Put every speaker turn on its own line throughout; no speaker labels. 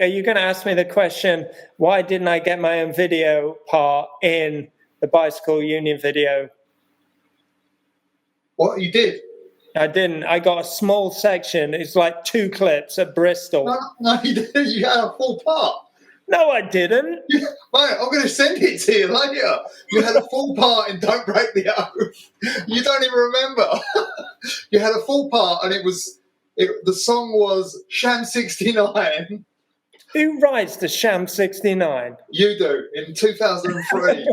are you going to ask me the question, why didn't I get my own video part in the Bicycle Union video?
What, you did?
I didn't. I got a small section. It's like 2 clips at Bristol.
No, you didn't. You had a full part.
No, I didn't.
Mate, I'm going to send it to you later. You had a full part in Don't Break the Oath. You don't even remember. You had a full part, and the song was Sham 69.
Who writes the Sham 69?
You do, in 2003.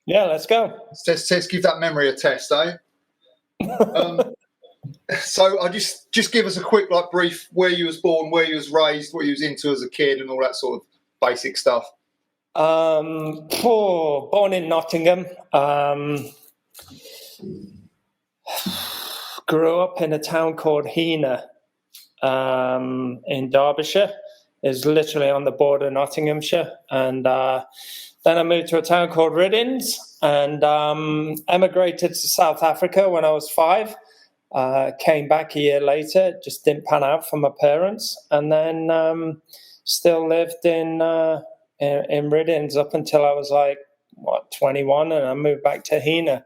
Yeah, let's go.
Test, give that memory a test, eh? So I just give us a quick, brief where you was born, where you was raised, what you was into as a kid, and all that sort of basic stuff.
Born in Nottingham. Grew up in a town called Heanor in Derbyshire. It's literally on the border of Nottinghamshire. And then I moved to a town called Riddins and emigrated to South Africa when I was 5. Came back a year later, just didn't pan out for my parents. And then still lived in Riddins up until I was 21, and I moved back to Heanor.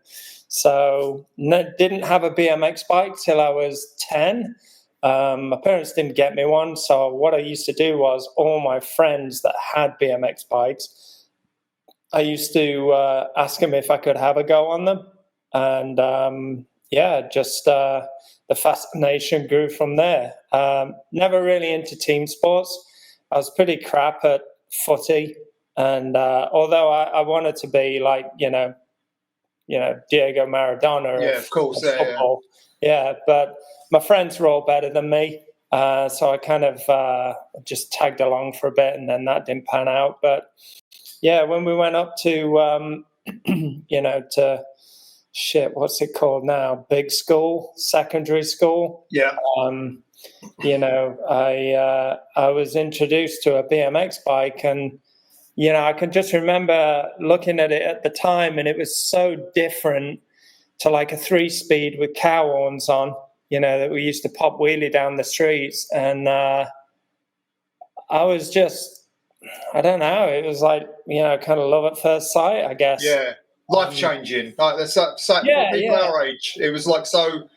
So didn't have a BMX bike till I was 10. My parents didn't get me one, so what I used to do was all my friends that had BMX bikes, I used to ask them if I could have a go on them. And the fascination grew from there. Never really into team sports. I was pretty crap at footy, and although I wanted to be Diego Maradona,
yeah, of course,
football, yeah, but my friends were all better than me, so I kind of just tagged along for a bit, and then that didn't pan out. But yeah, when we went up to to what's it called now? Big school, secondary school.
Yeah.
I was introduced to a BMX bike, and I can just remember looking at it at the time, and it was so different to like a 3-speed with cow horns on, that we used to pop wheelie down the streets. And I was just, I don't know, it was kind of love at first sight, I guess.
Yeah, life-changing. For people our age, it was so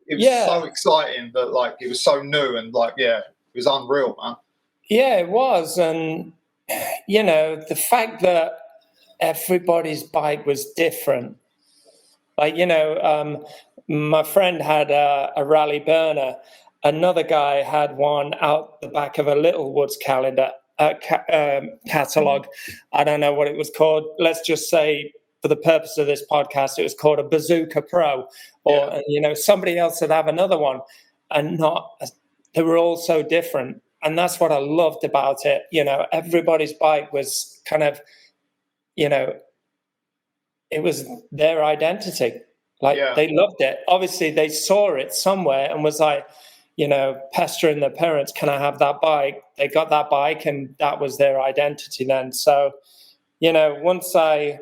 exciting that it was so new and it was unreal, man.
Yeah, it was. And the fact that everybody's bike was different. My friend had a rally burner. Another guy had one out the back of a Little Woods calendar catalogue. I don't know what it was called. Let's just say, for the purpose of this podcast, it was called a Bazooka Pro. Or, somebody else would have another one. And they were all so different. And that's what I loved about it. Everybody's bike was kind of, it was their identity. They loved it. Obviously, they saw it somewhere and was pestering their parents, can I have that bike? They got that bike, and that was their identity then. So, once I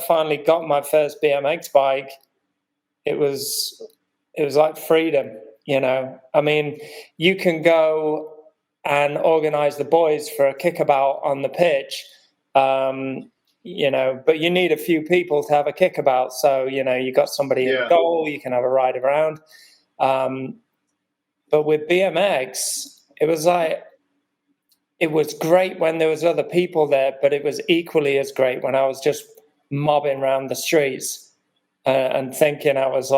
finally got my first BMX bike, it was like freedom. I mean, you can go and organize the boys for a kickabout on the pitch, but you need a few people to have a kickabout. So, you got somebody in the goal, you can have a ride around. But with BMX, it was great when there was other people there, but it was equally as great when I was just mobbing around the streets and thinking I was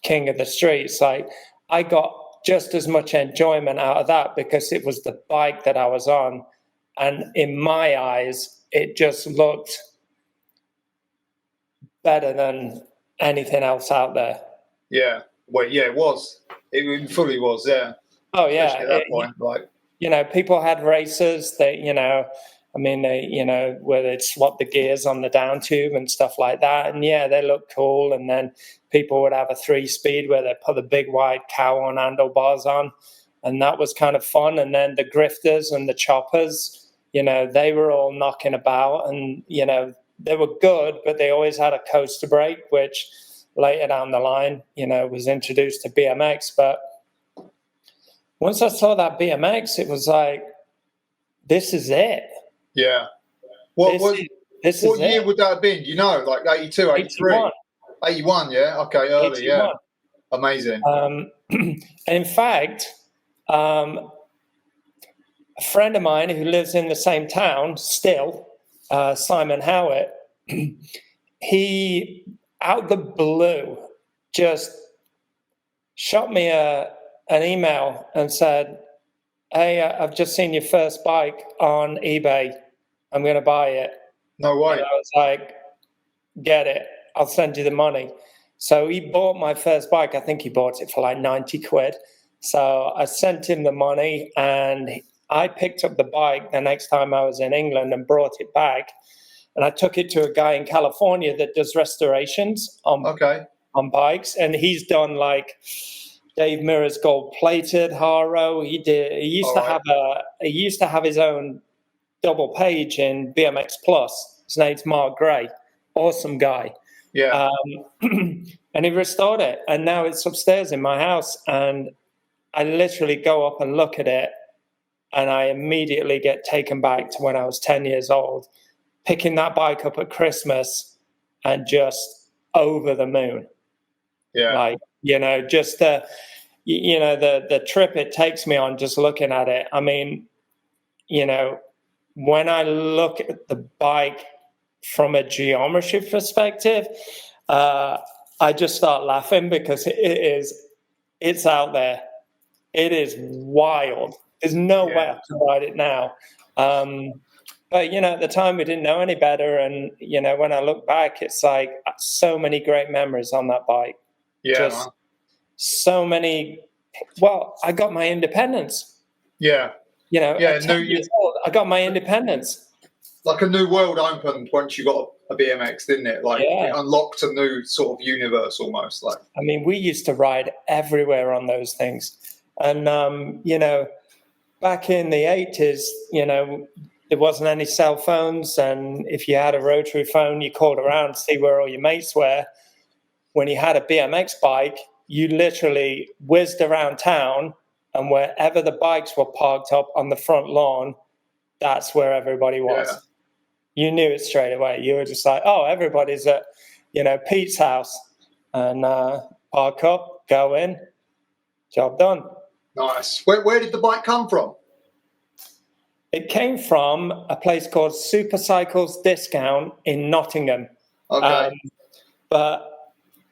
king of the streets. I got just as much enjoyment out of that because it was the bike that I was on, and in my eyes it just looked better than anything else out there.
It was, it fully was.
Oh yeah.
Especially at that point,
people had races that where they'd swap the gears on the down tube and stuff like that. And they look cool. And then people would have a 3-speed where they put the big wide cow on handlebars on. and that was kind of fun. And then the grifters and the choppers, they were all knocking about, and they were good, but they always had a coaster brake, which later down the line, was introduced to BMX. But once I saw that BMX, it was like, this is it.
Yeah. What year would that have been? Like 82, 83?
81.
81, yeah? Okay, early, 81. Yeah. Amazing.
In fact, a friend of mine who lives in the same town still, Simon Howard, he, out the blue, just shot me an email and said, hey, I've just seen your first bike on eBay. I'm going to buy it.
No way.
And I was like, get it. I'll send you the money. So he bought my first bike. I think he bought it for like 90 quid. So I sent him the money, and I picked up the bike the next time I was in England and brought it back. And I took it to a guy in California that does restorations on bikes. And he's done like Dave Mirra's gold-plated Haro. He used to have his own double page in BMX Plus. His name's Mark Gray. Awesome guy.
Yeah.
And he restored it, and now it's upstairs in my house, and I literally go up and look at it, and I immediately get taken back to when I was 10 years old, picking that bike up at Christmas and just over the moon.
Yeah.
Like, just the trip it takes me on just looking at it. I mean, when I look at the bike from a geometry perspective, I just start laughing because it's out there. It is wild. There's no way I can ride it now. But, at the time we didn't know any better. And, when I look back, it's like so many great memories on that bike.
Yeah.
Just so many. Well, I got my independence.
Yeah.
At 10 years old, I got my independence.
Like a new world opened once you got a BMX, didn't it? Like it unlocked a new sort of universe almost. Like,
I mean, we used to ride everywhere on those things. And, back in the 80s, there wasn't any cell phones. And if you had a rotary phone, you called around to see where all your mates were. When you had a BMX bike, you literally whizzed around town, and wherever the bikes were parked up on the front lawn, that's where everybody was. Yeah. You knew it straight away. You were just like, oh, everybody's at, Pete's house. And park up, go in, job done.
Nice. Where did the bike come from?
It came from a place called Super Cycles Discount in Nottingham.
Okay.
But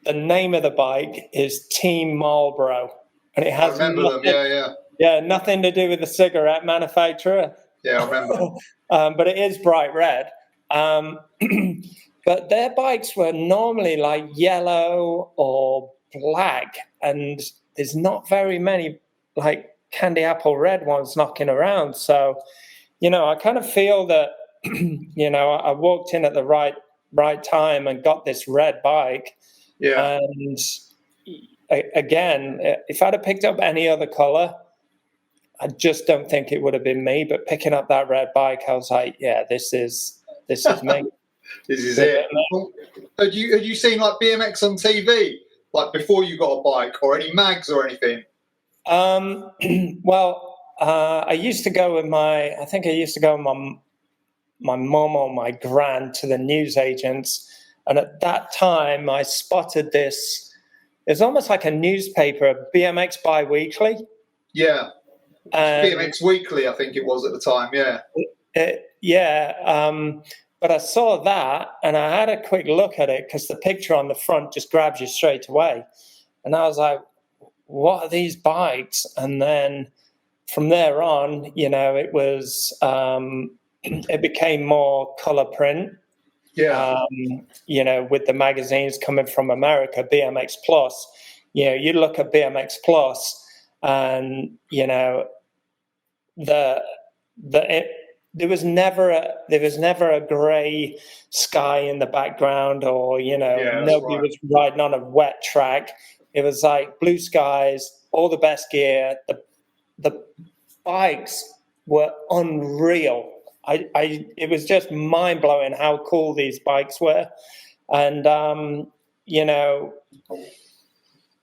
the name of the bike is Team Marlboro. And it has nothing to do with the cigarette manufacturer.
Yeah, I remember.
But it is bright red. But their bikes were normally like yellow or black, and there's not very many like candy apple red ones knocking around. So, I kind of feel that, I walked in at the right time and got this red bike.
Yeah.
And again, if I'd have picked up any other color, I just don't think it would have been me. But picking up that red bike, I was like, yeah, this is me.
This is it. Had you seen like BMX on TV, like before you got a bike, or any mags or anything?
Well, I used to go with my mum or my gran to the newsagents, and at that time I spotted this. It's almost like a newspaper, BMX Bi-Weekly.
Yeah. BMX Weekly, I think it was at the time,
but I saw that, and I had a quick look at it because the picture on the front just grabs you straight away. And I was like, what are these bikes? And then from there on, it was, it became more color print.
Yeah.
With the magazines coming from America, BMX Plus, you look at BMX Plus, and there was never a grey sky in the background, or nobody was riding on a wet track. It was like blue skies, all the best gear, the bikes were unreal. It was just mind blowing how cool these bikes were, and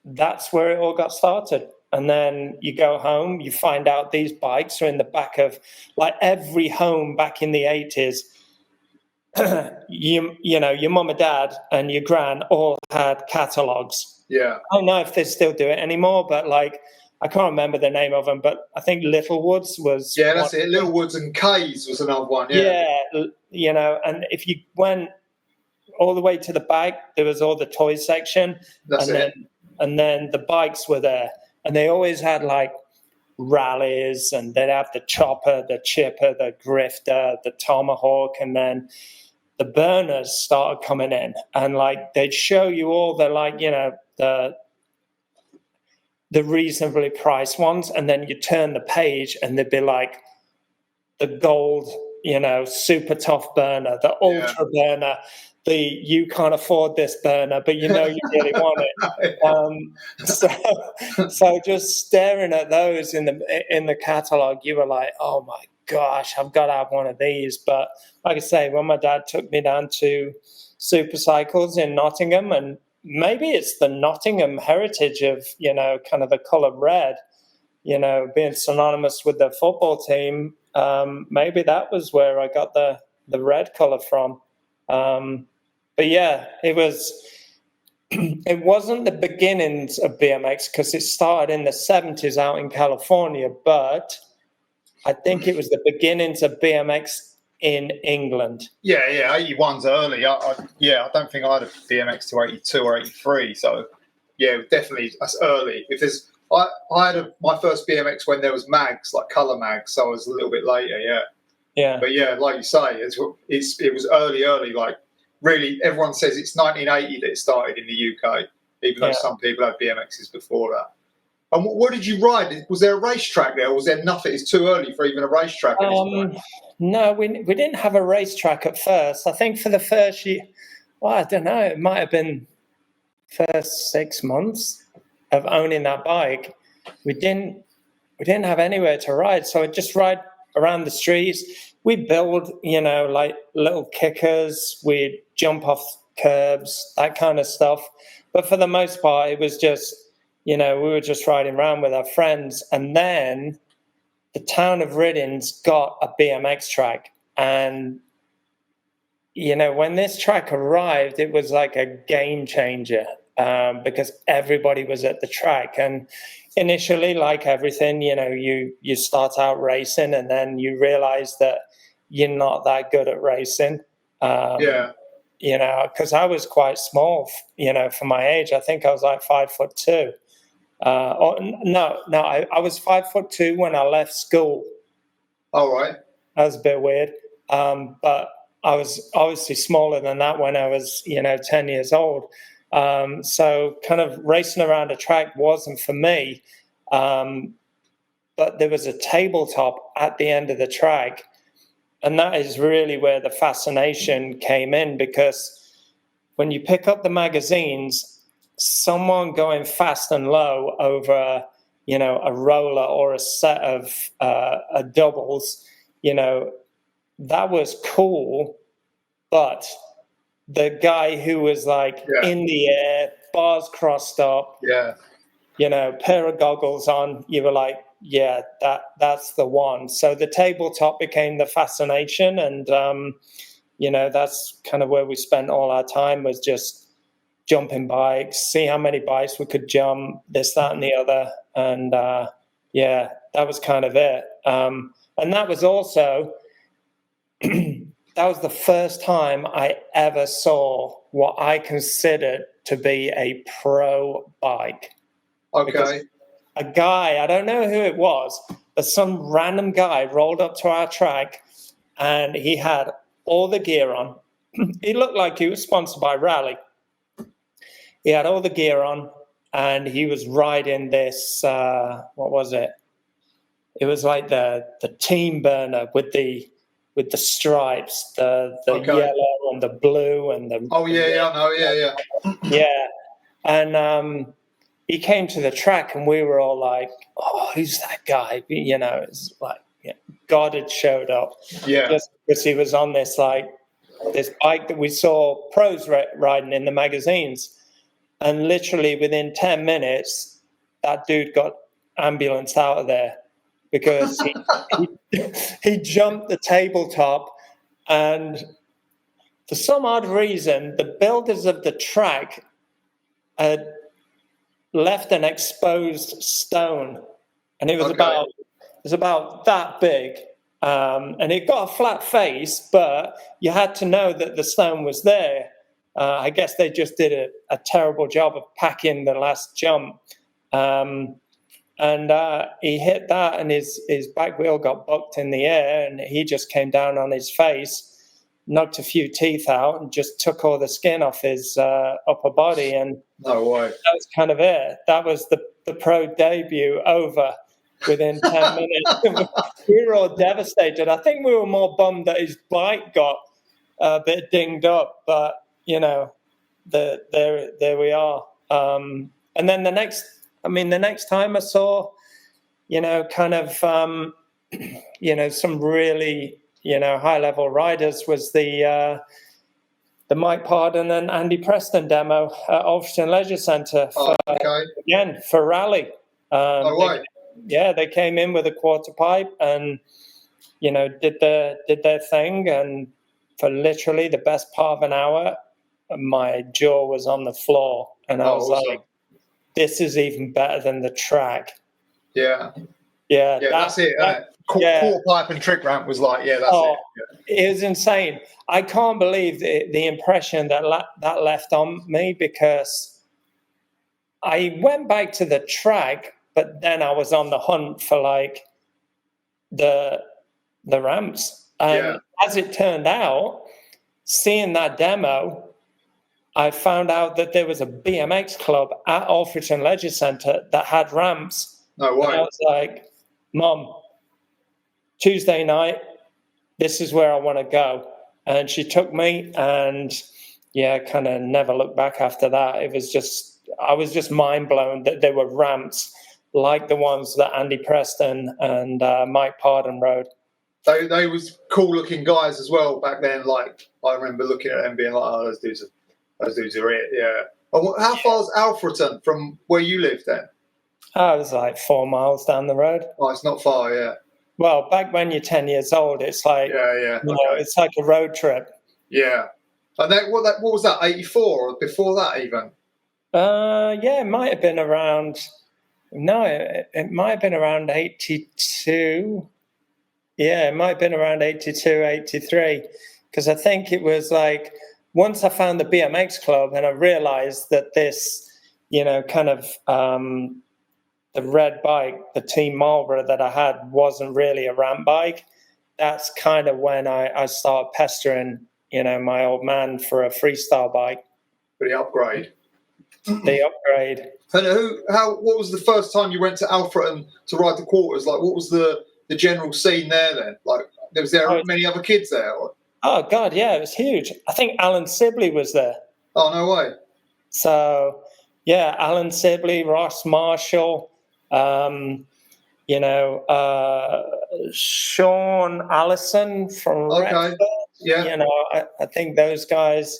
that's where it all got started. And then you go home, you find out these bikes are in the back of like every home back in the 80s. Your mum and dad and your gran all had catalogues.
Yeah.
I don't know if they still do it anymore, but like I can't remember the name of them, but I think Littlewoods was.
Yeah, that's it. Littlewoods and K's was another one. Yeah.
Yeah, and if you went all the way to the back, there was all the toy section.
That's it.
And then the bikes were there. And they always had like rallies, and they'd have the chopper, the chipper, the grifter, the tomahawk, and then the burners started coming in, and like they'd show you all the the reasonably priced ones, and then you turn the page and they'd be like the gold, super tough burner, the ultra burner, the you can't afford this burner, but you really want it. So just staring at those in the catalogue, you were like, oh my gosh, I've got to have one of these. But like I say, when my dad took me down to Super Cycles in Nottingham, and maybe it's the Nottingham heritage of, kind of the colour red, being synonymous with the football team. Maybe that was where I got the red colour from. But yeah, it wasn't the beginnings of BMX because it started in the 70s out in California, but I think it was the beginnings of BMX in England.
Yeah, 81's early. I don't think I had a BMX to 82 or 83. So yeah, definitely that's early. I had my first BMX when there was mags, like colour mags, so I was a little bit later. Yeah. But yeah, like you say, it was early. Like really, everyone says it's 1980 that it started in the UK, even though some people had BMXs before that. And what did you ride? Was there a racetrack there, or was there nothing? It's too early for even a racetrack at this point.
No, we didn't have a racetrack at first. I think for the first year, I don't know, it might have been first 6 months of owning that bike. We didn't have anywhere to ride, so I'd just ride around the streets. We'd build, like little kickers. We'd jump off curbs, that kind of stuff. But for the most part, it was just, we were just riding around with our friends. And then the town of Reynolds got a BMX track. And, when this track arrived, it was like a game changer because everybody was at the track. And initially, like everything, you start out racing and then you realize that you're not that good at racing. Because I was quite small, for my age. I think I was like 5'2". I was 5'2" when I left school.
All right.
That was a bit weird. But I was obviously smaller than that when I was, 10 years old. So kind of racing around a track wasn't for me. But there was a tabletop at the end of the track. And that is really where the fascination came in, because when you pick up the magazines, someone going fast and low over, a roller or a set of doubles, that was cool. But the guy who was like in the air, bars crossed up, pair of goggles on, you were like, yeah, that's the one. So the tabletop became the fascination, and that's kind of where we spent all our time, was just jumping bikes, see how many bikes we could jump, this, that, and the other, and that was kind of it. And that was also that was the first time I ever saw what I considered to be a pro bike.
Okay.
Because a guy, I don't know who it was, but some random guy rolled up to our track and he had all the gear on. He looked like he was sponsored by Rally. He had all the gear on and he was riding this, what was it? It was like the team burner with the stripes, the yellow and the blue and the...
Oh, yeah, I know, yeah.
Yeah. And he came to the track, and we were all like, "Oh, who's that guy?" You know, it's like God had showed up, just because he was on this bike that we saw pros riding in the magazines, and literally within 10 minutes, that dude got ambulanced out of there because he jumped the tabletop, and for some odd reason, the builders of the track had left an exposed stone, and it was about that big, and it got a flat face, but you had to know that the stone was there. I guess they just did a terrible job of packing the last jump, and he hit that, and his back wheel got bucked in the air, and he just came down on his face, knocked a few teeth out, and just took all the skin off his upper body. And
no way.
That was kind of it. That was the pro debut over within 10 minutes. We were all devastated. I think we were more bummed that his bike got a bit dinged up, but you know, there we are. And then the next time I saw, you know, kind of, you know, some really, you know, high-level riders was the Mike Pardon and Andy Preston demo at Alfreton Leisure Centre for rally. They came in with a quarter pipe and, you know, did their thing, and for literally the best part of an hour, my jaw was on the floor, and I was like, "This is even better than the track." Yeah,
that's it. Quarter pipe and trick ramp was like, that's it.
It was insane. I can't believe the impression that left on me, because I went back to the track, but then I was on the hunt for like the ramps. And as it turned out, seeing that demo, I found out that there was a BMX club at Alfreton Leisure Centre that had ramps.
No way.
And I was like, Mom, Tuesday night, this is where I want to go. And she took me, and kind of never looked back after that. I was just mind blown that there were ramps like the ones that Andy Preston and Mike Pardon rode.
They was cool looking guys as well back then. Like, I remember looking at them being like, "Oh, those dudes are it." Yeah. How far is Alfreton from where you lived then?
I was like 4 miles down the road.
Oh, it's not far, yeah.
Well, back when you're 10 years old, it's like, it's like a road trip.
Yeah. And what was that, 84 or before that even?
It might have been around, it might have been around 82. Yeah, it might have been around 82, 83. Because I think it was like, once I found the BMX club and I realized that this, you know, kind of, the red bike, the Team Marlboro that I had wasn't really a ramp bike. That's kind of when I started pestering, you know, my old man for a freestyle bike.
For the upgrade.
The upgrade.
And what was the first time you went to Alfreton to ride the quarters? Like, what was the general scene there then? Like, was there many other kids there? Or?
Oh, God, yeah, it was huge. I think Alan Sibley was there.
Oh, no way.
So, yeah, Alan Sibley, Ross Marshall, you know, Shaun, Alison from Redford.
Yeah.
You know, I think those guys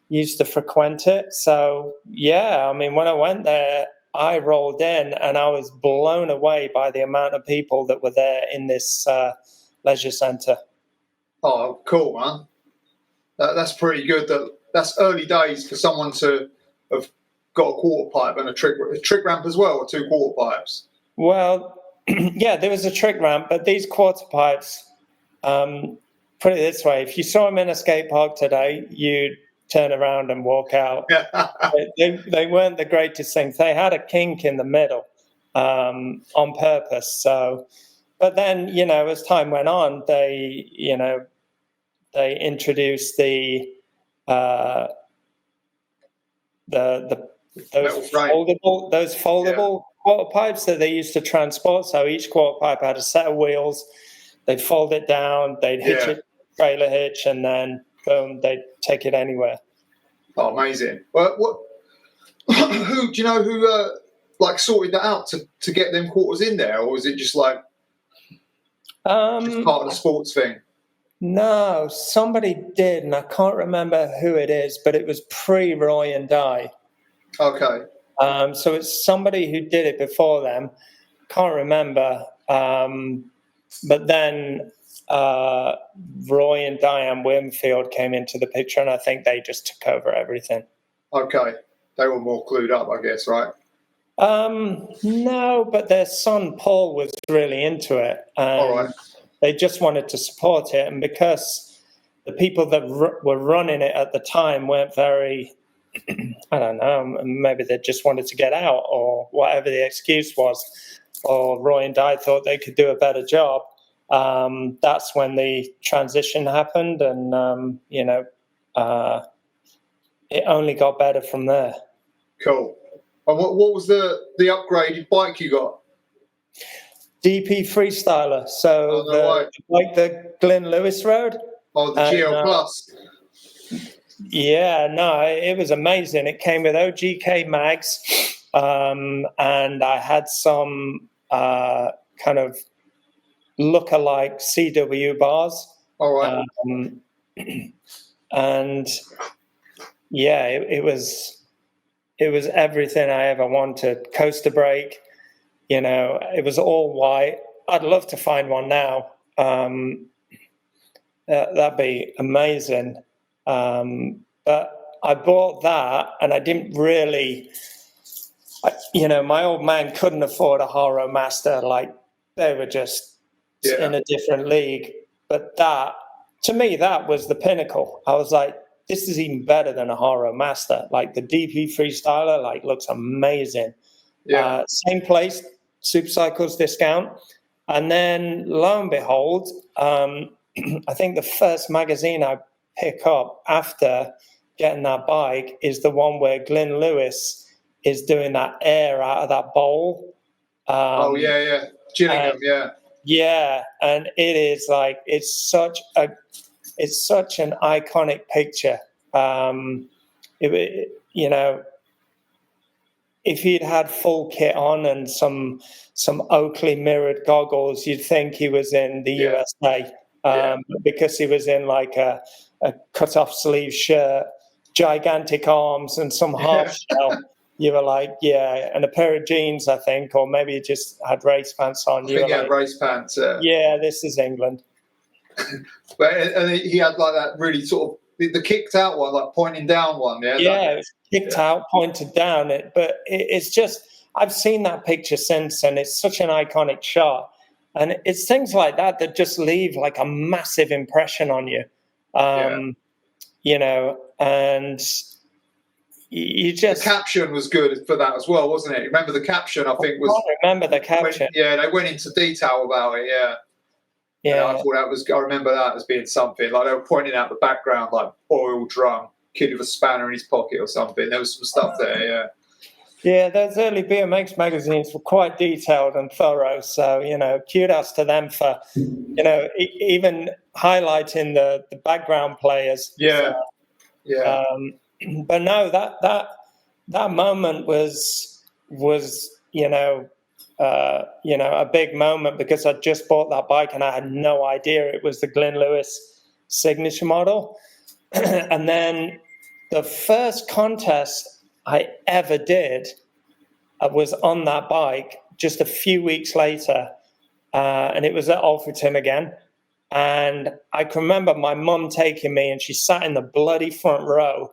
used to frequent it. So, yeah, I mean, when I went there, I rolled in and I was blown away by the amount of people that were there in this leisure centre.
Oh, cool, man. That's pretty good. That's early days for someone to have got a quarter pipe and a trick ramp as well, or 2 quarter pipes.
Well, yeah, there was a trick ramp, but these quarter pipes, put it this way, if you saw them in a skate park today, you'd turn around and walk out. They weren't the greatest things. They had a kink in the middle on purpose. So, but then, you know, as time went on, they introduced those foldable quarter pipes that they used to transport. So each quarter pipe had a set of wheels. They'd fold it down, they'd hitch it, trailer hitch, and then boom, they'd take it anywhere.
Oh, amazing! Well, who do you know who like sorted that out to get them quarters in there, or is it just like just part of the sports thing?
No, somebody did, and I can't remember who it is, but it was pre-Roy and Di.
Okay.
So it's somebody who did it before them. Can't remember. But then Roy and Diane Winfield came into the picture, and I think they just took over everything.
Okay. They were more clued up, I guess, right?
No, but their son Paul was really into it.
All right.
They just wanted to support it. And because the people that were running it at the time weren't very, I don't know, maybe they just wanted to get out or whatever the excuse was, or Roy and Di thought they could do a better job. That's when the transition happened, and, it only got better from there.
Cool. And what was the upgraded bike you got?
DP Freestyler. So the bike that Glenn Lewis rode.
Oh, the GL Plus.
Yeah, no, it was amazing. It came with OGK mags, and I had some kind of look-alike CW bars.
All right.
And yeah, it was everything I ever wanted. Coaster brake, it was all white. I'd love to find one now. That'd be amazing. But I bought that, and I didn't really, my old man couldn't afford a Haro Master. Like, they were just in a different league. But that, to me, that was the pinnacle. I was like, this is even better than a Haro Master. Like, the DP Freestyler, like, looks amazing.
Yeah.
Same place, Super Cycles discount. And then, lo and behold, I think the first magazine I pick up after getting that bike is the one where Glenn Lewis is doing that air out of that bowl.
Gillingham, yeah.
Yeah, and it is like, it's such an iconic picture. If he'd had full kit on and some Oakley mirrored goggles, you'd think he was in the USA. Because he was in like a cut-off sleeve shirt, gigantic arms, and some half shell. You were like, and a pair of jeans, I think, or maybe he just had race pants on.
I think he had race pants.
Yeah, this is England.
And he had like that really sort of the kicked out one, like pointing down one. Yeah,
it was kicked out, pointed down. It's just, I've seen that picture since, and it's such an iconic shot. And it's things like that just leave like a massive impression on you, and you just...
The caption was good for that as well, wasn't it? Remember the caption, I think, was...
I remember the caption.
They went into detail about it, yeah.
Yeah.
And I thought I remember that as being something. Like, they were pointing out the background, like, oil drum, kid with a spanner in his pocket or something. There was some stuff there, yeah.
Yeah, those early BMX magazines were quite detailed and thorough. So, kudos to them for, even highlighting the background players.
Yeah,
but no, that moment was a big moment, because I just bought that bike and I had no idea it was the Glenn Lewis signature model. And then the first contest I ever did was on that bike just a few weeks later, and it was at Alfreton again. And I can remember my mum taking me, and she sat in the bloody front row,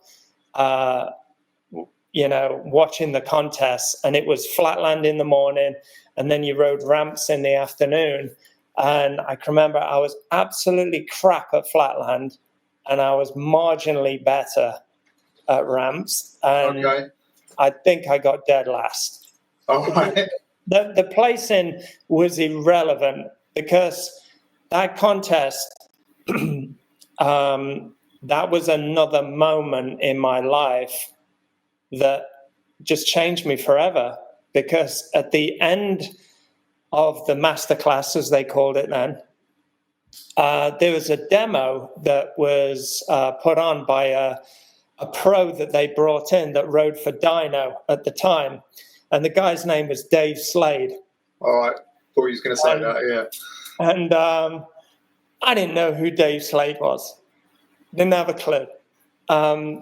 watching the contest. And it was flatland in the morning, and then you rode ramps in the afternoon. And I can remember I was absolutely crap at flatland, and I was marginally better at ramps. And I think I got dead last.
All right.
The placing was irrelevant, because that contest, that was another moment in my life that just changed me forever. Because at the end of the masterclass, as they called it then, there was a demo that was put on by a pro that they brought in that rode for Dyno at the time. and the guy's name was Dave Slade.
All right. Thought he was going to say that, yeah.
And I didn't know who Dave Slade was. Didn't have a clue.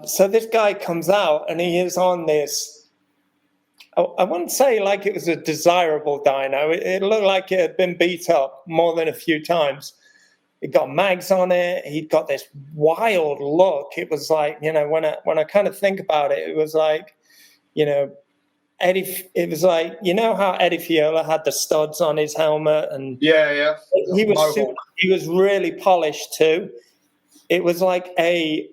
So this guy comes out and he is on this, I wouldn't say like it was a desirable dyno. It looked like it had been beat up more than a few times. It got mags on it. He'd got this wild look. It was like, you know, when I kind of think about it, it was like, you know, it was like, you know how Eddie Fiola had the studs on his helmet, and
yeah.
He was really polished too. It was like a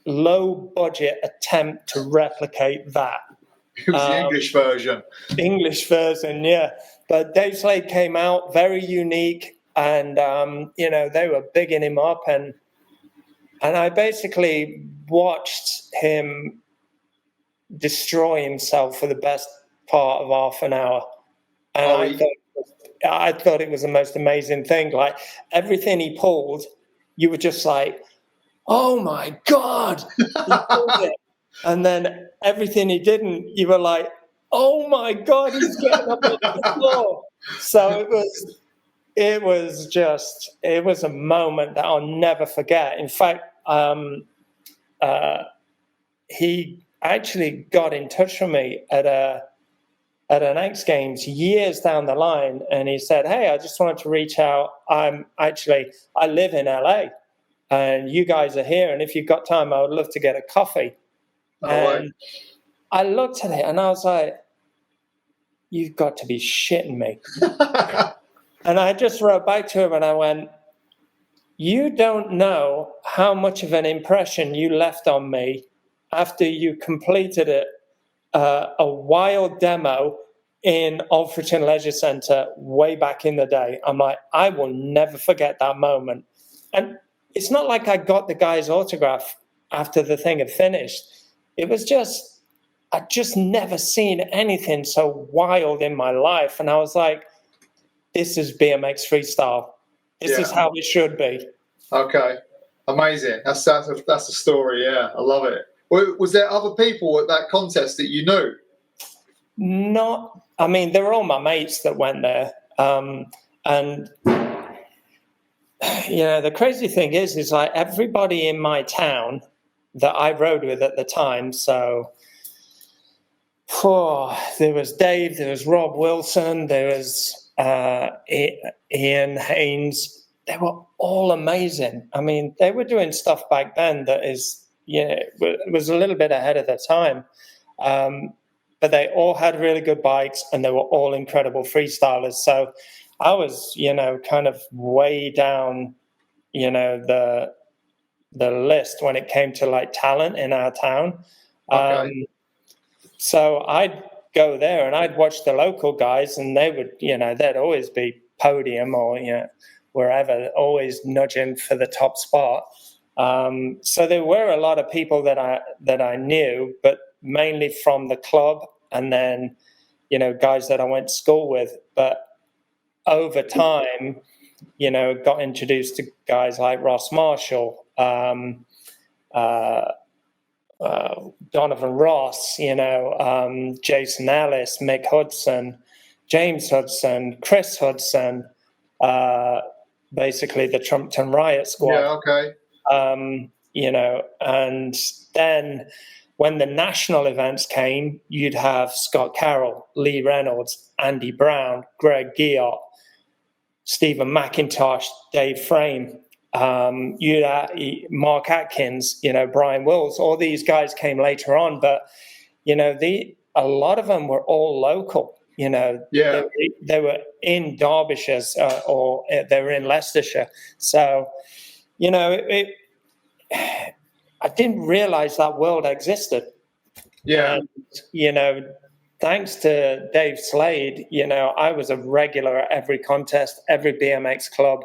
low budget attempt to replicate that.
It was the English version.
English version, yeah. But Dave Slade came out very unique, and you know, they were bigging him up, and I basically watched him destroy himself for the best part of half an hour. And I thought it was the most amazing thing. Like, everything he pulled, you were just like, oh my God, he pulled it. And then everything he didn't, you were like, oh my God, he's getting up on the floor. So it was a moment that I'll never forget. In fact, he actually got in touch with me at an X Games years down the line, and he said, hey, I just wanted to reach out. I live in LA, and you guys are here, and if you've got time, I would love to get a coffee. And I looked at it and I was like, you've got to be shitting me. And I just wrote back to him and I went, you don't know how much of an impression you left on me after you completed it, a wild demo in Alfreton Leisure Centre way back in the day. I'm like, I will never forget that moment. And it's not like I got the guy's autograph after the thing had finished. It was just, I'd just never seen anything so wild in my life. And I was like, this is BMX freestyle. This is how it should be. Okay.
Amazing. That's a story, yeah. I love it. Was there other people at that contest that you knew?
Not, I mean, they were all my mates that went there. And, you know, the crazy thing is like everybody in my town that I rode with at the time, so there was Dave, there was Rob Wilson, there was Ian Haynes. They were all amazing. I mean, they were doing stuff back then that is, you know, it was a little bit ahead of their time. But they all had really good bikes and they were all incredible freestylers. So I was, you know, kind of way down, you know, the list when it came to like talent in our town. So I'd go there and I'd watch the local guys and they would, you know, they'd always be podium or, you know, wherever, always nudging for the top spot. So there were a lot of people that I knew, but mainly from the club and then, you know, guys that I went to school with. But over time, you know, got introduced to guys like Ross Marshall, Donovan Ross, you know, Jason Ellis, Mick Hudson, James Hudson, Chris Hudson, basically the Trumpton Riot Squad.
Yeah, okay.
You know, and then when the national events came, you'd have Scott Carroll, Lee Reynolds, Andy Brown, Greg Guilliote, Stephen McIntosh, Dave Frame, you'd have Mark Atkins, you know, Brian Wills. All these guys came later on, but you know, a lot of them were all local. You know, they were in Derbyshire or they were in Leicestershire. So, you know, I didn't realize that world existed.
Yeah.
And, you know, thanks to Dave Slade, you know, I was a regular at every contest, every BMX club.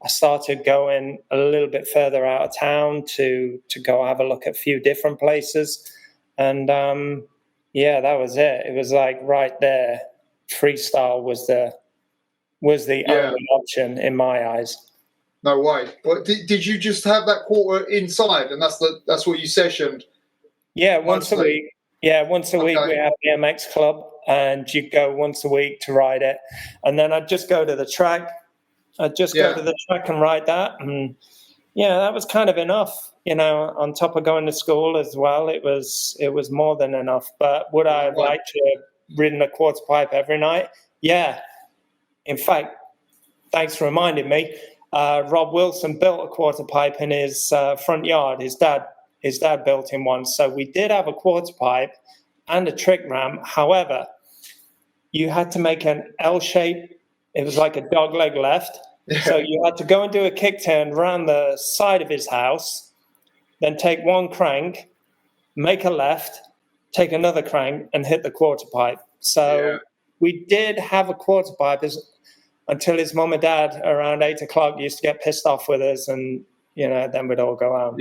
I started going a little bit further out of town to go have a look at a few different places. And, yeah, that was it. It was like right there, freestyle was the only option in my eyes.
No way. Well, did you just have that quarter inside, and that's what you sessioned?
Yeah, once a week. Yeah, once a week we have BMX club, and you go once a week to ride it. And then I'd just go to the track. I'd just go to the track and ride that. And yeah, that was kind of enough, on top of going to school as well. It was more than enough. But would I have liked to have ridden a quarter pipe every night? Yeah. In fact, thanks for reminding me. Rob Wilson built a quarter pipe in his front yard. His dad built him one. So we did have a quarter pipe and a trick ramp. However, you had to make an L shape. It was like a dog leg left. So you had to go and do a kick turn around the side of his house, then take one crank, make a left, take another crank, and hit the quarter pipe. So we did have a quarter pipe until his mum and dad around 8 o'clock used to get pissed off with us, and then we'd all go out.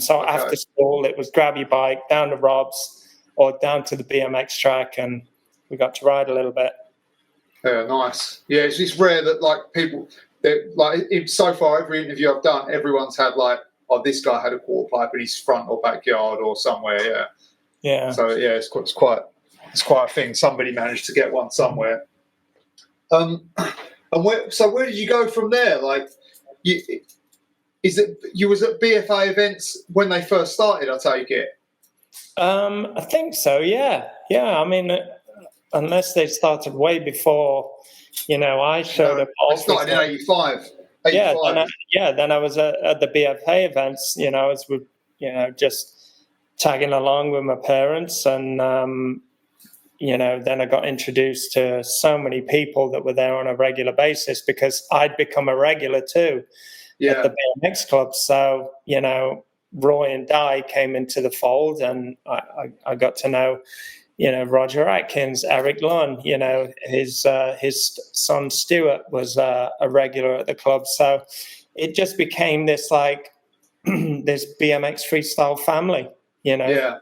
So after school, it was grab your bike down to Rob's or down to the BMX track, and we got to ride a little bit.
Yeah, nice. Yeah, it's just rare that people, so far every interview I've done, everyone's had this guy had a quarter pipe in his front or backyard or somewhere. Yeah. Yeah. So yeah, it's quite a thing. Somebody managed to get one somewhere. And where did you go from there? You was at BFA events when they first started, I take it?
I think so, yeah. I mean, unless they started way before, I showed up.
I started in 85.
Then I was at the BFA events, as we, just tagging along with my parents. And, then I got introduced to so many people that were there on a regular basis because I'd become a regular too at the BMX club. So, Roy and Di came into the fold, and I got to know, Roger Atkins, Eric Lunn, his son Stuart was a regular at the club. So it just became this this BMX freestyle family,
Yeah.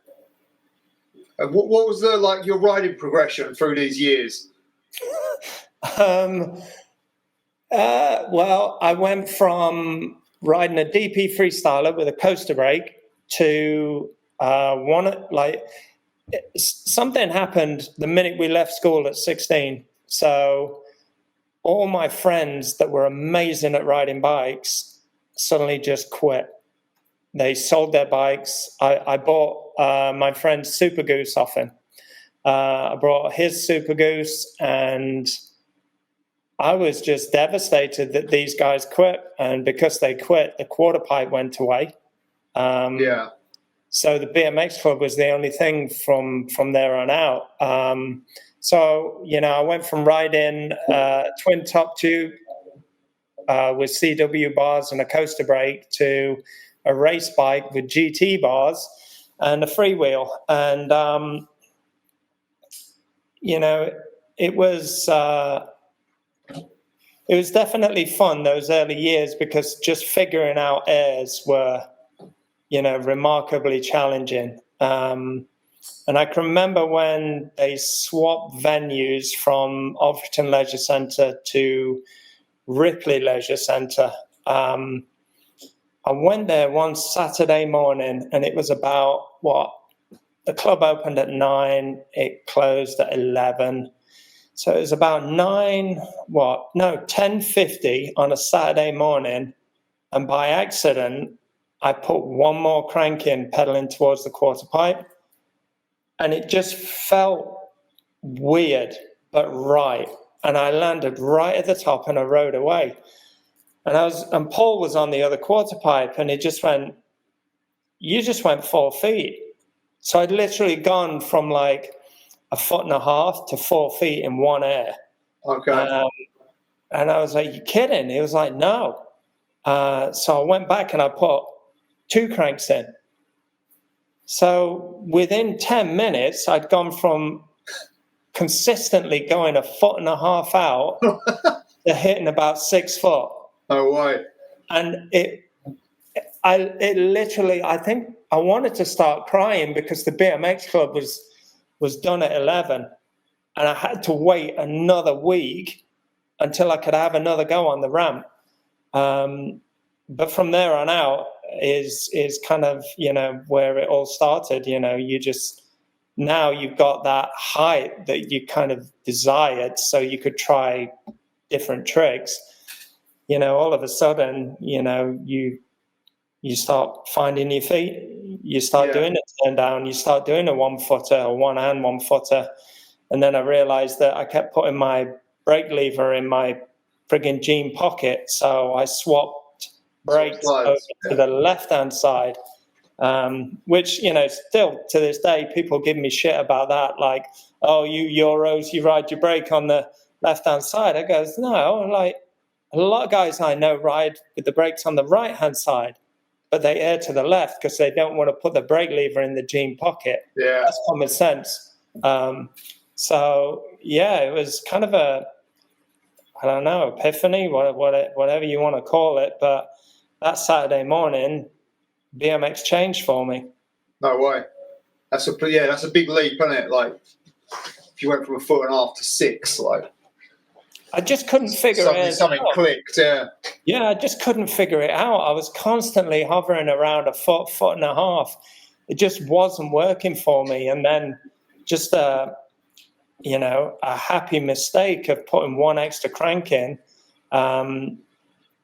What was your riding progression through these years?
Well, I went from riding a DP freestyler with a coaster brake to something happened the minute we left school at 16. So all my friends that were amazing at riding bikes suddenly just quit. They sold their bikes. I bought my friend's Super Goose off him. I brought his Super Goose, and I was just devastated that these guys quit. And because they quit, the quarter pipe went away. So the BMX club was the only thing from there on out. So, I went from riding twin top tube with CW bars and a coaster brake to a race bike with GT bars and a freewheel. And, it was definitely fun those early years because just figuring out airs were, remarkably challenging. And I can remember when they swapped venues from Alfreton Leisure Centre to Ripley Leisure Centre. I went there one Saturday morning, and it was about, the club opened at 9, it closed at 11. So it was about 10:50 on a Saturday morning. And by accident, I put one more crank in, pedaling towards the quarter pipe. And it just felt weird, but right. And I landed right at the top and I rode away. And Paul was on the other quarter pipe, and you just went 4 feet. So I'd literally gone from 1.5 feet to 4 feet in one air.
Okay.
And I was like, "You kidding?" He was like, "No." So I went back and I put 2 cranks in. So within 10 minutes, I'd gone from consistently going 1.5 feet out to hitting about 6 foot.
Oh, way.
And it literally, I think I wanted to start crying because the BMX club was done at 11, and I had to wait another week until I could have another go on the ramp. But from there on out is kind of, where it all started. You now you've got that height that you kind of desired, so you could try different tricks. All of a sudden, you start finding your feet. You start doing a turn down. You start doing a 1-footer or one hand 1-footer. And then I realized that I kept putting my brake lever in my frigging jean pocket. So I swapped brakes over to the left-hand side, which, still to this day, people give me shit about that. Like, oh, you Euros, you ride your brake on the left-hand side. I goes, no, like a lot of guys I know ride with the brakes on the right-hand side, but they err to the left because they don't want to put the brake lever in the jean pocket.
Yeah.
That's common sense. So, it was kind of epiphany, whatever you want to call it. But that Saturday morning, BMX changed for me.
No way. That's a big leap, isn't it? Like, if you went from 1.5 to 6, like,
I just couldn't figure it out.
Something clicked, yeah.
Yeah, I just couldn't figure it out. I was constantly hovering around a foot and a half. It just wasn't working for me. And then just a happy mistake of putting one extra crank in,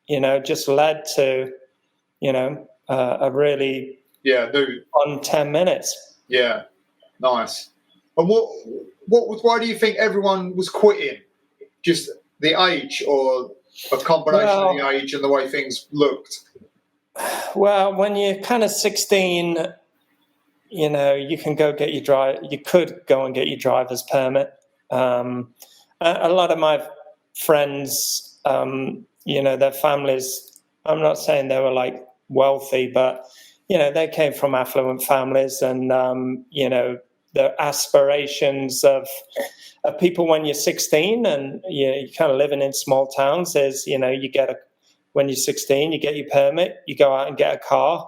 just led to, a really fun 10 minutes.
Yeah, nice. And why do you think everyone was quitting? Just the age, or a combination of the age and the way things looked?
Well, when you're kind of 16, you can go get your you could go and get your driver's permit. A lot of my friends, their families, I'm not saying they were like wealthy, but, they came from affluent families, and, the aspirations of people when you're 16 and you're kind of living in small towns is, when you're 16, you get your permit, you go out and get a car,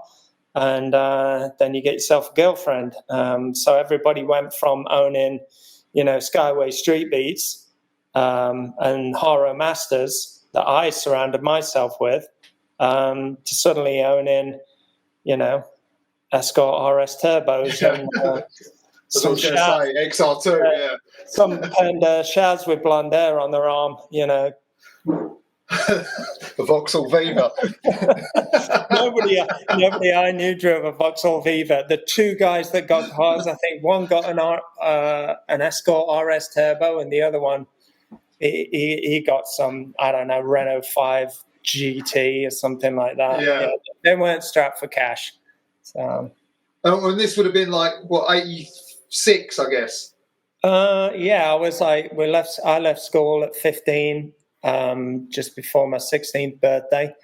and then you get yourself a girlfriend. So everybody went from owning, Skyway Street Beats and Haro Masters that I surrounded myself with, to suddenly owning, Escort RS Turbos and some
XR2,
some Panda Shaz with blonde hair on their arm,
The Vauxhall Viva.
Nobody I knew drove a Vauxhall Viva. The two guys that got cars, I think one got an Escort RS Turbo, and the other one, he got some, I don't know, Renault 5 GT or something like that.
Yeah.
They weren't strapped for cash. So.
And this would have been like, 86, I guess?
I was like, I left school at 15, just before my 16th birthday.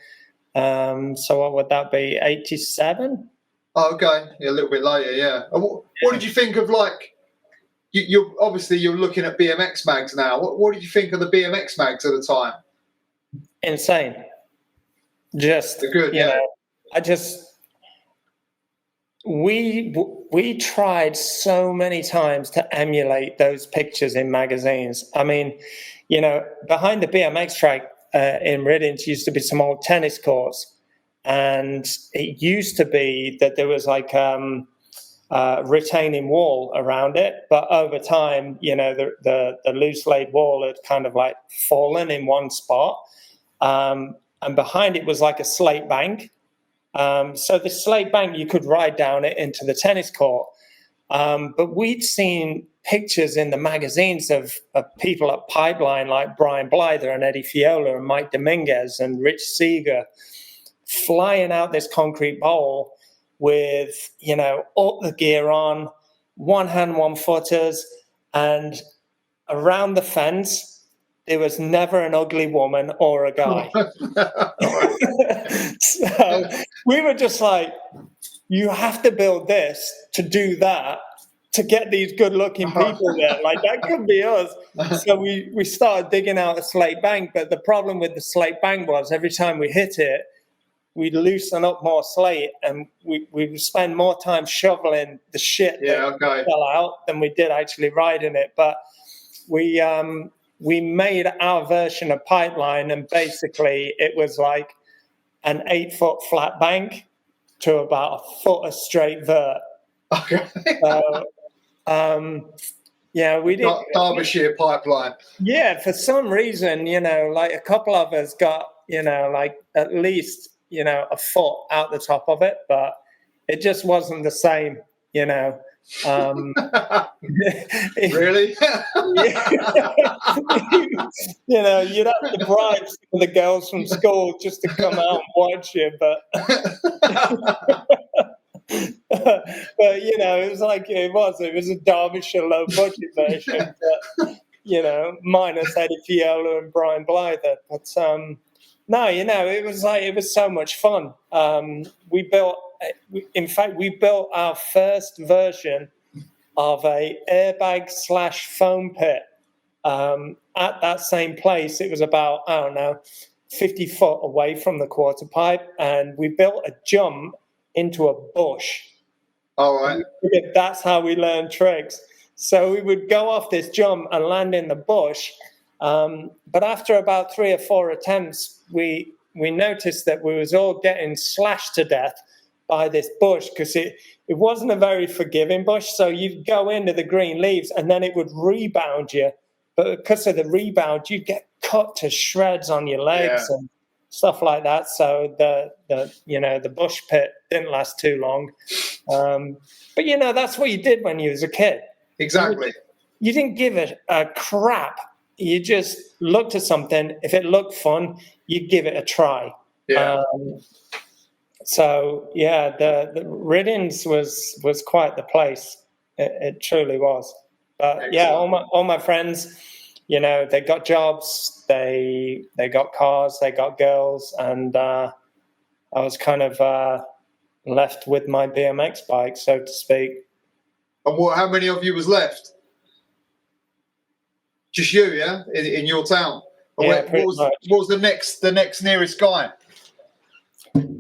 So what would that be, 87?
Oh, okay. Yeah, a little bit later, yeah. And what did you think of, like, you're obviously you're looking at BMX mags now. What did you think of the BMX mags at the time?
Insane. Just,
they're good, yeah.
We tried so many times to emulate those pictures in magazines. I mean, behind the BMX track in Reynolds used to be some old tennis courts, and it used to be that there was like retaining wall around it, but over time, the loose laid wall had kind of like fallen in one spot, and behind it was like a slate bank. So the slate bank, you could ride down it into the tennis court. But we'd seen pictures in the magazines of people at Pipeline like Brian Blyther and Eddie Fiola and Mike Dominguez and Rich Seeger flying out this concrete bowl with, all the gear on, one hand, 1-footers, and around the fence, there was never an ugly woman or a guy. So we were just like, you have to build this to do that, to get these good-looking people there. Like, that could be us. So we started digging out a slate bank, but the problem with the slate bank was every time we hit it, we'd loosen up more slate, and we would spend more time shoveling the shit that fell out than we did actually riding it. But we made our version of Pipeline, and basically it was like an 8-foot flat bank to about a foot of straight vert.
Okay.
Yeah, we did.
Derbyshire pipeline.
Yeah, for some reason, like a couple of us got, like at least, a foot out the top of it, but it just wasn't the same,
Really?
You'd have to bribe some of the girls from school just to come out and watch you, but but it was like it was a Derbyshire low budget version, but minus Eddie Fiola and Brian Blyther. But no, it was so much fun. We built our first version of a airbag / foam pit at that same place. It was about 50 foot away from the quarter pipe, and we built a jump into a bush.
All right.
That's how we learned tricks. So we would go off this jump and land in the bush. But after about 3 or 4 attempts, we noticed that we was all getting slashed to death by this bush, because it wasn't a very forgiving bush. So you'd go into the green leaves and then it would rebound you. But because of the rebound, you'd get cut to shreds on your legs and stuff like that. So the bush pit didn't last too long. But that's what you did when you was a kid.
Exactly.
You didn't give it a crap. You just looked at something. If it looked fun, you'd give it a try.
Yeah.
The Riddings was quite the place. It truly was. But
excellent.
all my friends, they got jobs, they got cars, they got girls, and I was kind of left with my BMX bike, so to speak.
And how many of you was left? Just you, yeah, in your town.
Yeah,
what was the next nearest guy?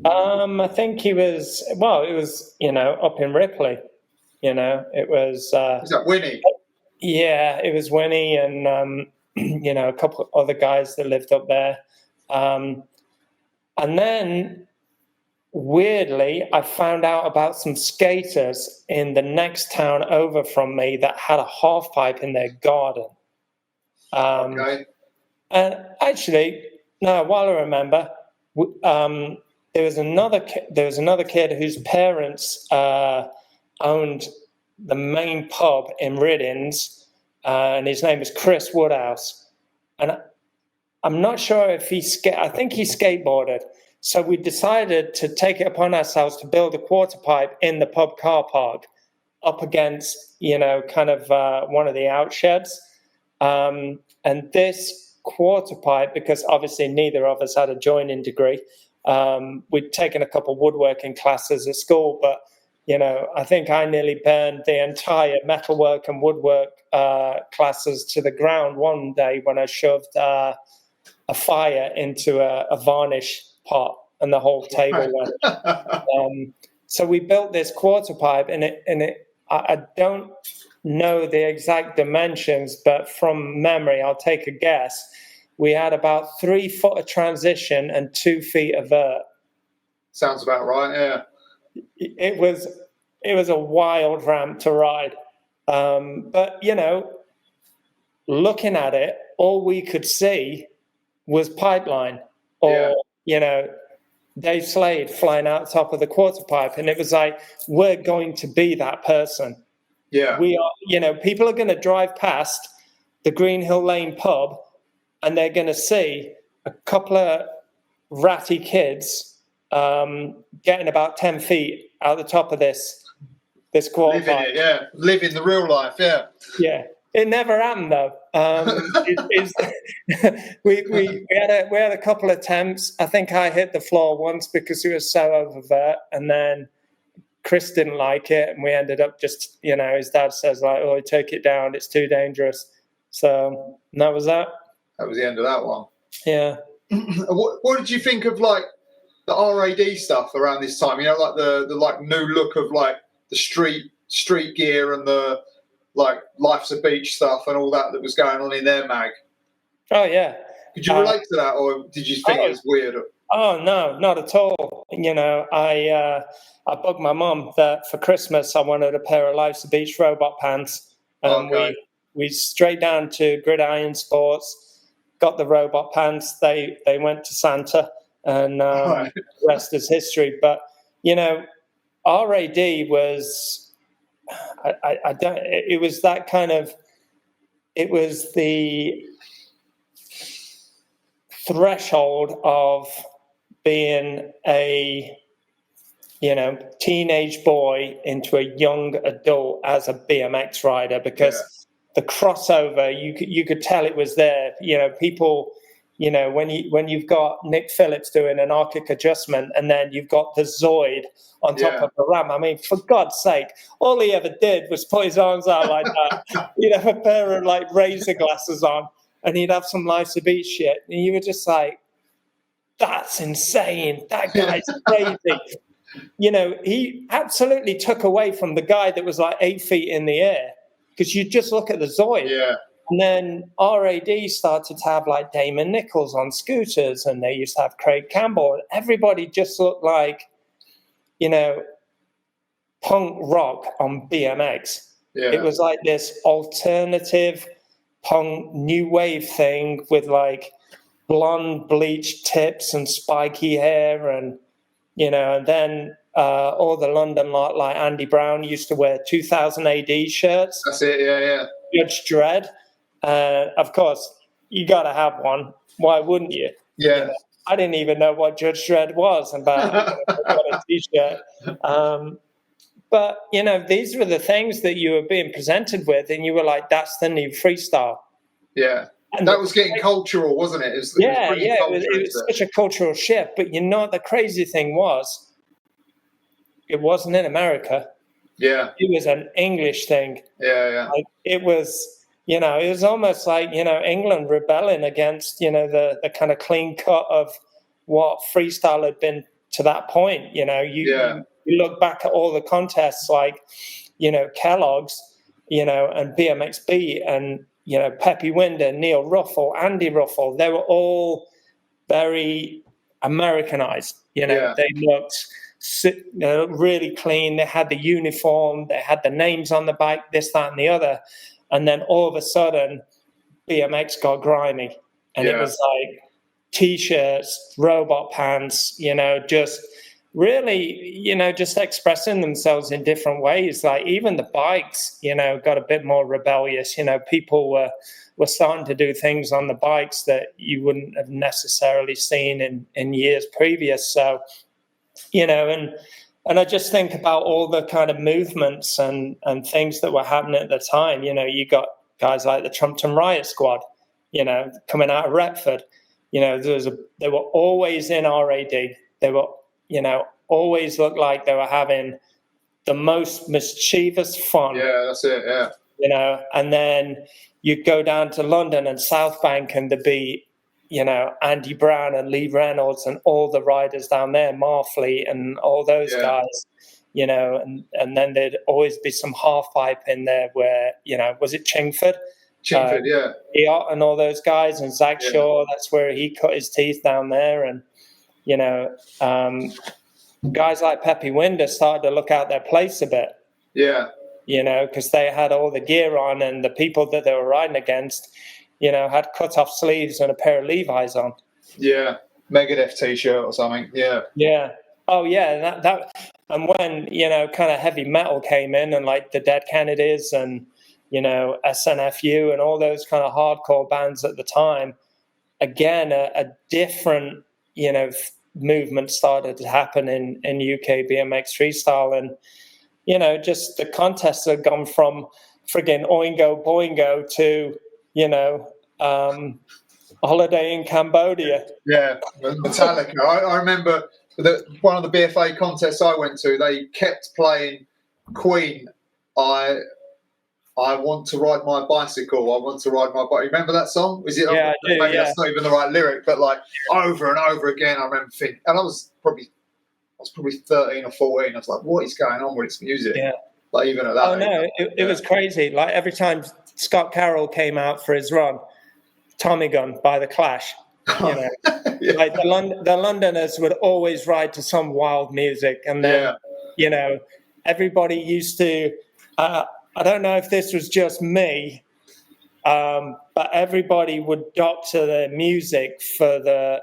I think he was. Well, it was up in Ripley. It was.
Is that Winnie?
Yeah, it was Winnie and a couple of other guys that lived up there, and then weirdly, I found out about some skaters in the next town over from me that had a half pipe in their garden.
Okay.
And actually, now while I remember, there was another kid whose parents owned the main pub in Riddings, and his name is Chris Woodhouse. And I'm not sure if I think he skateboarded. So we decided to take it upon ourselves to build a quarter pipe in the pub car park up against, kind of one of the outsheds. And this quarter pipe, because obviously neither of us had a joining degree, we'd taken a couple woodworking classes at school, but I think I nearly burned the entire metalwork and woodwork classes to the ground one day when I shoved a fire into a varnish pot and the whole table went. So we built this quarter pipe, and I don't know the exact dimensions, but from memory, I'll take a guess. We had about 3 foot of transition and 2 feet of vert.
Sounds about right, yeah.
It was a wild ramp to ride. But, looking at it, all we could see was pipeline or, Dave Slade flying out top of the quarter pipe. And it was like, we're going to be that person.
Yeah.
We are, people are going to drive past the Green Hill Lane pub and they're going to see a couple of ratty kids getting about 10 feet out the top of this quarter pipe.
Living the real life, yeah.
Yeah. It never happened though. We had a couple of attempts. I think I hit the floor once because it was so oververt, and then Chris didn't like it, and we ended up just, his dad says like, "Oh, take it down. It's too dangerous." So that was that.
That was the end of that one.
Yeah.
What did you think of like the RAD stuff around this time? Like the like new look of like the street gear and the like Life's a Beach stuff and all that was going on in their mag.
Oh yeah.
Could you relate to that, or did you think it was weird?
Oh no, not at all. I bugged my mum that for Christmas I wanted a pair of Life's a Beach robot pants, and we straight down to Gridiron Sports, got the robot pants. They went to Santa, and the rest is history. But RAD was, I don't. It was that kind of. It was the threshold of being a teenage boy into a young adult as a BMX rider, because the crossover, you could tell it was there. People, when you've got Nick Phillips doing an Arctic adjustment, and then you've got the Zoid on top of the ramp. I mean, for God's sake, all he ever did was put his arms out like that. He'd have a pair of like razor glasses on, and he'd have some Life's a Beach shit, and you were just like, that's insane. That guy's crazy. He absolutely took away from the guy that was like 8 feet in the air, because you just look at the Zoid.
Yeah.
And then RAD started to have like Damon Nicholls on scooters, and they used to have Craig Campbell. Everybody just looked like, punk rock on BMX. Yeah. It was like this alternative punk new wave thing with like blonde bleached tips and spiky hair, and and then all the London lot like Andy Brown used to wear 2000 AD shirts.
That's it, yeah.
Judge Dredd. Of course, you got to have one. Why wouldn't you?
Yeah.
I didn't even know what Judge Dredd was, but I got a T-shirt. But, these were the things that you were being presented with, and you were like, that's the new freestyle.
Yeah. And that was getting cultural, wasn't it? It
was such a cultural shift. But the crazy thing was, it wasn't in America.
Yeah.
It was an English thing.
Yeah.
Like, it was, it was almost like, England rebelling against, the kind of clean cut of what freestyle had been to that point. You look back at all the contests like, Kellogg's, and BMXB and, Peppy Winder, Neil Ruffell, Andy Ruffell, they were all very Americanized. They looked really clean. They had the uniform, they had the names on the bike, this, that, and the other. And then all of a sudden, BMX got grimy. And it was like T-shirts, robot pants, just really, just expressing themselves in different ways. Like even the bikes, got a bit more rebellious. People were starting to do things on the bikes that you wouldn't have necessarily seen in years previous. So, and I just think about all the kind of movements and things that were happening at the time. You got guys like the Trumpton Riot Squad, coming out of Retford. They were always in RAD. They were, always looked like they were having the most mischievous fun.
Yeah, that's it, yeah.
And then you go down to London and South Bank, and there'd be, Andy Brown and Lee Reynolds and all the riders down there, Marfleet and all those guys, and then there'd always be some half pipe in there where, was it Chingford?
Chingford,
Guilliote and all those guys, and Zach Shaw, that's where he cut his teeth down there. And, guys like Peppy Winder started to look out their place a bit.
Yeah.
Because they had all the gear on, and the people that they were riding against, had cut-off sleeves and a pair of Levi's on.
Yeah, Megadeth T-shirt or something. Yeah.
Yeah. Oh, yeah. And when kind of heavy metal came in, and like the Dead Kennedys and SNFU and all those kind of hardcore bands at the time, again a different movement started to happen in UK BMX freestyle, and just the contests had gone from friggin' Oingo Boingo to Holiday in Cambodia.
Yeah, Metallica. I remember one of the BFA contests I went to, they kept playing Queen. I want to ride my bicycle. I want to ride my bike. Remember that song? Is it?
Yeah, I do,
maybe that's not even the right lyric, but like over and over again, I remember thinking. And I was probably 13 or 14. I was like, what is going on with this music?
Yeah.
Like even at that.
Oh no, it was crazy. Like every time Scott Carroll came out for his run, Tommy Gun by The Clash, You know,
Yeah.
like the Londoners would always ride to some wild music, and then everybody used to. I don't know if this was just me, but everybody would doctor their music for the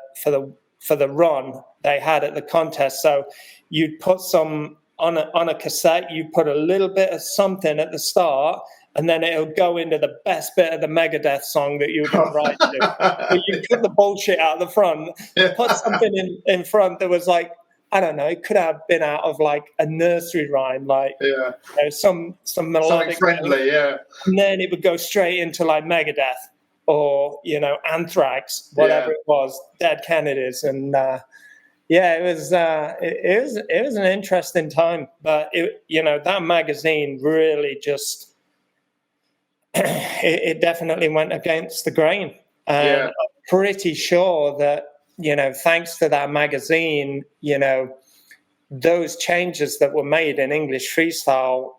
run they had at the contest. So you'd put some on a cassette. You put a little bit of something at the start, and then it'll go into the best bit of the Megadeth song that you were going to write to. But you cut the bullshit out of the front, put something in front that was like, I don't know, it could have been out of like a nursery rhyme, like some melodic,
something friendly,
and then it would go straight into like Megadeth or Anthrax, whatever it was, Dead Kennedys, and it was an interesting time. But that magazine really just it definitely went against the grain, and I'm pretty sure that. Thanks to that magazine, those changes that were made in English freestyle,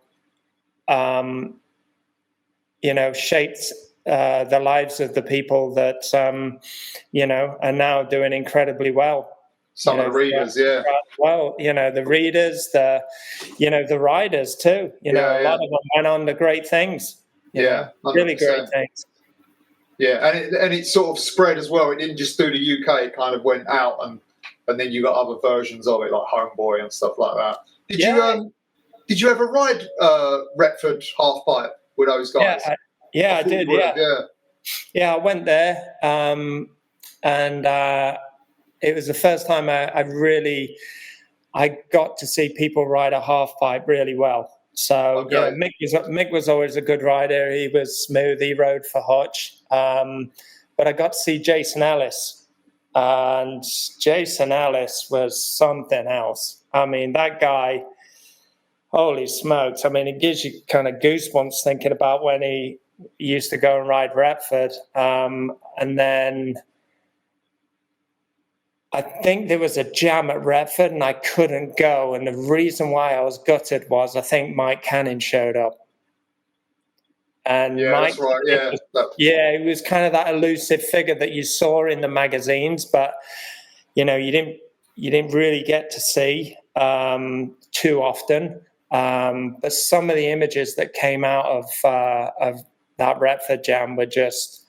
shaped the lives of the people that, are now doing incredibly well.
Some of the readers,
Well, the readers, the riders too. A lot of them went on to great things. Really great things.
Yeah, and it sort of spread as well. It didn't just do the UK; it kind of went out, and then you got other versions of it, like Homeboy and stuff like that. Did you ever ride Retford half pipe with those guys?
I did. Yeah, I went there, and it was the first time I got to see people ride a half pipe really well. So Mick was always a good rider. He was smooth. He rode for Hutch. But I got to see Jason Ellis, and Jason Ellis was something else. I mean, that guy, holy smokes. I mean, it gives you kind of goosebumps thinking about when he used to go and ride Retford. And then I think there was a jam at Retford and I couldn't go. And the reason why I was gutted was I think Mike Cannon showed up. And Mike,
that's right.
He was kind of that elusive figure that you saw in the magazines, but you didn't really get to see too often. But some of the images that came out of that Retford jam were just,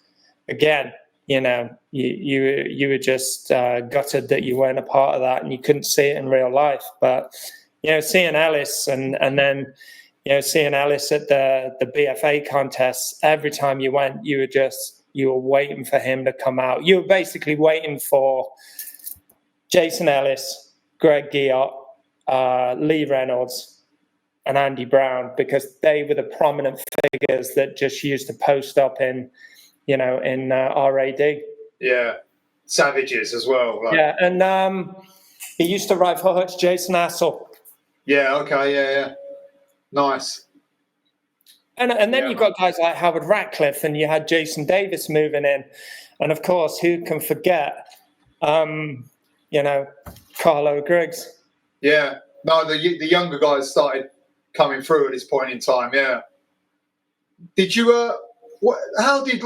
again, you were just gutted that you weren't a part of that and you couldn't see it in real life. But seeing Ellis and then seeing Ellis at the BFA contests, every time you went, you were waiting for him to come out. You were basically waiting for Jason Ellis, Greg Guilliote, Lee Reynolds, and Andy Brown, because they were the prominent figures that just used to post up in RAD.
Yeah, savages as well. Like.
Yeah, and he used to ride for Hutch, Jason Hassell.
Yeah, okay, yeah. Nice.
And then you've got guys like Howard Ratcliffe, and you had Jason Davis moving in. And, of course, who can forget, Carlo Griggs.
Yeah. No, the younger guys started coming through at this point in time, yeah. Did you... How did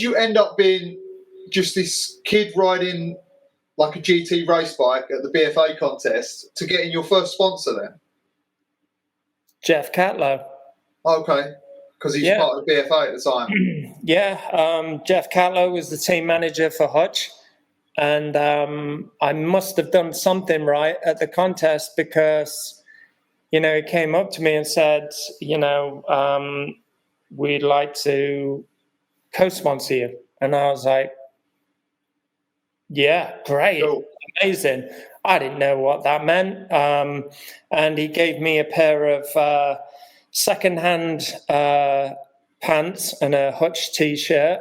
you end up being just this kid riding like a GT race bike at the BFA contest to getting your first sponsor then?
Jeff Catlow.
Okay, because he's part of the BFA at the time.
Jeff Catlow was the team manager for Hutch, and I must have done something right at the contest because, he came up to me and said, we'd like to co-sponsor you. And I was like, yeah, great, cool. Amazing. I didn't know what that meant. And he gave me a pair of second-hand pants and a Hutch T-shirt.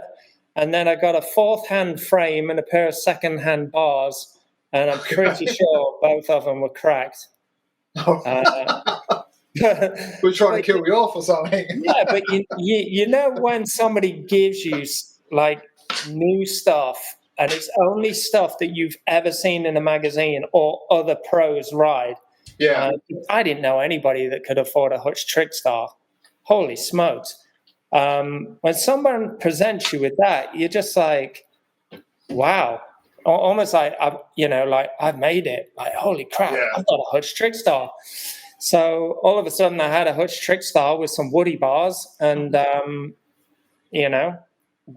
And then I got a fourth-hand frame and a pair of second-hand bars. And I'm pretty sure both of them were cracked.
We're trying to kill you off or something.
Yeah, but when somebody gives you like new stuff and it's only stuff that you've ever seen in a magazine or other pros ride.
Yeah.
I didn't know anybody that could afford a Hutch Trickstar. Holy smokes. When someone presents you with that, you're just like, wow, almost like I've made it. Like, holy crap,
Yeah.
I've got a Hutch trick star. So all of a sudden, I had a Hutch trick star with some woody bars, and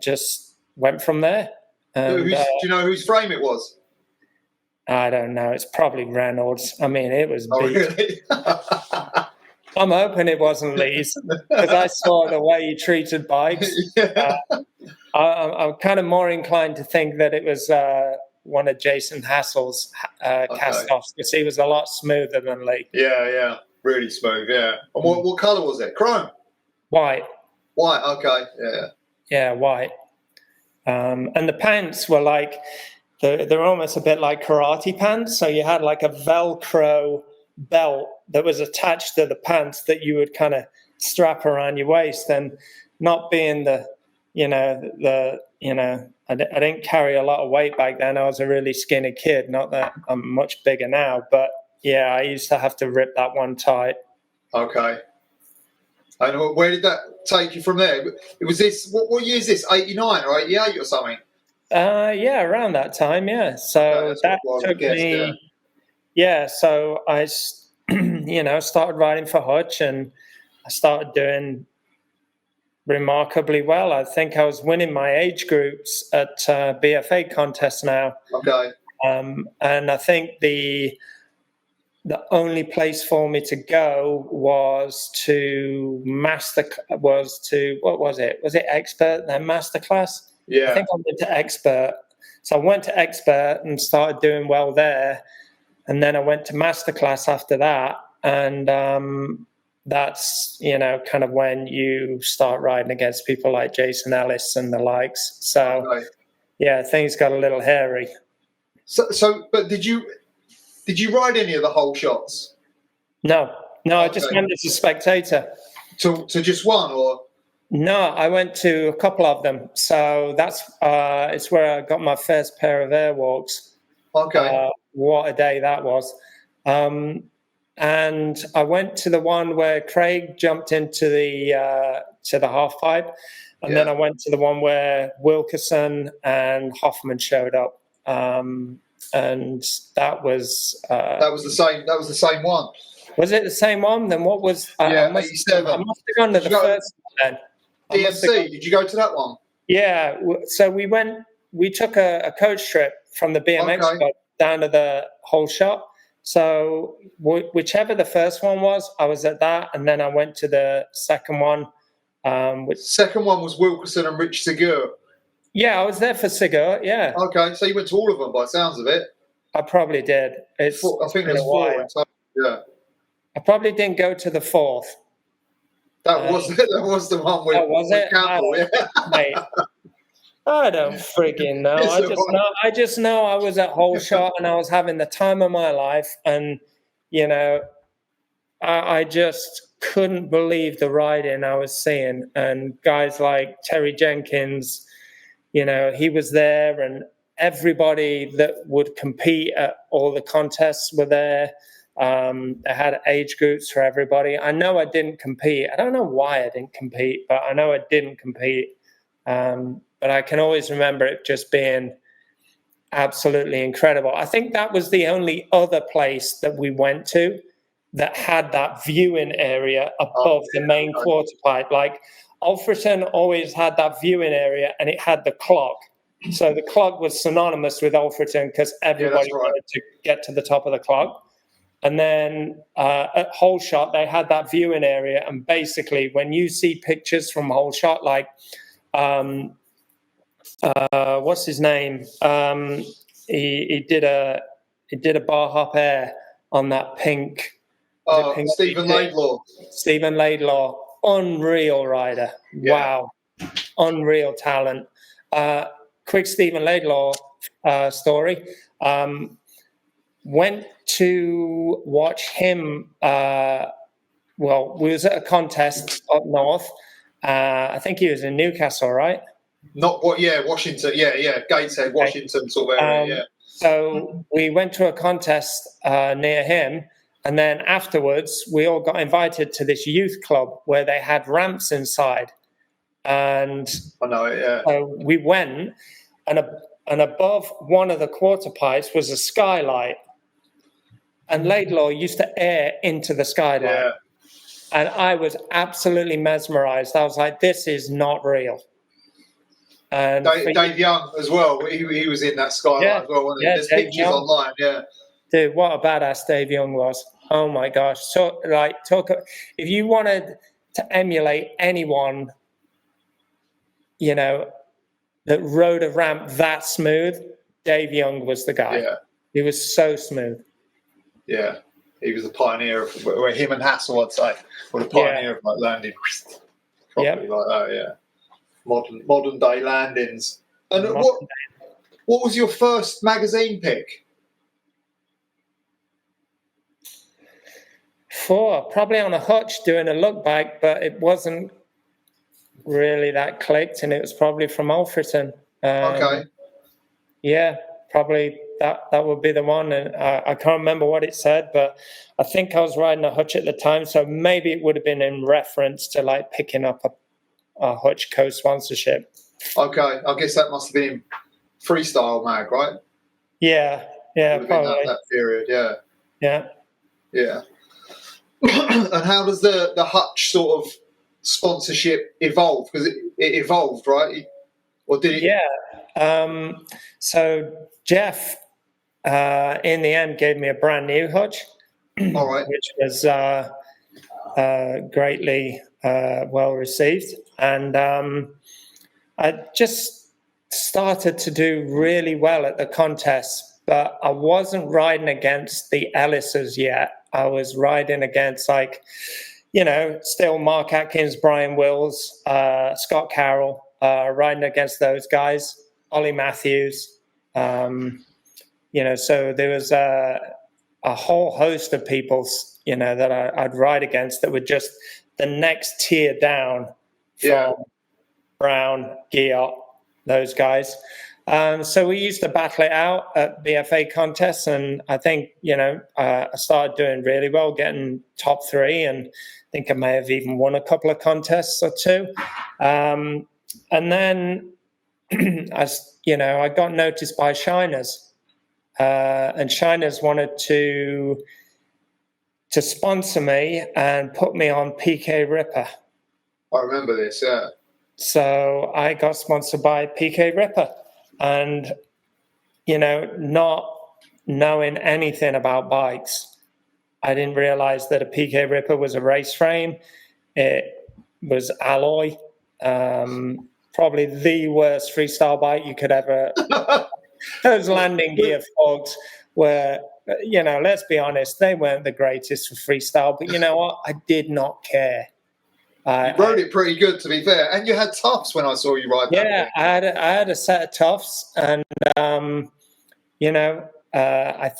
just went from there. And,
do you know whose frame it was?
I don't know. It's probably Reynolds. I mean, it was
Oh,
beat.
really?
I'm hoping it wasn't Lee's, because I saw the way he treated bikes.
Yeah.
I'm kind of more inclined to think that it was one of Jason Hassell's cast-offs, because he was a lot smoother than Lee.
Yeah. Really smooth, yeah. And what colour was it? Chrome?
White.
White, okay, yeah.
Yeah, white. And the pants were like, they're almost a bit like karate pants. So you had like a Velcro belt that was attached to the pants that you would kind of strap around your waist. And not being I didn't carry a lot of weight back then. I was a really skinny kid. Not that I'm much bigger now, but yeah, I used to have to rip that one tight.
Okay. And where did that take you from there? It was this. What year is this? 89 or 88 or something?
Yeah, around that time. Yeah. So that took me. Yeah. So I, started riding for Hutch, and I started doing remarkably well. I think I was winning my age groups at BFA contests now.
Okay.
And I think the only place for me to go was to what was it? Was it Expert, then Masterclass?
Yeah.
I think I went to Expert. So I went to Expert and started doing well there. And then I went to Masterclass after that. And that's, kind of when you start riding against people like Jason Ellis and the likes. So, yeah, things got a little hairy.
So, but did you ride any of the whole shots?
No, I just went as a spectator.
To just one, or?
No, I went to a couple of them. So that's it's where I got my first pair of airwalks.
Okay.
What a day that was. And I went to the one where Craig jumped into the half pipe, and then I went to the one where Wilkerson and Hoffman showed up. And that was
the same. That was the same one.
Was it the same one? Then what was?
87.
I must have gone to the first one then.
DMC. Did you go to that one?
Yeah. So we went. We took a coach trip from the BMX club down to the whole shot. So whichever the first one was, I was at that, and then I went to the second one.
Second one was Wilkerson and Rich Segur.
Yeah, I was there for Segur. Yeah.
Okay, so you went to all of them by the sounds of it.
I probably did.
I think there's four. Yeah.
I probably didn't go to the fourth.
That was the one with Campbell.
Mate, I don't freaking know. I just know I was at whole shot and I was having the time of my life, and I just couldn't believe the riding I was seeing, and guys like Terry Jenkins, he was there, and everybody that would compete at all the contests were there. They had age groups for everybody. I know I didn't compete. I don't know why I didn't compete, but I know I didn't compete. But I can always remember it just being absolutely incredible. I think that was the only other place that we went to that had that viewing area above the main quarter pipe. Like Alfreton always had that viewing area, and it had the clock. So the clock was synonymous with Alfreton because everybody wanted to get to the top of the clock. And then at Whole Shot, they had that viewing area. And basically, when you see pictures from Whole Shot, like what's his name? He did a bar hop air on that pink.
Stephen Laidlaw.
Stephen Laidlaw, unreal rider. Yeah. Wow, unreal talent. Quick Stephen Laidlaw story. Went to watch him. We was at a contest up north. I think he was in Newcastle, right?
Washington. Yeah, Gateshead, Washington sort of area. Yeah.
So we went to a contest near him, and then afterwards we all got invited to this youth club where they had ramps inside. And
I know it. Yeah.
So we went, and and above one of the quarter pipes was a skylight. And Laidlaw used to air into the skylight.
Yeah.
And I was absolutely mesmerised. I was like, this is not real. And
Dave Young as well. He was in that skylight as well, wasn't he? There's
Dave
pictures
Young.
online, yeah.
Dude, what a badass Dave Young was. Oh my gosh. So if you wanted to emulate anyone, you know, that rode a ramp that smooth, Dave Young was the guy.
Yeah.
He was so smooth.
Yeah. He was the pioneer of where him and Hassell, I'd say, were the pioneer of like landing properly like that, yeah. Modern day landings. And what was your first magazine pick?
Probably on a hutch doing a look back, but it wasn't really that clicked, and it was probably from Alfreton.
Okay.
Yeah, probably that would be the one. And I can't remember what it said, but I think I was riding a hutch at the time, so maybe it would have been in reference to like picking up a hutch co-sponsorship.
Okay, I guess that must have been in Freestyle Mag, right?
Yeah, probably.
That period, yeah.
Yeah.
Yeah. And how does the hutch sort of sponsorship evolve? Because it evolved, right? Or did it?
Yeah. So Jeff, in the end, gave me a brand new hutch,
All right.
which was greatly well received. And I just started to do really well at the contest, but I wasn't riding against the Ellises yet. I was riding against, like, you know, still Mark Atkins, Brian Wills, Scott Carroll, riding against those guys, Ollie Matthews. You know, so there was a whole host of people, you know, that I'd ride against that were just the next tier down from Brown, Guilliote, those guys. So we used to battle it out at BFA contests, and I think, you know, I started doing really well, getting top 3, and I think I may have even won a couple of contests or 2. And then, I got noticed by Shiners, and Shiners wanted to sponsor me and put me on PK Ripper.
I remember this, yeah.
So I got sponsored by PK Ripper. And, you know, not knowing anything about bikes, I didn't realize that a PK Ripper was a race frame. It was alloy. Probably the worst freestyle bike you could ever. Those landing gear folks were, you know, let's be honest, they weren't the greatest for freestyle. But you know what? I did not care.
You rode it pretty good, to be fair, and you had Tufts when I saw you ride that.
Yeah, I had a set of Tufts, and I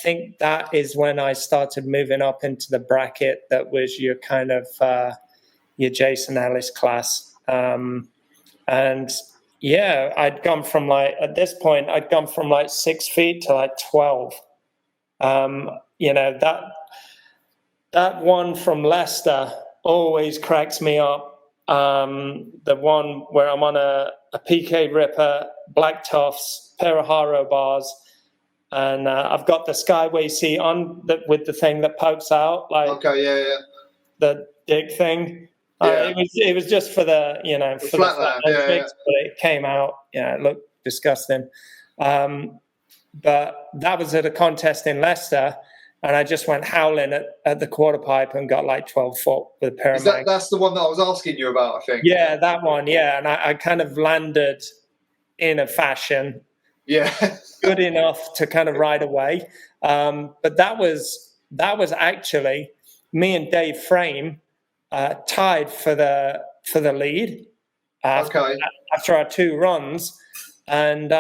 think that is when I started moving up into the bracket that was your kind of your Jason Ellis class, and yeah, I'd gone from at this point 6 feet to 12. That one from Leicester always cracks me up. The one where I'm on a PK Ripper, black Tufts, pair of Haro bars, and I've got the Skyway seat on with the thing that pokes out, the dig thing. It was just for the for the flat fix, but it came out. It looked disgusting. But that was at a contest in Leicester. And I just went howling at the quarter pipe and got 12 foot with a pair of mags.
That's the one that I was asking you about, I think.
Yeah, that one, yeah. And I kind of landed in a fashion.
Yeah.
Good enough to kind of ride away. But that was actually me and Dave Frame tied for the lead after our 2 runs. And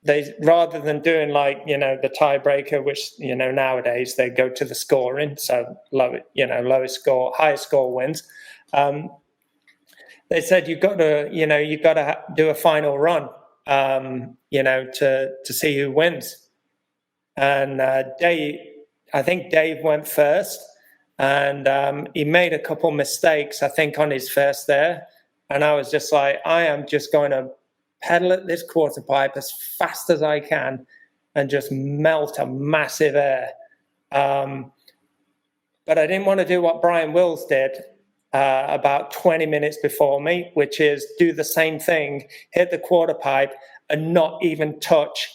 they, rather than doing the tiebreaker, which nowadays they go to the scoring, so lowest score, highest score wins. They said you've got to do a final run, to see who wins. And I think Dave went first, and he made a couple mistakes, I think, on his first there. And I was just like, I am just going to pedal at this quarter pipe as fast as I can and just melt a massive air. But I didn't want to do what Brian Wills did about 20 minutes before me, which is do the same thing, hit the quarter pipe and not even touch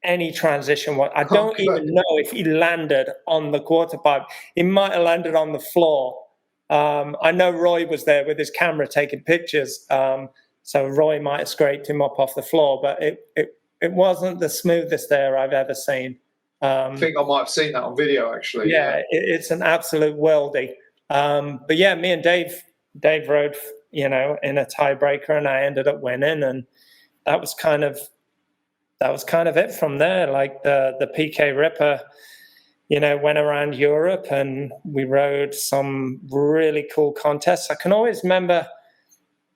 any transition. I don't even know if he landed on the quarter pipe. He might have landed on the floor. I know Roy was there with his camera taking pictures, so Roy might have scraped him up off the floor, but it wasn't the smoothest air I've ever seen.
I think I might have seen that on video, actually.
Yeah, it's an absolute worldie. But yeah, me and Dave rode, in a tiebreaker, and I ended up winning, and that was kind of it from there. Like the PK Ripper, went around Europe, and we rode some really cool contests. I can always remember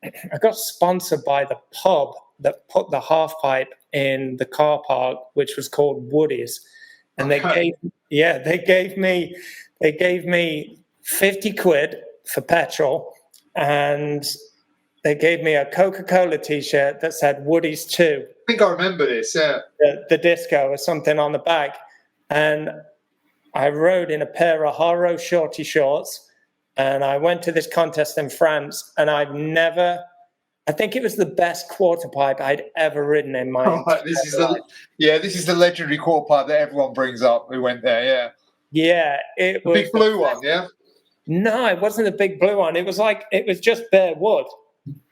I got sponsored by the pub that put the half pipe in the car park, which was called Woody's. And they gave me 50 quid for petrol, and they gave me a Coca-Cola t-shirt that said Woody's 2.
I think I remember this, yeah.
The disco or something on the back. And I rode in a pair of Haro shorty shorts, and I went to this contest in France, and I think it was the best quarter pipe I'd ever ridden in my life.
This is the legendary quarter pipe that everyone brings up who went there, yeah.
Yeah, it was
the big blue one, yeah?
No, it wasn't a big blue one. It was just bare wood.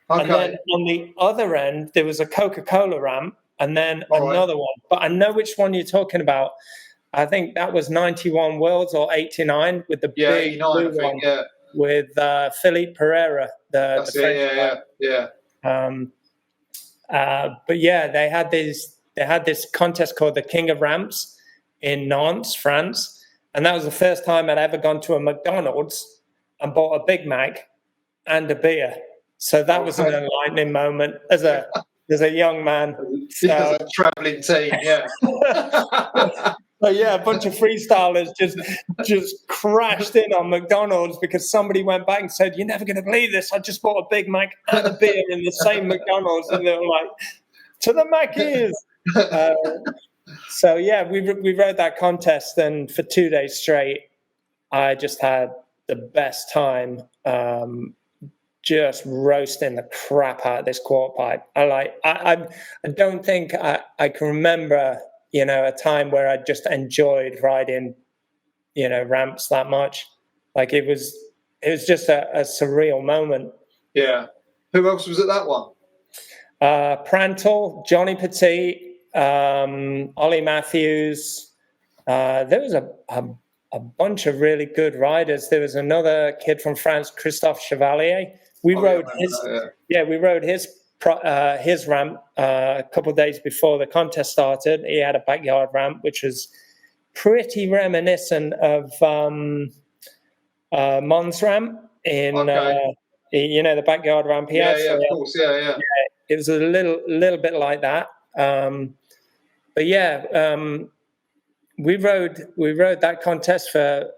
Okay. And then on the other end, there was a Coca-Cola ramp, and then another one. But I know which one you're talking about. I think that was 91 Worlds or 89 with the big blue one. Yeah. With Philippe Pereira.
That's
the
it, yeah.
But yeah, they had this contest called the King of Ramps in Nantes, France. And that was the first time I'd ever gone to a McDonald's and bought a Big Mac and a beer. So that was an enlightening moment as a young man. So,
a travelling team, yeah.
So yeah, a bunch of freestylers just crashed in on McDonald's because somebody went back and said, "You're never going to believe this. I just bought a Big Mac and a beer in the same McDonald's," and they were like, "To the Mackies." So yeah, we rode that contest, and for 2 days straight, I just had the best time, just roasting the crap out of this quarter pipe. I don't think I can remember, a time where I just enjoyed riding, ramps that much. Like it was just a surreal moment.
Yeah. Who else was at that one?
Prantl, Johnny Petit, Ollie Matthews. There was a bunch of really good riders. There was another kid from France, Christophe Chevalier. We rode his ramp a couple of days before the contest started. He had a backyard ramp, which was pretty reminiscent of Mons ramp in the backyard ramp he has.
Yeah, of course, yeah.
It was a little bit like that. But yeah, we rode that contest for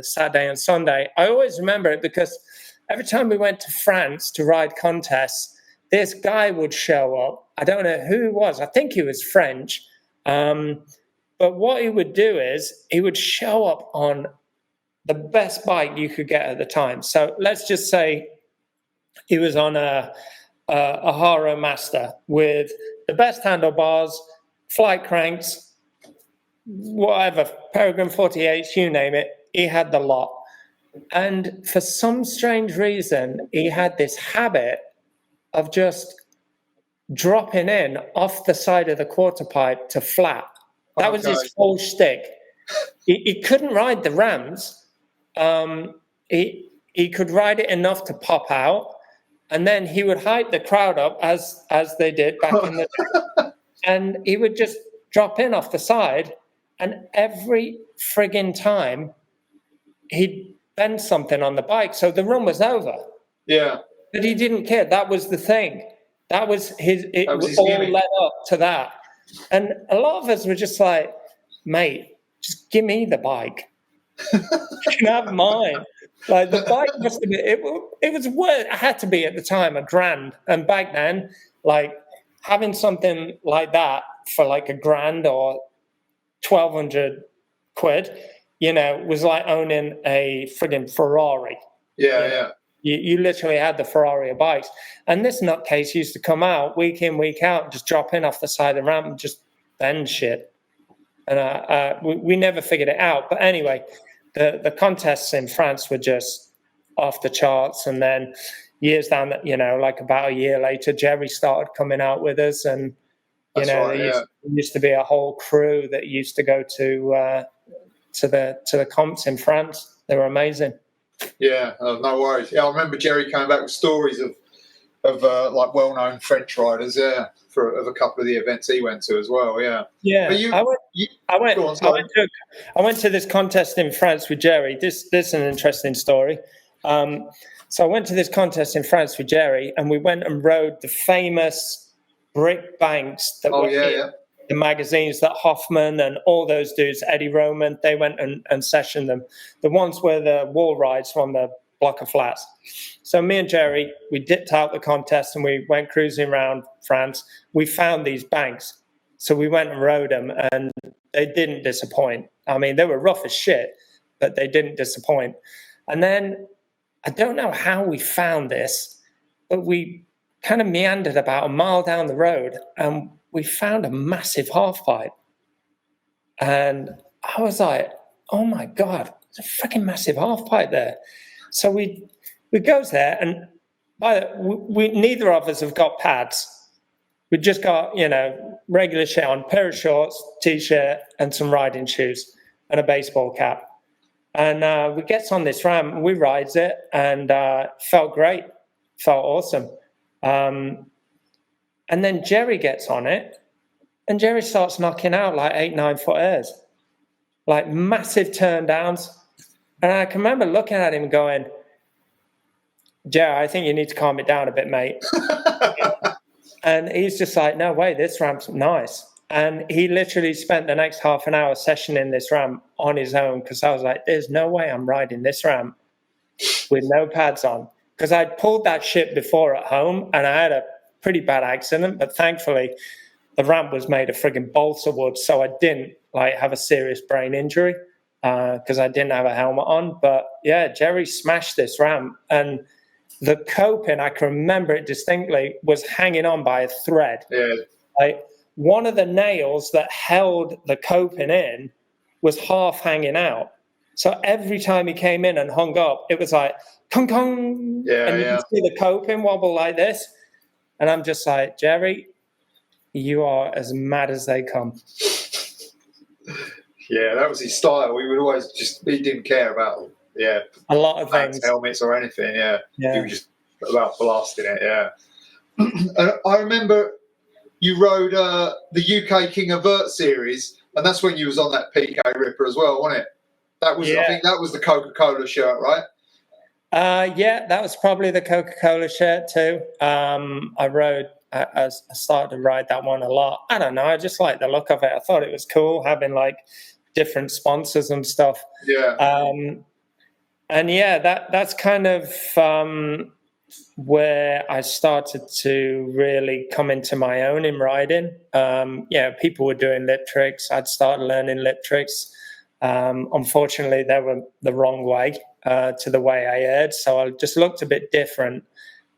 Saturday and Sunday. I always remember it because every time we went to France to ride contests, this guy would show up. I don't know who he was. I think he was French. But what he would do is he would show up on the best bike you could get at the time. So let's just say he was on a Haro Master with the best handlebars, flight cranks, whatever, Peregrine 48s, you name it. He had the lot. And for some strange reason, he had this habit of just dropping in off the side of the quarter pipe to flat. That was his whole shtick. He couldn't ride the rams. He could ride it enough to pop out, and then he would hype the crowd up as they did back in the day. And he would just drop in off the side, and every frigging time he'd bend something on the bike, so the run was over.
Yeah.
But he didn't care. That was the thing. That was his all gimmick. Led up to that. And a lot of us were just like, mate, just give me the bike. You can have mine. Like the bike must have been, it was worth, it had to be at the time $1,000. And back then, like having something like that for like £1,000 or 1,200 quid, you know, was like owning a frigging Ferrari.
Yeah.
You literally had the Ferrari of bikes. And this nutcase used to come out week in, week out, just drop in off the side of the ramp and just bend shit. And we never figured it out. But anyway, the contests in France were just off the charts. And then years down, you know, like about a year later, Jerry started coming out with us. And, you know, there used to be a whole crew that used to go to the comps in France. They were amazing.
Yeah, no worries. Yeah, I remember Jerry coming back with stories of like well-known French riders. Yeah, of a couple of the events he went to as well. Yeah.
Yeah. I went to this contest in France with Jerry. This is an interesting story. So I went to this contest in France with Jerry, and we went and rode the famous brick banks that were in the magazines that Hoffman and all those dudes, Eddie Roman, they went and sessioned them. The ones where the wall rides from the block of flats. So me and Jerry, we dipped out the contest and we went cruising around France. We found these banks. So we went and rode them, and they didn't disappoint. I mean, they were rough as shit, but they didn't disappoint. And then I don't know how we found this, but we kind of meandered about a mile down the road and we found a massive half pipe. And I was like, oh my God, there's a freaking massive half pipe there. So we goes there, and we neither of us have got pads. We just got, you know, regular shit on, pair of shorts, t-shirt, and some riding shoes, and a baseball cap. And we gets on this ramp, and we rides it, and felt great, felt awesome. And then Jerry gets on it, and Jerry starts knocking out like 8-9 foot airs, like massive turn downs. And I can remember looking at him going, Jerry, I think you need to calm it down a bit, mate. And he's just like, no way, this ramp's nice. And he literally spent the next half an hour sessioning this ramp on his own, because I was like, there's no way I'm riding this ramp with no pads on. Because I'd pulled that shit before at home, and I had a pretty bad accident, but thankfully the ramp was made of friggin' balsa wood, so I didn't like have a serious brain injury because I didn't have a helmet on. But yeah, Jerry smashed this ramp, and the coping, I can remember it distinctly, was hanging on by a thread.
Yeah.
Like one of the nails that held the coping in was half hanging out. So every time he came in and hung up, it was like, kong, kong.
Yeah,
and you could see the coping wobble like this. And I'm just like, Jerry, you are as mad as they come.
Yeah, that was his style. We would always he didn't care about,
a lot of things.
Helmets or anything, He was just about blasting it, And I remember you rode the UK King of Vert series, and that's when you was on that PK Ripper as well, wasn't it? That was, I think that was the Coca-Cola shirt, right?
That was probably the Coca-Cola shirt too. I started to ride that one a lot. I don't know, I just liked the look of it. I thought it was cool having like different sponsors and stuff. That's kind of where I started to really come into my own in riding. People were doing lip tricks. I'd started learning lip tricks. Unfortunately, they were the wrong way to the way I aired, so I just looked a bit different.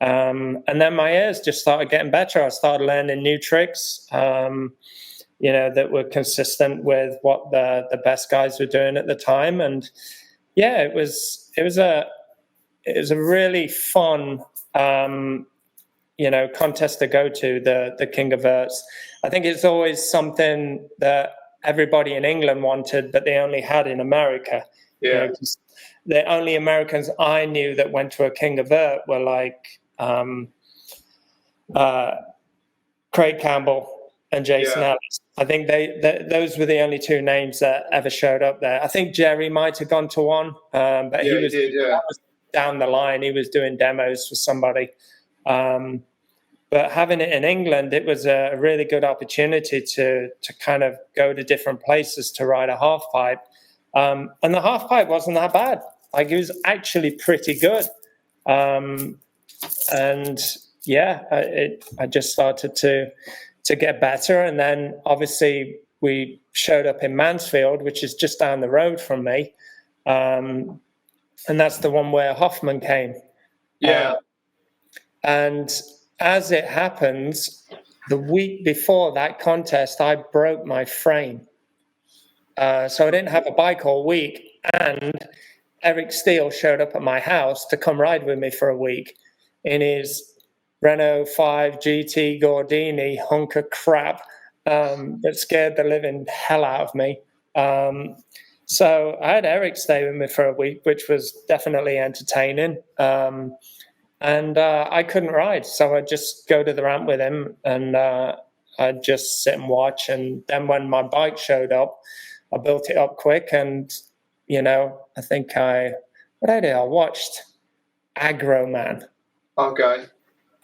And then my airs just started getting better. I started learning new tricks, that were consistent with what the best guys were doing at the time. And it was a really fun contest to go to, the King of Verts. I think it's always something that everybody in England wanted, but they only had in America. The only Americans I knew that went to a King of Vert were like Craig Campbell and Jason Ellis. I think those were the only two names that ever showed up there. I think Jerry might have gone to one, but that was down the line. He was doing demos for somebody. But having it in England, it was a really good opportunity to kind of go to different places to ride a half pipe. And the half pipe wasn't that bad. Like, it was actually pretty good. And I just started to get better. And then obviously we showed up in Mansfield, which is just down the road from me. And that's the one where Hoffman came.
Yeah.
And as it happens, the week before that contest, I broke my frame. So I didn't have a bike all week. And Eric Steele showed up at my house to come ride with me for a week in his Renault 5 GT Gordini hunk of crap that scared the living hell out of me. So I had Eric stay with me for a week, which was definitely entertaining. And I couldn't ride, so I'd just go to the ramp with him and I'd just sit and watch. And then when my bike showed up, I built it up quick. And, I think I watched Aggro Man.
Okay.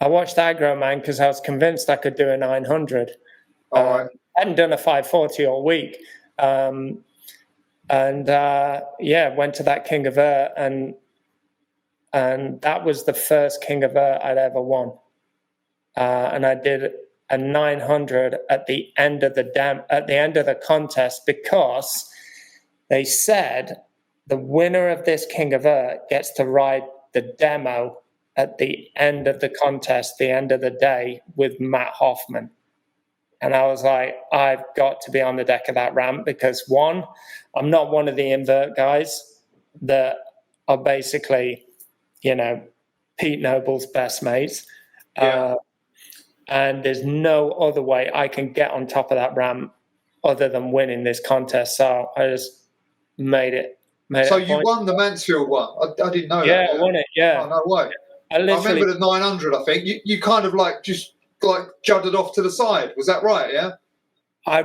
I watched Aggro Man because I was convinced I could do a 900.
All right.
I hadn't done a 540 all week. Went to that King of Earth, and that was the first King of Earth I'd ever won. And I did a 900 at the end of the contest, because they said the winner of this King of Earth gets to ride the demo at the end of the contest, the end of the day, with Matt Hoffman. And I was like, I've got to be on the deck of that ramp, because one, I'm not one of the invert guys that are basically, Pete Noble's best mates.
Yeah.
And there's no other way I can get on top of that ramp other than winning this contest. So I just made it.
So you won the Mansfield one? I didn't know that.
Yeah, I won it, yeah.
Oh, no way. I remember the 900, I think. You kind of just juddered off to the side. Was that right, yeah?
I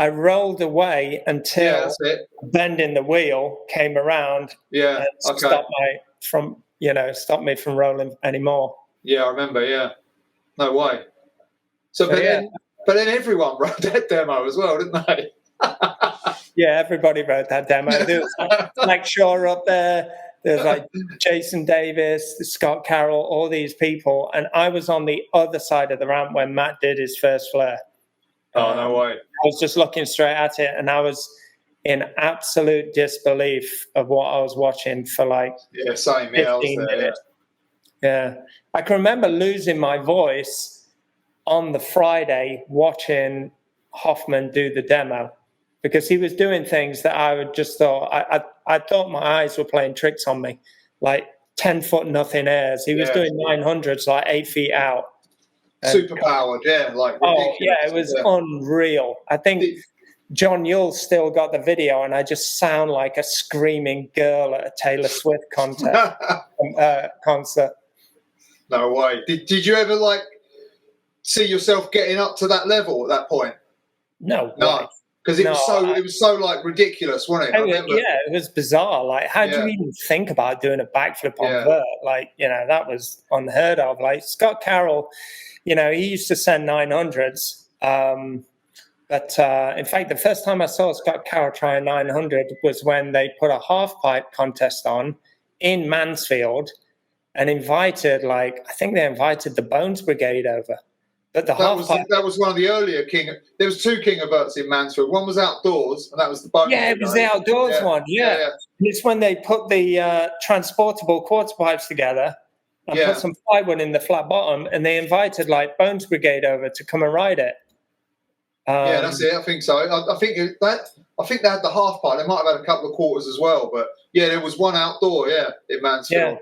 rolled away until
that's it.
Bending the wheel came around and stopped me from rolling anymore.
Yeah, I remember, yeah. No way. Then everyone rode that demo as well, didn't they?
Yeah, everybody rode that demo. There was like Shaun up there. There's like Jason Davis, Scott Carroll, all these people. And I was on the other side of the ramp when Matt did his first flare.
Oh, no way.
I was just looking straight at it, and I was in absolute disbelief of what I was watching for
same.
15 minutes. Yeah. I can remember losing my voice on the Friday watching Hoffman do the demo, because he was doing things that I would just thought, I thought my eyes were playing tricks on me, like 10-foot nothing airs. He was doing 900s, 8 feet out.
Super powered, ridiculous.
Oh, yeah, it was unreal. I think John Yule's still got the video, and I just sound like a screaming girl at a Taylor Swift concert.
No way. Did you ever see yourself getting up to that level at that point?
No.
Because it was so ridiculous, wasn't it?
It was bizarre. How do you even think about doing a backflip on vert? That was unheard of. Scott Carroll, he used to send 900s. But in fact, the first time I saw Scott Carroll try a 900 was when they put a half pipe contest on in Mansfield and invited, I think they invited the Bones Brigade over. But that was one of the earlier there was two King of Earths in Mansfield. One was outdoors, and that was the Bones Brigade. It was the outdoors one, yeah. It's when they put the transportable quarter pipes together and put some plywood in the flat bottom, and they invited Bones Brigade over to come and ride it.
That's it. I think so. I think they had the half pipe. They might have had a couple of quarters as well, but there was one outdoor, in Mansfield.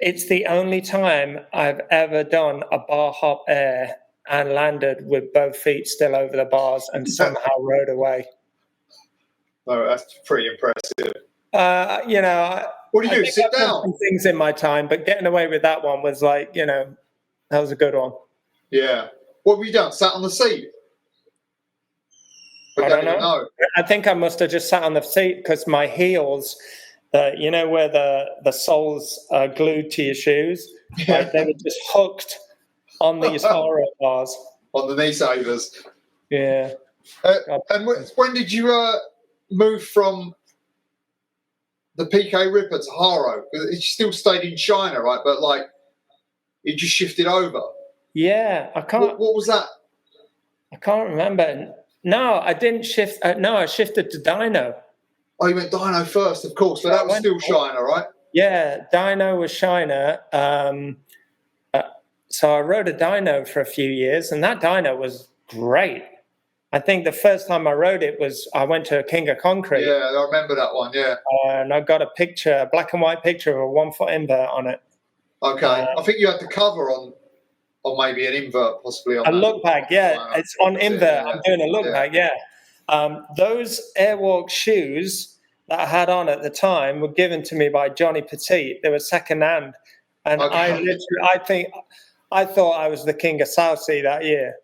It's the only time I've ever done a bar hop air and landed with both feet still over the bars and somehow rode away.
Oh, that's pretty impressive.
What
do you do? Sit down?
Some things in my time, but getting away with that one was that was a good one.
Yeah. What have you done? Sat on the seat?
I don't know. I think I must have just sat on the seat because my heels, where the soles are glued to your shoes, they were just hooked on these horror bars.
On the knee savers.
Yeah.
And when did you move from the PK Ripper to Haro? It still stayed in China, right? But like, it just shifted over.
Yeah, I can't.
What was that?
I can't remember. No, I didn't shift. No, I shifted to dyno.
Oh, you went dyno first, of course, but that was still Shiner, right?
Yeah, dyno was Shiner. So I rode a dyno for a few years, and that dyno was great. I think the first time I rode it was I went to King of Concrete.
Yeah, I remember that one, yeah.
And I got a black and white picture of a 1 foot invert on it.
Okay. I think you had the cover on maybe an invert, possibly. On
a look back, yeah. It's on invert. Yeah. I'm doing a look back, yeah. Those Airwalk shoes that I had on at the time were given to me by Johnny Petit. They were second hand. And okay. I thought I was the king of Southsea that year.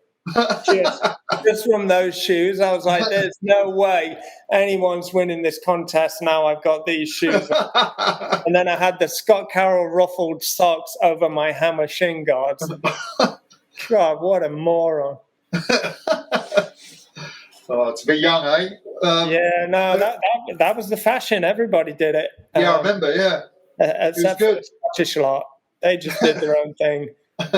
Just from those shoes, I was like, there's no way anyone's winning this contest now I've got these shoes. And then I had the Scott Carroll ruffled socks over my hammer shin guards. God, what a moron.
Oh, it's a bit young, eh?
Yeah, no, that was the fashion. Everybody did it.
Yeah, I remember, yeah.
Except for the Scottish lot. They just did their own thing.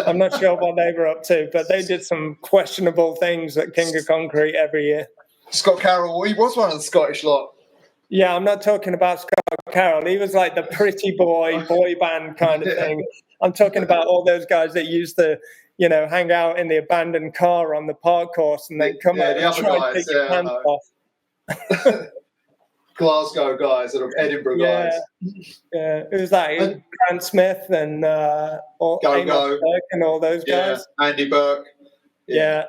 I'm not sure what they were up to, but they did some questionable things at King of Concrete every year.
Scott Carroll, he was one of the Scottish lot.
Yeah, I'm not talking about Scott Carroll. He was like the pretty boy band kind of thing. I'm talking about all those guys that used to, hang out in the abandoned car on the park course and then come out and try and take your pants off.
Glasgow guys or Edinburgh guys.
Yeah, it was that Grant Smith and Amos Burke and all those guys.
Andy Burke.
Yeah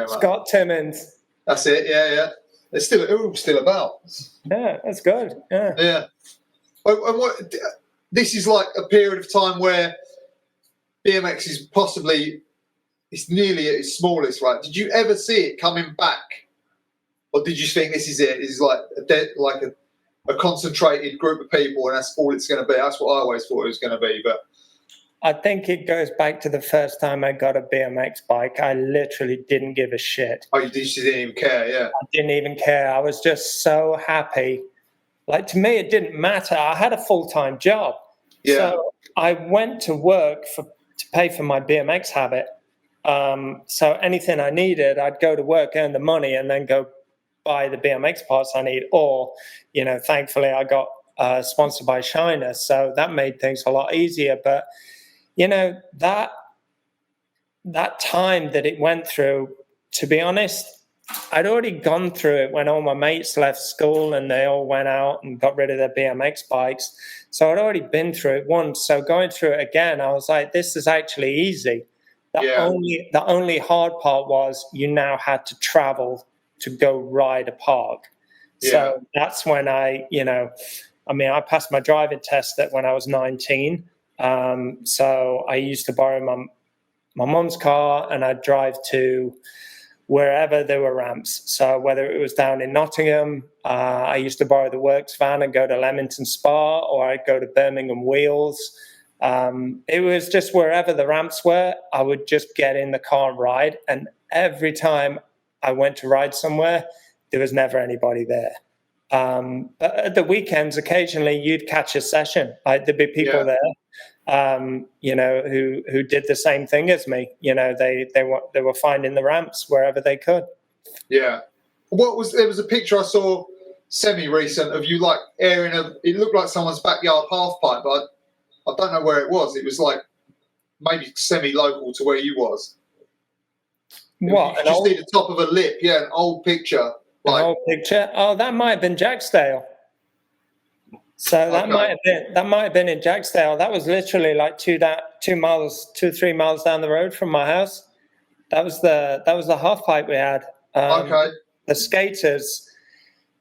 Scott Timmins.
That's it. Yeah. They're still about.
Yeah, that's good. Yeah.
And this is like a period of time where BMX is it's nearly at its smallest, right? Did you ever see it coming back? Or did you think this is it? This is like a concentrated group of people, and that's all it's going to be? That's what I always thought it was going to be. But
I think it goes back to the first time I got a BMX bike. I literally didn't give a shit.
Oh, you didn't even care, yeah?
I didn't even care. I was just so happy. Like, to me, it didn't matter. I had a full-time job.
Yeah.
So I went to work to pay for my BMX habit. So anything I needed, I'd go to work, earn the money, and then go buy the BMX parts I need, or, thankfully I got sponsored by Shiner, so that made things a lot easier. But, that time that it went through, to be honest, I'd already gone through it when all my mates left school and they all went out and got rid of their BMX bikes. So I'd already been through it once. So going through it again, I was like, this is actually easy. The only hard part was you now had to travel to go ride a park. So that's when I passed my driving test when I was 19. So I used to borrow my mum's car and I'd drive to wherever there were ramps. So whether it was down in Nottingham, I used to borrow the works van and go to Leamington Spa, or I'd go to Birmingham Wheels. It was just wherever the ramps were, I would just get in the car and ride. And every time I went to ride somewhere, there was never anybody there. But at the weekends, occasionally you'd catch a session. There'd be people there, who did the same thing as me. They were finding the ramps wherever they could.
Yeah. There was a picture I saw semi-recent of you like airing it looked like someone's backyard half pipe, but I don't know where it was. It was like maybe semi-local to where you was.
What?
You just need the top of a lip. Yeah, an old picture.
An old picture? Oh, that might have been Jacksdale. So that might have been in Jacksdale. That was literally like 2 or 3 miles down the road from my house. That was the half pipe we had. The skaters.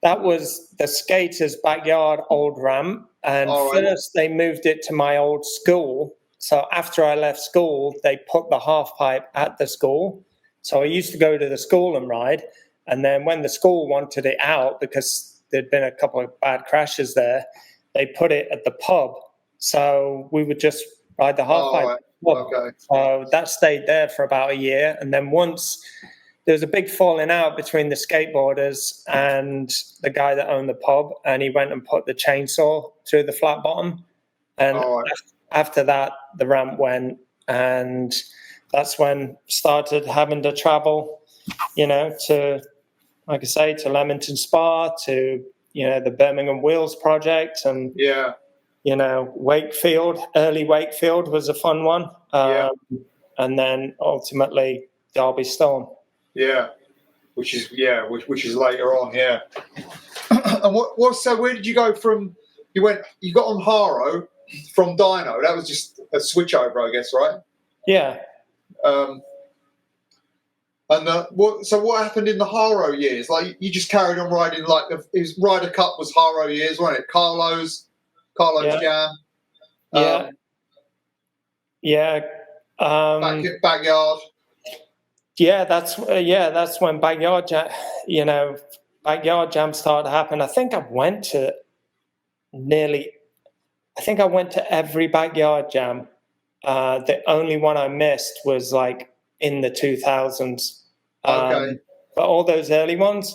That was the skaters' backyard old ramp. And first they moved it to my old school. So after I left school, they put the half pipe at the school. So I used to go to the school and ride. And then when the school wanted it out, because there'd been a couple of bad crashes there, they put it at the pub. So we would just ride the half pipe.
Okay.
So that stayed there for about a year. And then once there was a big falling out between the skateboarders and the guy that owned the pub, and he went and put the chainsaw through the flat bottom. And after that, the ramp went, and that's when started having to travel, to, like I say, to Leamington Spa, to, the Birmingham Wheels project, and Wakefield. Early Wakefield was a fun one, and then ultimately Derby Storm.
Yeah, which is later on. Yeah. And so where did you go from? You got on Haro from Dyno. That was just a switchover, I guess, right?
Yeah.
What happened in the Haro years? Like, you just carried on riding, like, it was Ryder Cup was Haro years, wasn't it? Carlo's Jam. Backyard.
Yeah, that's when Backyard Jam started to happen. I think I went to every Backyard Jam. The only one I missed was like in the 2000s.
Okay.
But all those early ones,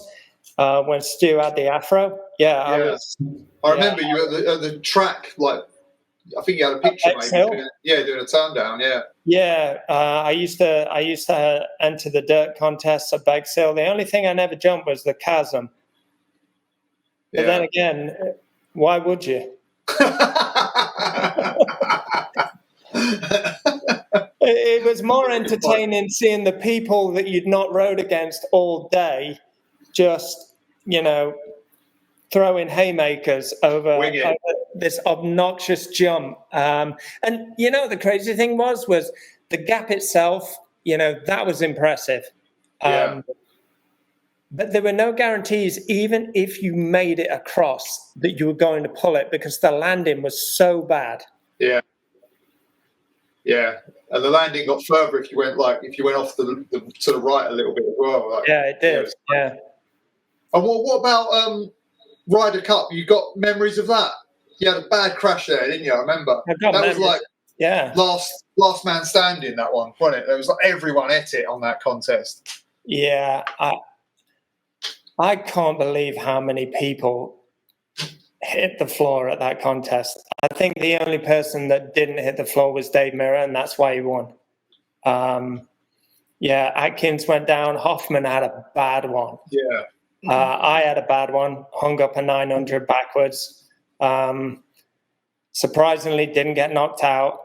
when Stu had the afro, I
remember you at the track, like, I think you had a picture, maybe. Doing a turn down,
I used to enter the dirt contests at Bexhill. The only thing I never jumped was the chasm. But then again, why would you? It was more entertaining seeing the people that you'd not rode against all day just, throwing haymakers over this obnoxious jump. And, the crazy thing was the gap itself, that was impressive. But there were no guarantees, even if you made it across, that you were going to pull it, because the landing was so bad.
Yeah. Yeah. And the landing got further if you went off to the right a little bit as well. Like,
it did. Yeah.
And what about Ryder Cup? You got memories of that? You had a bad crash there, didn't you? I remember. Was like last man standing, that one, wasn't it? There was like everyone at it on that contest.
Yeah. I can't believe how many people hit the floor at that contest. I think the only person that didn't hit the floor was Dave Mirra, and that's why he won. Atkins went down. Hoffman had a bad one.
Yeah.
I had a bad one, hung up a 900 backwards. Surprisingly, didn't get knocked out.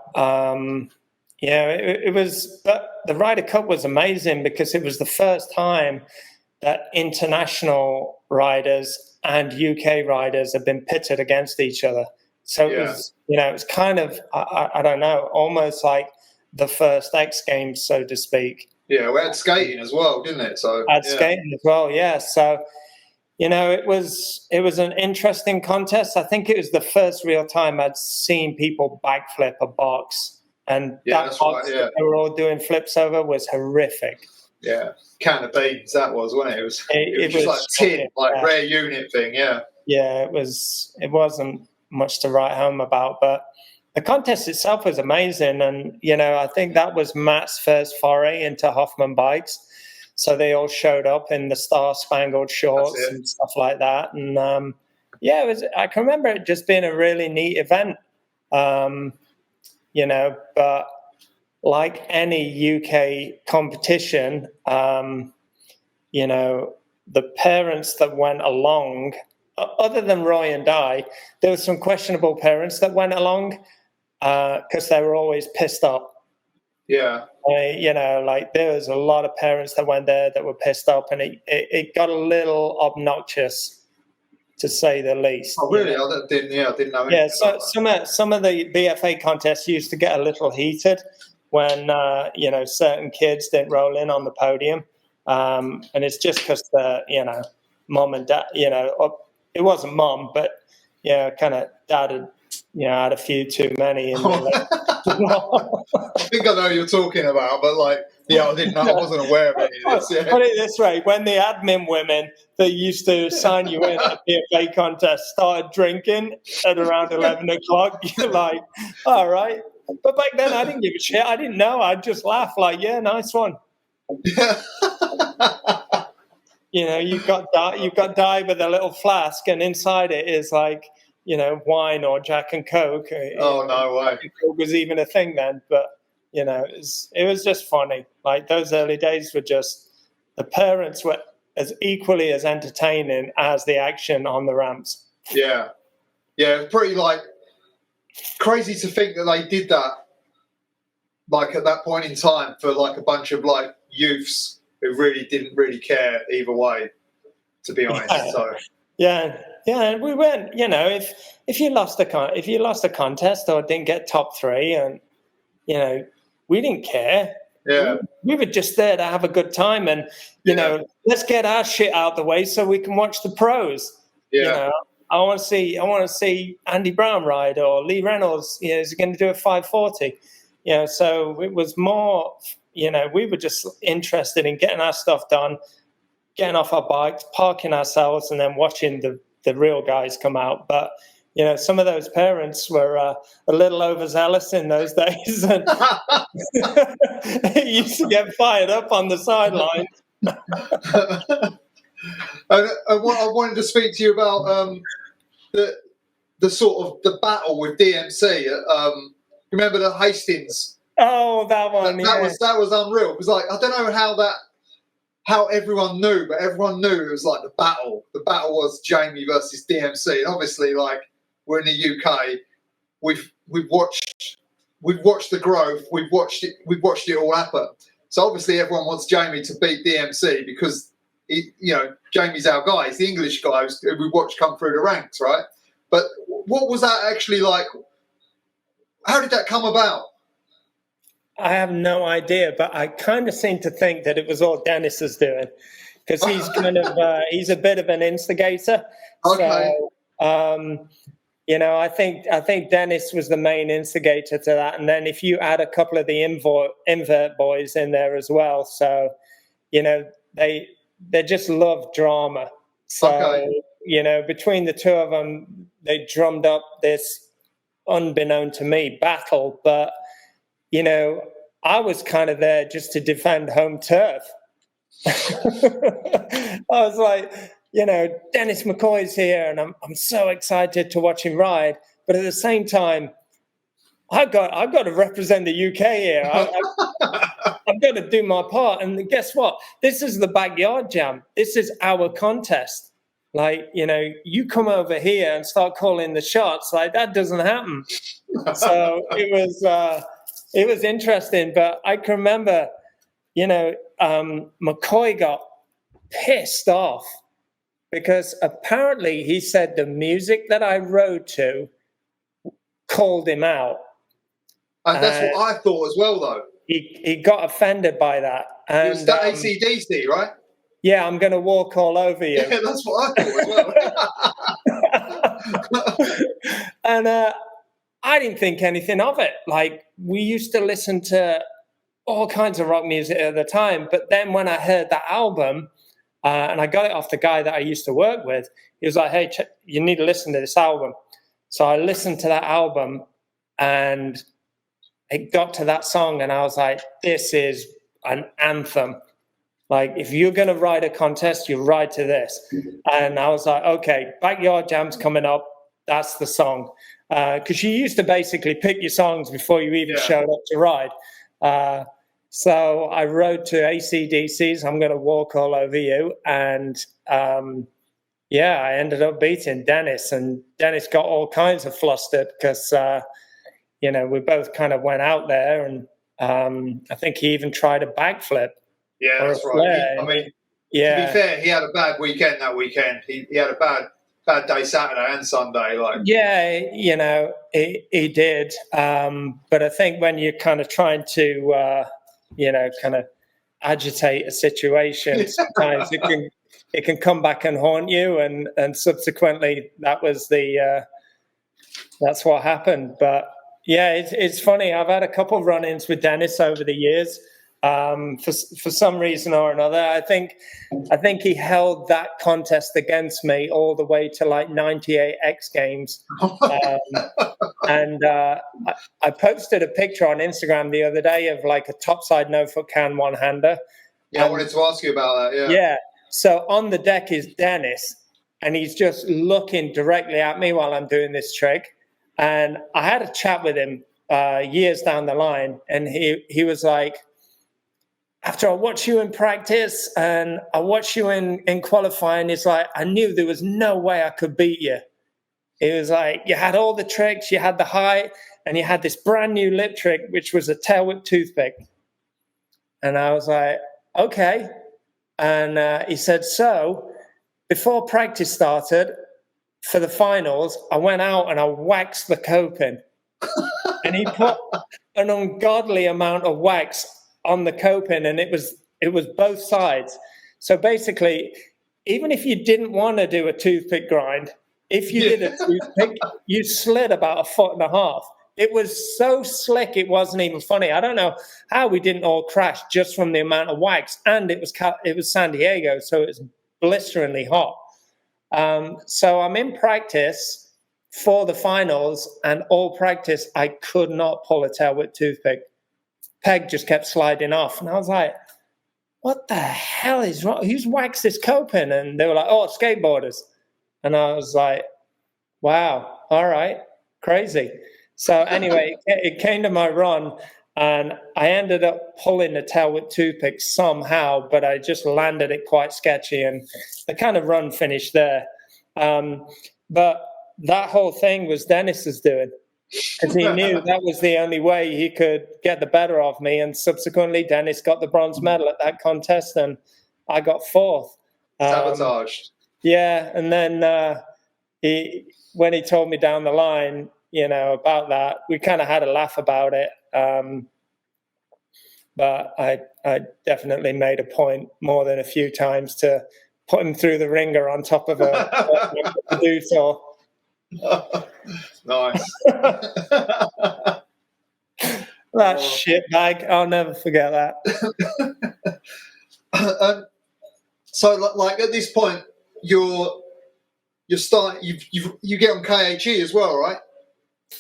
It was, but the Ryder Cup was amazing because it was the first time that international riders and UK riders have been pitted against each other. So it was, it was kind of, I don't know, almost like the first X Games, so to speak.
Yeah, we had skating as well, didn't it? So
skating as well, yeah. So, it was an interesting contest. I think it was the first real time I'd seen people backflip a box, and that box that they were all doing flips over was horrific.
Yeah, can of beans that was, wasn't it? It was just like tin, like rare unit thing. Yeah,
it was. It wasn't much to write home about, but the contest itself was amazing, and I think that was Matt's first foray into Hoffman bikes. So they all showed up in the star-spangled shorts and stuff like that, and it was. I can remember it just being a really neat event, but like any UK competition, the parents that went along, other than Roy and I, there were some questionable parents that went along because they were always pissed off.
Yeah.
There was a lot of parents that went there that were pissed off, and it got a little obnoxious, to say the least.
Oh, really? I didn't know anything.
Yeah, so some of the BFA contests used to get a little heated when certain kids didn't roll in on the podium, and it's just because the mom and dad, it wasn't mom, but kind of dad had had a few too many. And,
I think I know what you're talking about, but I didn't know. I wasn't aware of any of this. Yeah.
Put it this way: when the admin women that used to sign you in at BFA contest started drinking at around 11 o'clock, you're like, all right. But back then, I didn't give a shit. I didn't know. I'd just laugh like, yeah, nice one.
Yeah.
You know, you've got dye with a little flask, and inside it is like, you know, wine or Jack and Coke.
Oh, no way.
Coke was even a thing then, but you know, it was just funny. Like those early days were just, the parents were as equally as entertaining as the action on the ramps.
Yeah, it's pretty like crazy to think that they did that, like at that point in time, for like a bunch of like youths who really didn't really care either way, to be honest.
Yeah.
So
yeah, we went. You know, if you lost a contest or didn't get top 3, and you know, we didn't care.
Yeah,
we were just there to have a good time, and you know, let's get our shit out the way so we can watch the pros.
Yeah.
You know, I want to see Andy Brown ride, or Lee Reynolds. You know, is going to do a 540. You know, so it was more. You know, we were just interested in getting our stuff done, getting off our bikes, parking ourselves, and then watching the real guys come out. But you know, some of those parents were a little overzealous in those days, and used to get fired up on the sideline.
And what I wanted to speak to you about the sort of the battle with DMC. Remember the Hastings?
Oh, that one.
That was unreal. It was like, I don't know how everyone knew, but everyone knew it was like the battle. The battle was Jamie versus DMC, and obviously, like, we're in the UK. We've watched the growth. We've watched it all happen. So obviously, everyone wants Jamie to beat DMC because Jamie's our guy. He's the English guy who we watched come through the ranks, right? But what was that actually like? How did that come about?
I have no idea, but I kind of seem to think that it was all Dennis's doing, because he's kind of he's a bit of an instigator.
Okay.
So, you know, I think Dennis was the main instigator to that, and then if you add a couple of the invert boys in there as well, so you know they just love drama. So you know, between the two of them, they drummed up this unbeknown to me battle, but. You know, I was kind of there just to defend home turf. I was like, you know, Dennis McCoy's here, and I'm so excited to watch him ride. But at the same time, I've got to represent the UK here. I've got to do my part. And guess what? This is the backyard jam. This is our contest. Like, you know, you come over here and start calling the shots. Like, that doesn't happen. So it was interesting, but I can remember, you know, McCoy got pissed off because apparently he said the music that I rode to called him out.
And that's what I thought as well, though.
He got offended by that. And,
it was that AC/DC, right?
Yeah, I'm going to walk all over you.
Yeah, that's what I thought as well.
And I didn't think anything of it. Like, we used to listen to all kinds of rock music at the time. But then when I heard that album, and I got it off the guy that I used to work with, he was like, hey, you need to listen to this album. So I listened to that album, and it got to that song, and I was like, this is an anthem. Like, if you're going to ride a contest, you ride to this. And I was like, okay, Backyard Jam's coming up. That's the song. Because you used to basically pick your songs before you even showed up to ride. So I rode to AC/DC's I'm Going to Walk All Over You. And, I ended up beating Dennis. And Dennis got all kinds of flustered because, you know, we both kind of went out there. And I think he even tried a backflip.
Yeah, that's right. To be fair, he had a bad weekend that weekend. He had a bad day Saturday and Sunday. Like, yeah,
you know, he did. But I think when you're kind of trying to, you know, kind of agitate a situation, sometimes it can come back and haunt you. And subsequently, that's what happened. But yeah, it's funny. I've had a couple of run-ins with Dennis over the years. For some reason or another, I think he held that contest against me all the way to like 98 X Games. And I posted a picture on Instagram the other day of like a topside no foot can one-hander.
Yeah, I wanted to ask you about that. Yeah.
Yeah. So on the deck is Dennis, and he's just looking directly at me while I'm doing this trick. And I had a chat with him years down the line, and he was like, after I watched you in practice and I watched you in qualifying, it's like, I knew there was no way I could beat you. It was like, you had all the tricks, you had the height, and you had this brand new lip trick, which was a tail whip toothpick. And I was like, okay. And he said, so before practice started for the finals, I went out and I waxed the coping. And he put an ungodly amount of wax on the coping, and it was both sides. So basically, even if you didn't want to do a toothpick grind, if you did a toothpick, you slid about 1.5 feet. It was so slick, it wasn't even funny. I don't know how we didn't all crash just from the amount of wax. And it was San Diego, so it was blisteringly hot. So I'm in practice for the finals, and all practice, I could not pull a tail whip toothpick. Peg just kept sliding off. And I was like, what the hell is wrong? Who's waxed this coping? And they were like, oh, skateboarders. And I was like, wow, all right, crazy. So anyway, it came to my run, and I ended up pulling the tail whip toothpick somehow, but I just landed it quite sketchy, and the kind of run finished there. But that whole thing was Dennis's doing, because he knew that was the only way he could get the better of me. And subsequently, Dennis got the bronze medal at that contest, and I got 4th.
Sabotaged.
Yeah, and then when he told me down the line, about that, we kind of had a laugh about it. But I definitely made a point more than a few times to put him through the ringer on top of a producer.
Nice.
That shit bag, I'll never forget that.
So, like at this point, you get on KHE as well, right?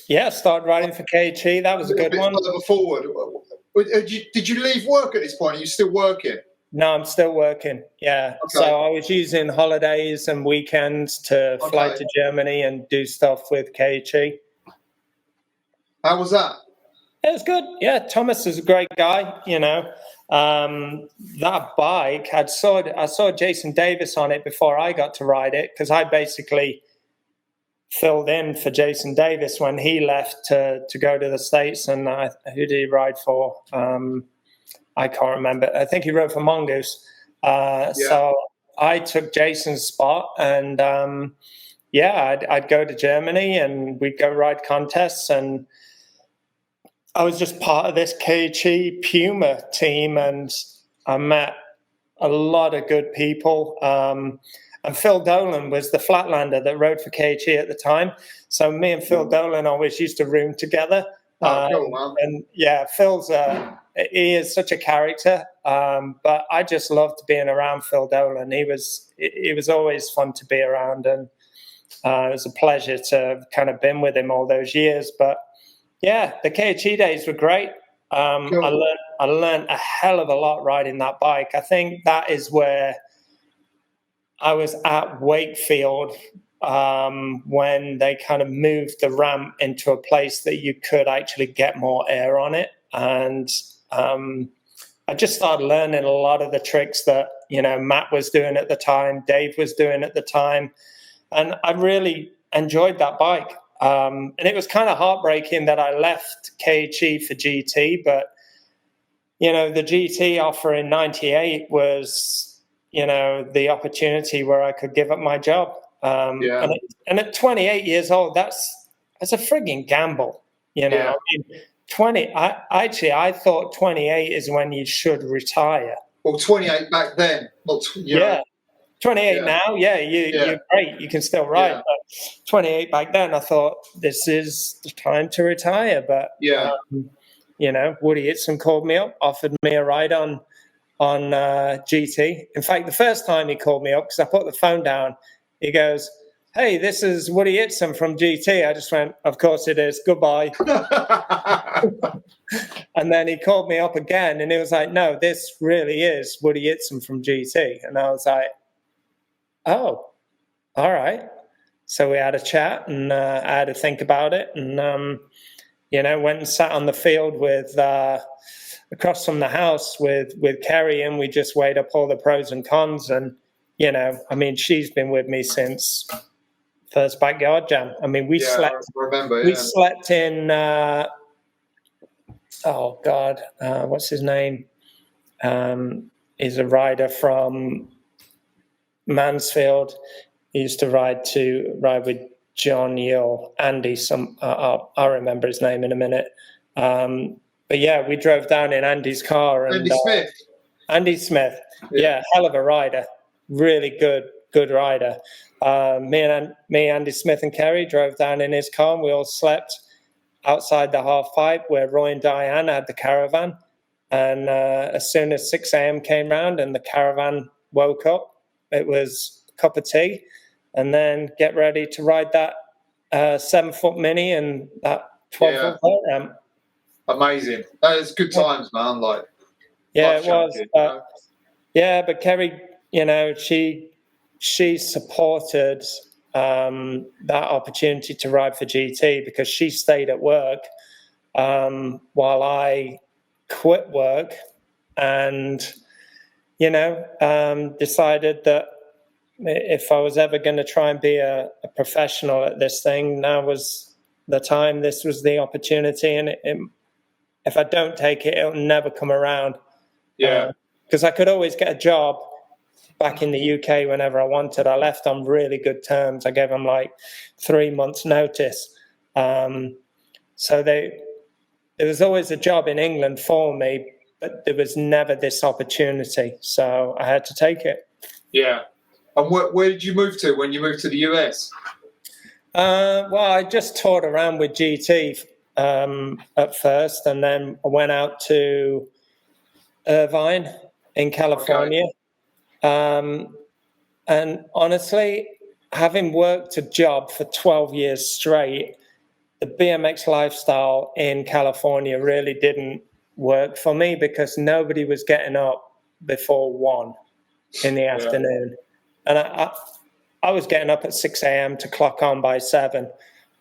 Yeah, started riding for KHE. That was a good one.
Further forward. Did you leave work at this point? Are you still working?
No, I'm still working. Yeah. Okay. So I was using holidays and weekends to fly to Germany and do stuff with KHE.
How was that?
It was good. Yeah, Thomas is a great guy. That bike, I saw Jason Davis on it before I got to ride it, because I basically filled in for Jason Davis when he left to go to the States. And who did he ride for? I can't remember. I think he rode for Mongoose. So I took Jason's spot, and I'd go to Germany and we'd go ride contests, and I was just part of this KHE Puma team, and I met a lot of good people. And Phil Dolan was the flatlander that rode for KHE at the time. So me and Phil Dolan always used to room together.
Cool, man.
And yeah, he is such a character. But I just loved being around Phil Dolan. He was always fun to be around, and it was a pleasure to have kind of been with him all those years. But yeah, the KHE days were great. Cool. I learned a hell of a lot riding that bike. I think that is where I was at Wakefield when they kind of moved the ramp into a place that you could actually get more air on it. And I just started learning a lot of the tricks that, Matt was doing at the time, Dave was doing at the time. And I really enjoyed that bike. And it was kind of heartbreaking that I left KHE for GT, but, the GT offer in 98 was, the opportunity where I could give up my job. And at 28 years old, that's a frigging gamble,
Yeah.
I thought 28 is when you should retire.
Well, 28 back then.
28 now, you're great. You can still ride. Yeah. But 28 back then, I thought this is the time to retire. But Woody Itson called me up, offered me a ride on GT. In fact, the first time he called me up, because I put the phone down, he goes, hey, this is Woody Itson from GT. I just went, of course it is. Goodbye. And then he called me up again and he was like, no, this really is Woody Itson from GT. And I was like, oh, all right. So we had a chat and I had to think about it and, went and sat on the field with across from the house with Kerry, and we just weighed up all the pros and cons. And, she's been with me since first backyard jam. I mean, we slept.
I remember,
we slept in. What's his name? He's a rider from Mansfield. He used to ride with John Yule, Andy. I'll remember his name in a minute. But yeah, we drove down in Andy's car. And, Andy Smith. Yeah, hell of a rider. Really good rider. Me, Andy Smith and Kerry drove down in his car and we all slept outside the half pipe where Roy and Diane had the caravan. And as soon as 6 a.m. came round and the caravan woke up, it was a cup of tea and then get ready to ride that 7-foot mini and that 12-foot boat ramp.
Amazing. That is good times, man.
It was. But Kerry, she supported that opportunity to ride for GT because she stayed at work while I quit work and, decided that if I was ever going to try and be a professional at this thing, now was the time, this was the opportunity. And if I don't take it, it'll never come around.
Yeah.
Because I could always get a job back in the UK whenever I wanted. I left on really good terms. I gave them 3 months notice. So there was always a job in England for me, but there was never this opportunity. So I had to take it.
Yeah. And where did you move to when you moved to the US?
I just toured around with GT at first, and then I went out to Irvine in California. Okay. And honestly, having worked a job for 12 years straight, the BMX lifestyle in California really didn't work for me because nobody was getting up before 1 in the afternoon. And I was getting up at 6 a.m. to clock on by 7.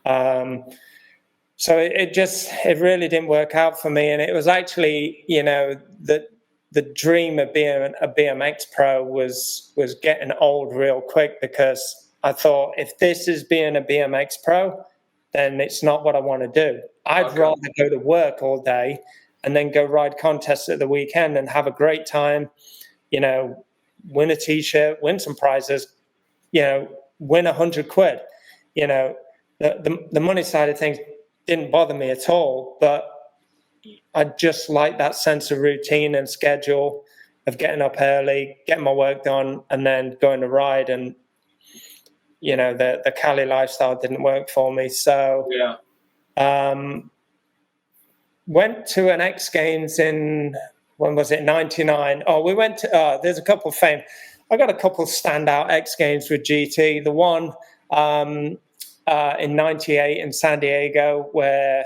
So it really didn't work out for me. And it was actually, the dream of being a BMX pro was getting old real quick because I thought if this is being a BMX pro, then it's not what I want to do. I'd rather go to work all day and then go ride contests at the weekend and have a great time, win a T-shirt, win some prizes, win £100. The money side of things didn't bother me at all, but I just like that sense of routine and schedule of getting up early, getting my work done, and then going to ride. And the Cali lifestyle didn't work for me, so went to an X Games in, when was it, 99? Oh, we went to, there's a couple of I got a couple of standout X Games with GT. The one in 98 in San Diego where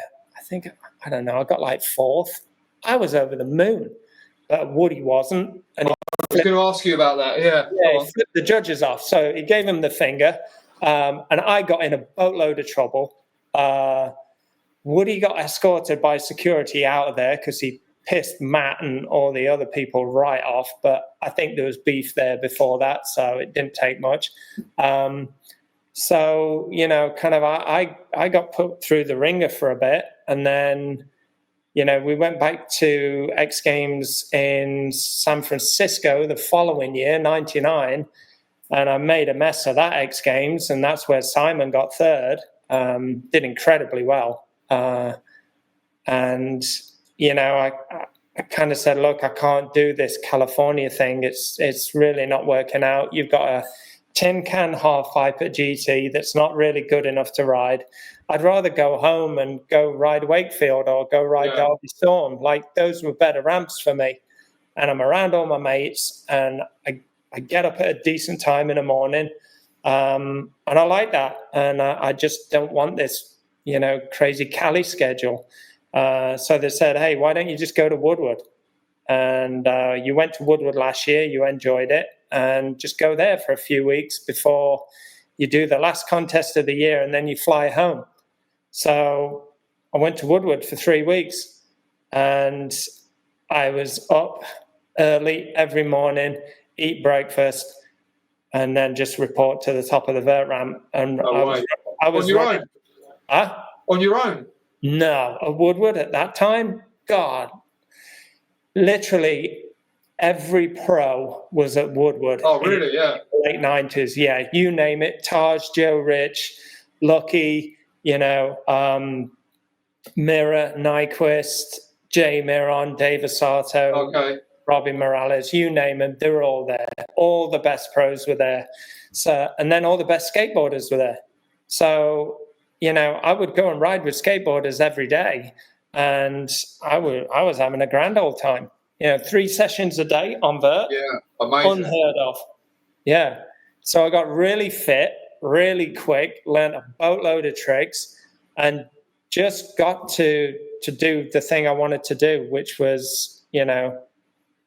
I got 4th. I was over the moon, but Woody wasn't. And
I was going to ask you about that,
he flipped the judges off. So he gave him the finger, and I got in a boatload of trouble. Woody got escorted by security out of there because he pissed Matt and all the other people right off, but I think there was beef there before that, so it didn't take much. So, I got put through the ringer for a bit, and then, we went back to X Games in San Francisco the following year, 99, and I made a mess of that X Games, and that's where Simon got 3rd, did incredibly well. And I kind of said, look, I can't do this California thing. It's really not working out. You've got a tin can half pipe at GT that's not really good enough to ride. I'd rather go home and go ride Wakefield or go ride Derby Storm. Those were better ramps for me. And I'm around all my mates and I get up at a decent time in the morning And I like that. And I just don't want this, crazy Cali schedule. So they said, hey, why don't you just go to Woodward? And you went to Woodward last year, you enjoyed it, and just go there for a few weeks before you do the last contest of the year, and then you fly home. So I went to Woodward for 3 weeks, and I was up early every morning, eat breakfast, and then just report to the top of the vert ramp. And I was
on your own?
Huh?
On your own?
No, at Woodward at that time, God, literally every pro was at Woodward.
Oh, really? Yeah.
Late 90s. Yeah, you name it. Taj, Joe Rich, Lucky, Mirra, Nyquist, Jay Miron, Dave Asato, Robbie Morales, you name them, they were all there. All the best pros were there. So, and then all the best skateboarders were there. So, I would go and ride with skateboarders every day, and I was having a grand old time. 3 sessions a day on vert.
Yeah, amazing.
Unheard of. Yeah. So I got really fit, really quick, learned a boatload of tricks, and just got to do the thing I wanted to do, which was,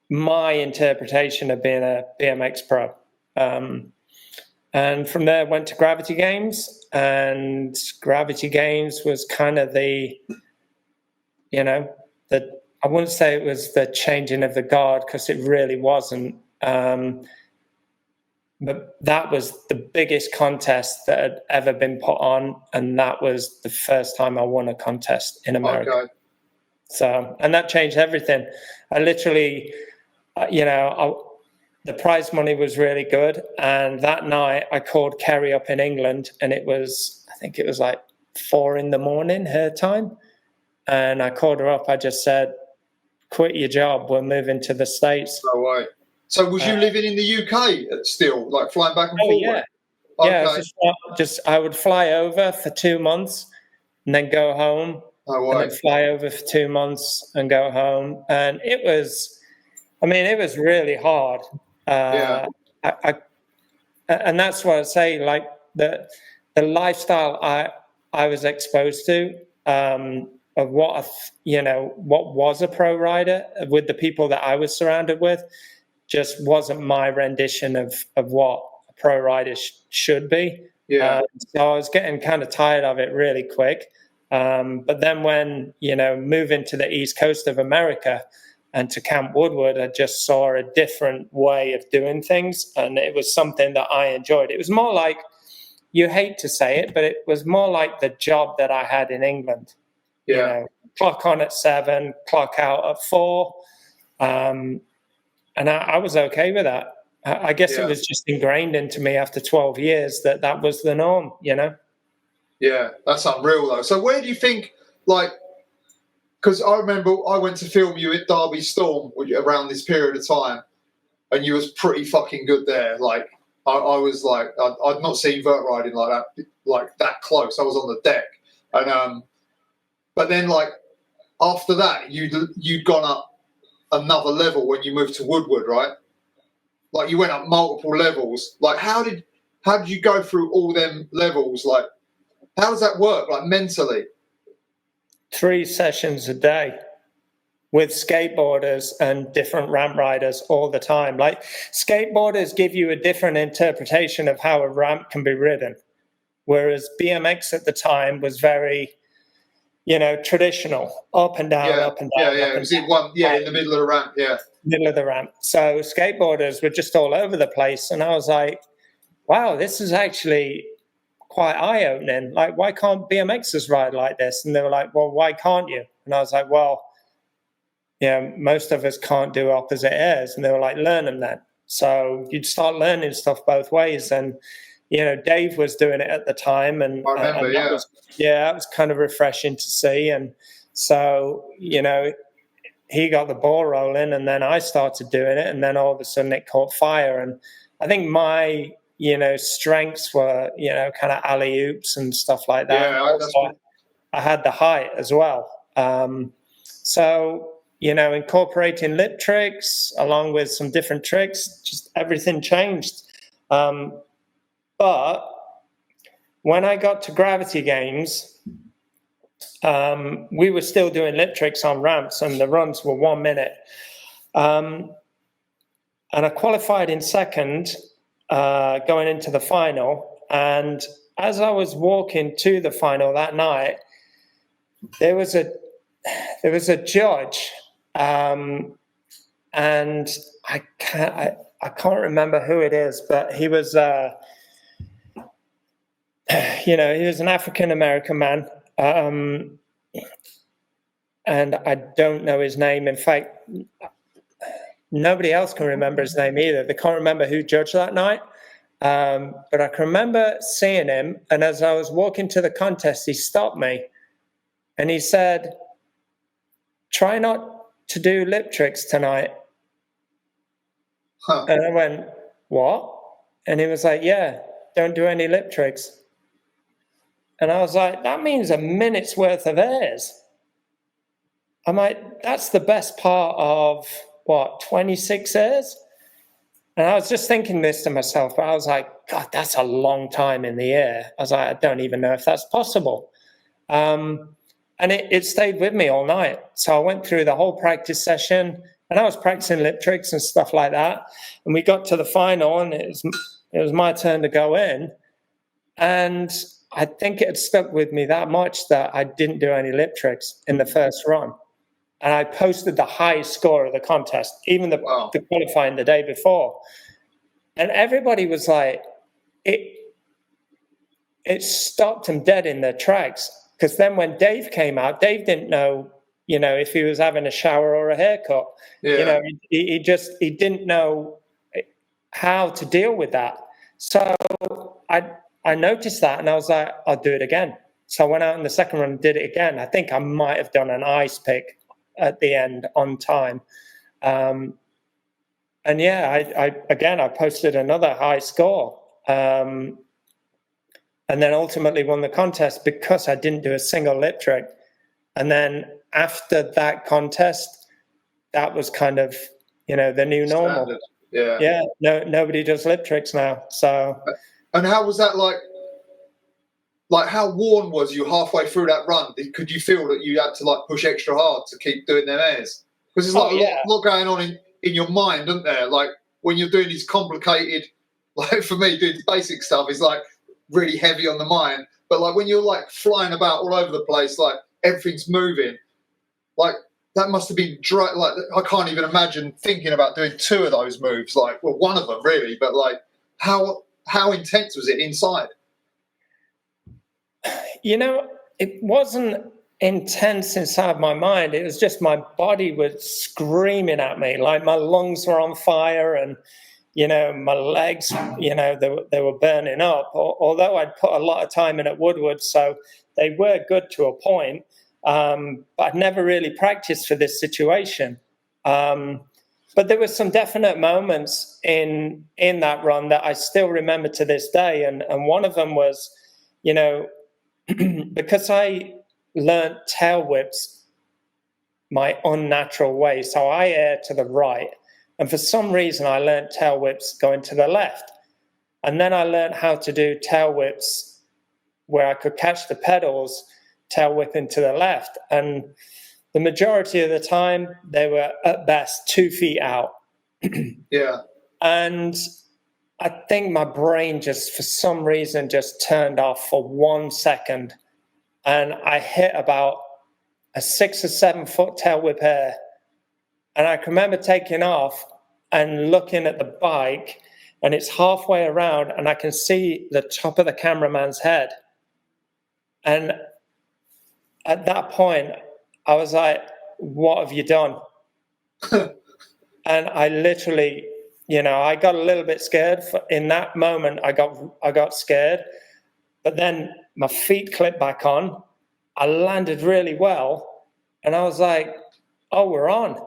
my interpretation of being a BMX pro. And from there, went to Gravity Games, and Gravity Games was kind of I wouldn't say it was the changing of the guard, because it really wasn't. But that was the biggest contest that had ever been put on, and that was the first time I won a contest in America.
Okay.
So, and that changed everything. I literally, the prize money was really good, and that night I called Kerry up in England, and I think it was like 4 a.m. her time, and I called her up. I just said, quit your job, we're moving to the States.
No way. So was you living in the UK still, like flying back and forth?
Yeah.
Okay.
Yeah, I would fly over for 2 months and then go home.
No
and
way.
then fly over for 2 months and go home. And it was really hard.
Yeah.
And that's what I say, like the lifestyle I was exposed to, of what was a pro rider with the people that I was surrounded with, just wasn't my rendition of what a pro rider should be.
Yeah.
So I was getting kind of tired of it really quick. But then when, moving to the East Coast of America and to Camp Woodward, I just saw a different way of doing things. And it was something that I enjoyed. It was more like, you hate to say it, but it was more like the job that I had in England.
Yeah.
Clock on at 7, clock out at 4. And I was okay with that. I guess it was just ingrained into me after 12 years that was the norm,
Yeah, that's unreal though. So where do you think, because I remember I went to film you at Derby Storm around this period of time, and you was pretty fucking good there. Like I was like, I'd not seen vert riding like that close. I was on the deck, and but then after that, you'd gone up another level when you moved to Woodward, right? Like you went up multiple levels. Like how did you go through all them levels? Like how does that work? Like mentally?
3 sessions a day with skateboarders and different ramp riders all the time. Like skateboarders give you a different interpretation of how a ramp can be ridden, whereas BMX at the time was very, traditional, up and down, up and down.
Yeah. It was in the middle of the ramp. Yeah,
middle of the ramp. So skateboarders were just all over the place, and I was like, wow, this is actually quite eye-opening. Like, why can't BMXers ride like this? And they were like, well, why can't you? And I was like, well, most of us can't do opposite airs. And they were like, learn them then. So you'd start learning stuff both ways. And Dave was doing it at the time, and
I remember,
that was kind of refreshing to see. And so he got the ball rolling, and then I started doing it, and then all of a sudden it caught fire. And I think my strengths were kind of alley oops and stuff like that.
Yeah,
I had the height as well. So incorporating lip tricks along with some different tricks, just everything changed. But when I got to Gravity Games, we were still doing lip tricks on ramps, and the runs were 1 minute. And I qualified in second, going into the final. And as I was walking to the final that night, there was a judge, and I can't remember who it is, but he was, he was an African American man, and I don't know his name. In fact, nobody else can remember his name either. They can't remember who judged that night. But I can remember seeing him, and as I was walking to the contest, he stopped me and he said, "Try not to do lip tricks tonight."
Huh.
And I went, "What?" And he was like, "Yeah, don't do any lip tricks." And I was like, that means a minute's worth of airs. I'm like, that's the best part of, 26 airs? And I was just thinking this to myself, but I was like, God, that's a long time in the air. I was like, I don't even know if that's possible. And it stayed with me all night. So I went through the whole practice session, and I was practicing lip tricks and stuff like that. And we got to the final, and it was my turn to go in. And I think it had stuck with me that much that I didn't do any lip tricks in the first run. And I posted the highest score of the contest, even the qualifying the day before. And everybody was like, it stopped them dead in their tracks. Because then when Dave came out, Dave didn't know, if he was having a shower or a haircut.
Yeah.
He didn't know how to deal with that. So I noticed that, and I was like, I'll do it again. So I went out in the second run and did it again. I think I might have done an ice pick at the end on time. And yeah, I posted another high score. And then ultimately won the contest because I didn't do a single lip trick. And then after that contest, that was kind of, the new normal.
Standard. Yeah.
Yeah, nobody does lip tricks now. So.
And how was that like how worn was you halfway through that run? Could you feel that you had to push extra hard to keep doing them airs? Because there's a lot going on in your mind, isn't there? Like when you're doing these complicated, for me, doing basic stuff is really heavy on the mind. But when you're flying about all over the place, everything's moving, that must have been dry. I can't even imagine thinking about doing two of those moves. One of them really, but how intense was it inside?
It wasn't intense inside my mind. It was just my body was screaming at me. My lungs were on fire, and, my legs, they were burning up. Although I'd put a lot of time in at Woodward, so they were good to a point. But I'd never really practiced for this situation. But there were some definite moments in that run that I still remember to this day. And one of them was, because I learnt tail whips my unnatural way. So I air to the right. And for some reason, I learnt tail whips going to the left. And then I learnt how to do tail whips where I could catch the pedals, tail whipping to the left. And the majority of the time, they were at best 2 feet out.
Yeah.
And I think my brain just, for some reason, just turned off for 1 second. And I hit about a 6 or 7 foot tail whip air. And I can remember taking off and looking at the bike, and it's halfway around, and I can see the top of the cameraman's head. And at that point, I was like, what have you done? And I literally, I got a little bit scared. In that moment, I got scared. But then my feet clipped back on. I landed really well. And I was like, oh, we're on.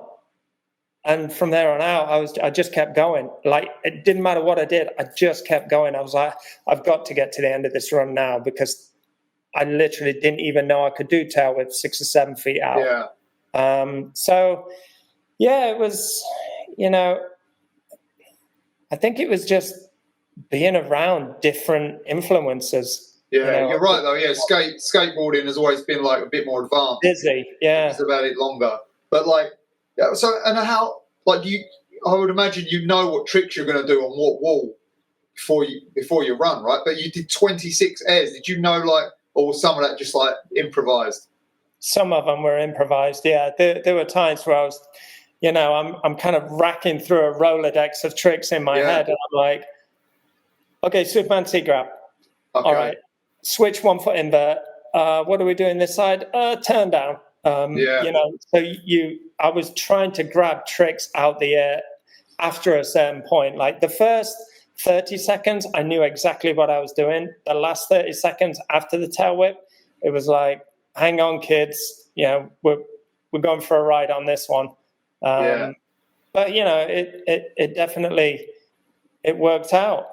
And from there on out, I just kept going. It didn't matter what I did. I just kept going. I was like, I've got to get to the end of this run now, because I literally didn't even know I could do tail with 6 or 7 feet out.
Yeah.
So, yeah, it was, I think it was just
Yeah,
around different influences.
you're right though. Yeah, skateboarding has always been like a bit more advanced.
Busy, yeah.
It's about it longer, but like, so and how like I would imagine you know what tricks you're going to do on what wall before you run, right? But you did 26 airs. Did you know like, or was some of that just like improvised?
Some of them were improvised. Yeah, there were times where I was, I'm kind of racking through a Rolodex of tricks in my head, and I'm like, okay, Superman C-grab.
Okay.
All right, switch 1 foot invert. What are we doing this side? Turn down. So I was trying to grab tricks out the air after a certain point. Like the first 30 seconds, I knew exactly what I was doing. The last 30 seconds after the tail whip, it was like, hang on, kids. We're going for a ride on this one. But it definitely worked out.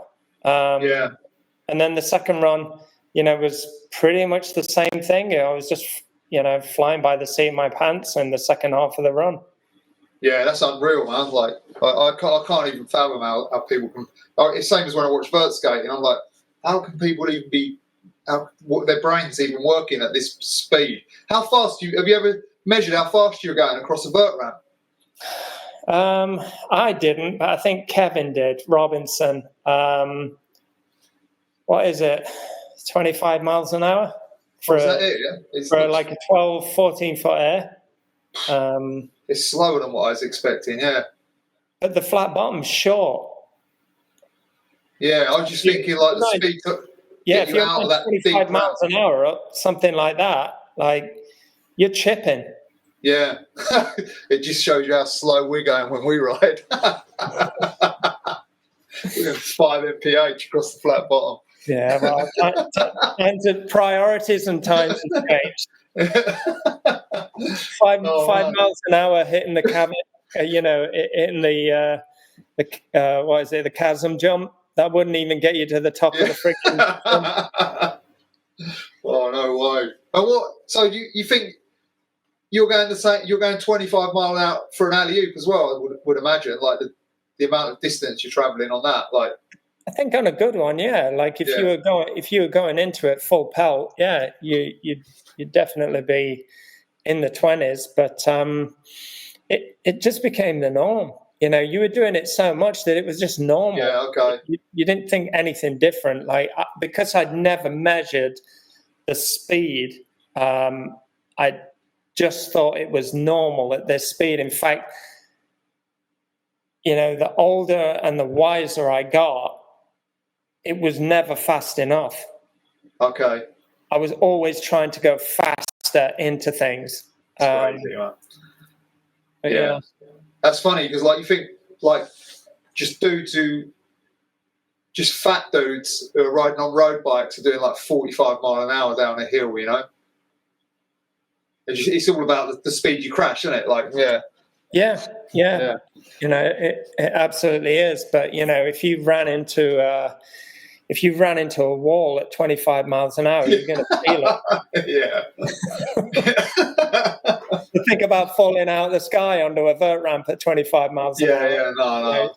And then the second run, was pretty much the same thing. I was just flying by the seat of my pants in the second half of the run.
Yeah, that's unreal, man. Like I can't even fathom how people can. It's the same as when I watch vert skating. I'm like, how can people even be? What their brains even working at this speed? How fast have you ever measured how fast you're going across a vert ramp?
I didn't, but I think Kevin did. Robinson. What is it? 25 miles an hour for like a 12, 14 foot air.
It's slower than what I was expecting. Yeah,
but the flat bottom's short.
Yeah, I was just thinking like the speed.
If you're out of that 25 miles an hour up, something like that, like you're chipping.
Yeah, it just shows you how slow we're going when we ride. We're going 5 mph across the flat bottom.
Yeah, well, times of priorities and times have changed. 5 miles an hour hitting the cabin, hitting the the chasm jump. That wouldn't even get you to the top of the freaking.
Oh no way! And what? So you think you're going to say you're going 25 mile an hour for an alley oop as well? I would imagine, like the amount of distance you're travelling on that, like.
I think on a good one, yeah. Like if you were going into it full pelt, yeah, you'd definitely be in the 20s. But it just became the norm. You were doing it so much that it was just normal.
Yeah, okay.
You didn't think anything different. Like because I'd never measured the speed, I just thought it was normal at this speed. In fact, the older and the wiser I got, it was never fast enough.
Okay.
I was always trying to go faster into things.
That's crazy, man. Yeah. That's funny because, like, you think, like, just fat dudes who are riding on road bikes are doing like 45 mile an hour down a hill, It's all about the speed you crash, isn't it? Like, yeah.
It absolutely is. But, if you ran into a wall at 25 miles an hour, you're going to feel
it.
Yeah. Think about falling out of the sky onto a vert ramp at 25 miles an hour.
Yeah, no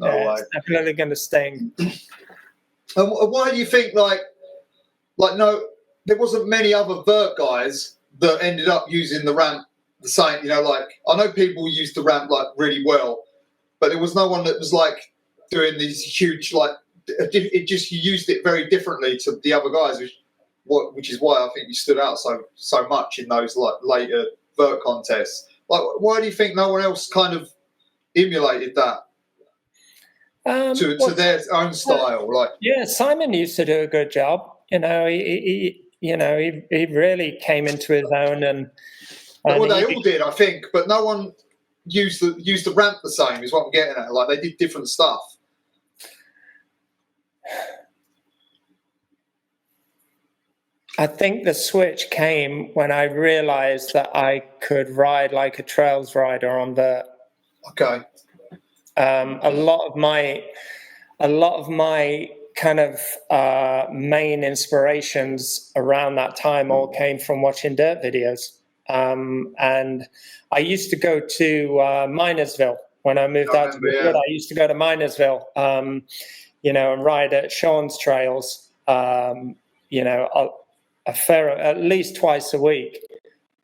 way.
It's definitely going to sting.
And why do you think, like, no, there wasn't many other vert guys that ended up using the ramp the same, like, I know people used the ramp, like, really well, but there was no one that was, like, doing these huge, like, you used it very differently to the other guys, which is why I think you stood out so much in those like later vert contests. Like, why do you think no one else kind of emulated that to their own style? Like,
yeah, Simon used to do a good job. He really came into his own, and
they all did, I think, but no one used the ramp the same. Is what I'm getting at. Like, they did different stuff.
I think the switch came when I realised that I could ride like a trails rider on vert.
Okay.
A lot of my kind of main inspirations around that time all came from watching dirt videos. And I used to go to Minersville when I moved out to Madrid. I used to go to Minersville. and ride at Shaun's trails, at least twice a week.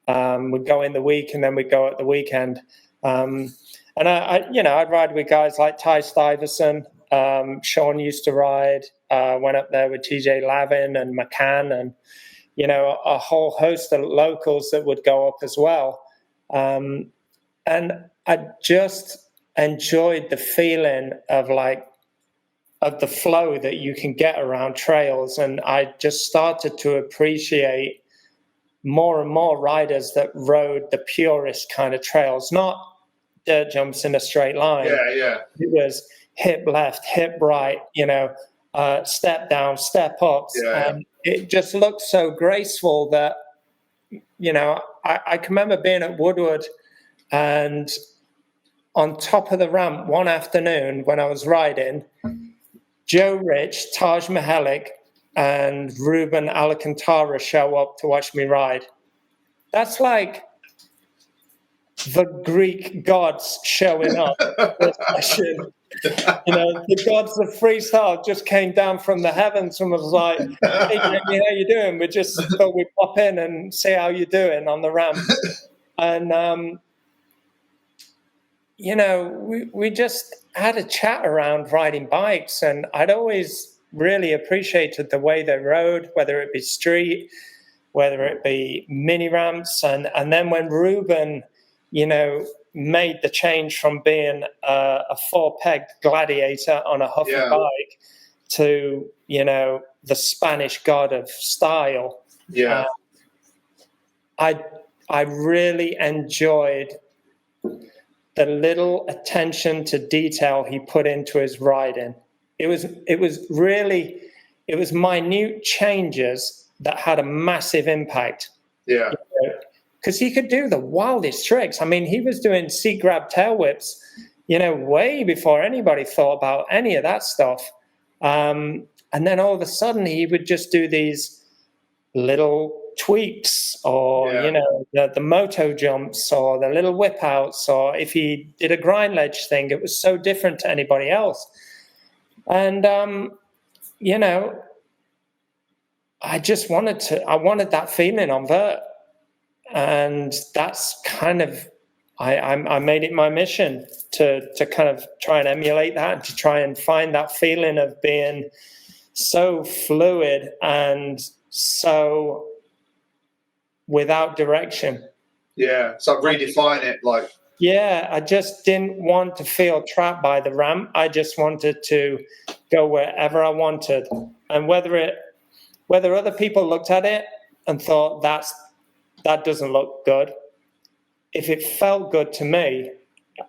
We'd go in the week and then we'd go at the weekend. And I'd ride with guys like Ty Stuyvesant. Shaun used to ride, went up there with TJ Lavin and McCann and, a whole host of locals that would go up as well. And I just enjoyed the feeling of the flow that you can get around trails. And I just started to appreciate more and more riders that rode the purest kind of trails, not dirt jumps in a straight line.
Yeah.
It was hip left, hip right, step down, step ups.
Yeah.
And it just looked so graceful that, I can remember being at Woodward and on top of the ramp one afternoon when I was riding, Joe Rich, Taj Mahalik, and Ruben Alcantara show up to watch me ride. That's like the Greek gods showing up for a session. The gods of freestyle just came down from the heavens and was like, "Hey, Jamie, how you doing? We just thought we'd pop in and see how you're doing on the ramp." And we just had a chat around riding bikes, and I'd always really appreciated the way they rode, whether it be street, whether it be mini ramps. And then when Ruben, made the change from being a four-pegged gladiator on a Huffy bike to, the Spanish god of style, I really enjoyed the little attention to detail he put into his riding. It was minute changes that had a massive impact.
Yeah.
Because he could do the wildest tricks. I mean, he was doing seat grab tail whips, way before anybody thought about any of that stuff. And then all of a sudden he would just do these little tweaks or, the moto jumps or the little whip outs, or if he did a grind ledge thing, it was so different to anybody else. And, I wanted that feeling on vert. And that's kind of, I made it my mission to kind of try and emulate that and to try and find that feeling of being so fluid and so without direction.
Yeah, so redefine it like.
Yeah, I just didn't want to feel trapped by the ramp. I just wanted to go wherever I wanted. And whether other people looked at it and thought that doesn't look good, if it felt good to me,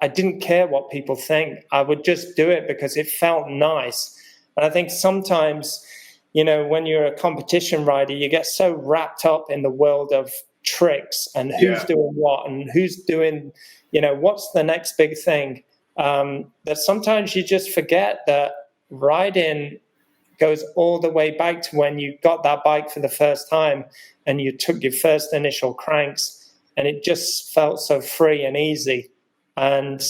I didn't care what people think. I would just do it because it felt nice. And I think sometimes, when you're a competition rider, you get so wrapped up in the world of tricks and who's doing what and who's doing, what's the next big thing, that sometimes you just forget that riding goes all the way back to when you got that bike for the first time and you took your first initial cranks, and it just felt so free and easy. And,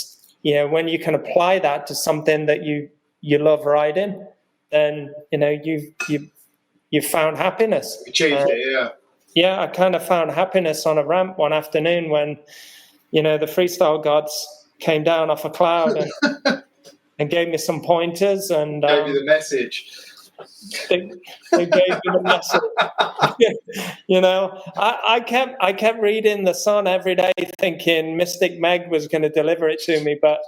when you can apply that to something that you love riding, then, you've found happiness.
Achieved it, yeah.
Yeah, I kind of found happiness on a ramp one afternoon when, the freestyle gods came down off a cloud and gave me some pointers and
gave you the message.
They gave me the message. I kept reading The Sun every day, thinking Mystic Meg was going to deliver it to me, but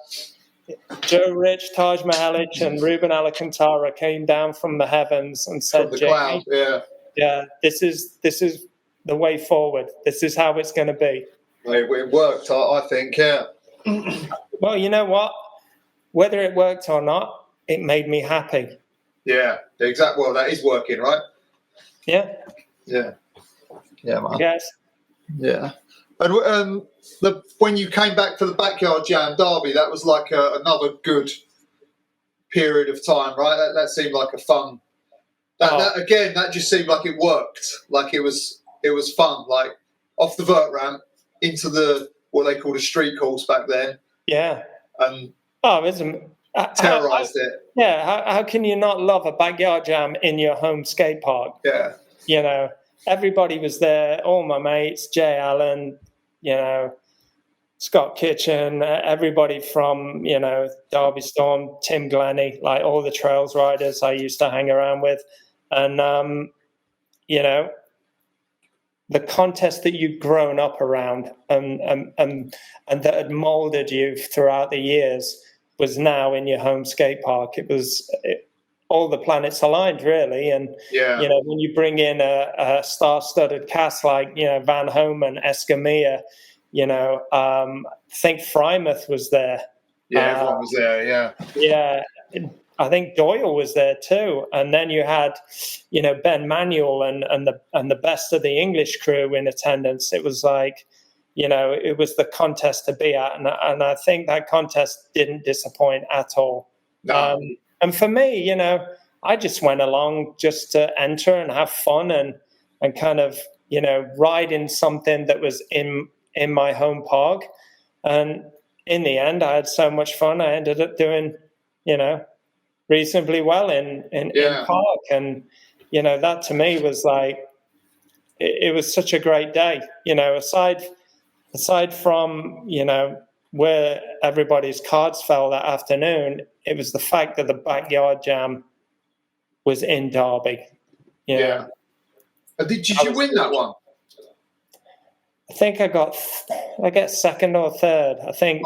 Joe Rich, Taj Mahalik, and Ruben Alcantara came down from the heavens and said,
from the cloud,
yeah, this is the way forward. This is how it's going to be.
It worked, I think, yeah.
Well, you know what? Whether it worked or not, it made me happy.
Yeah, exactly. Well, that is working, right?
Yeah.
Yeah. Yeah, man.
Yes.
Yeah. And when you came back for the Backyard Jam Derby, that was like another good period of time, right? That seemed like a fun. That just seemed like it worked. Like it was fun. Like off the vert ramp into what they called a street course back then.
Yeah.
And
it was
terrorised it.
Yeah, how can you not love a backyard jam in your home skate park?
Yeah.
You know, everybody was there, all my mates, Jay Allen, you know, Scott Kitchen, everybody from, you know, Derby Storm, Tim Glennie, like all the trails riders I used to hang around with. And, you know, the contest that you've grown up around and that had molded you throughout the years was now in your home skate park. All the planets aligned, really. And, you know, when you bring in a star-studded cast like, you know, Van Homan, Escamilla, you know, I think Frymouth was there.
Yeah, everyone was there, yeah.
Yeah, I think Doyle was there too. And then you had, you know, Ben Manuel and the best of the English crew in attendance. It was like, you know, it was the contest to be at. And I think that contest didn't disappoint at all.
No.
And for me, you know, I just went along just to enter and have fun and kind of, you know, ride in something that was in my home park. And in the end, I had so much fun. I ended up doing, you know, reasonably well in park. And, you know, that to me was like, it was such a great day, you know, aside from, you know, where everybody's cards fell that afternoon, it was the fact that the backyard jam was in Derby.
Yeah. Did you win that one?
I think I got second or third. I think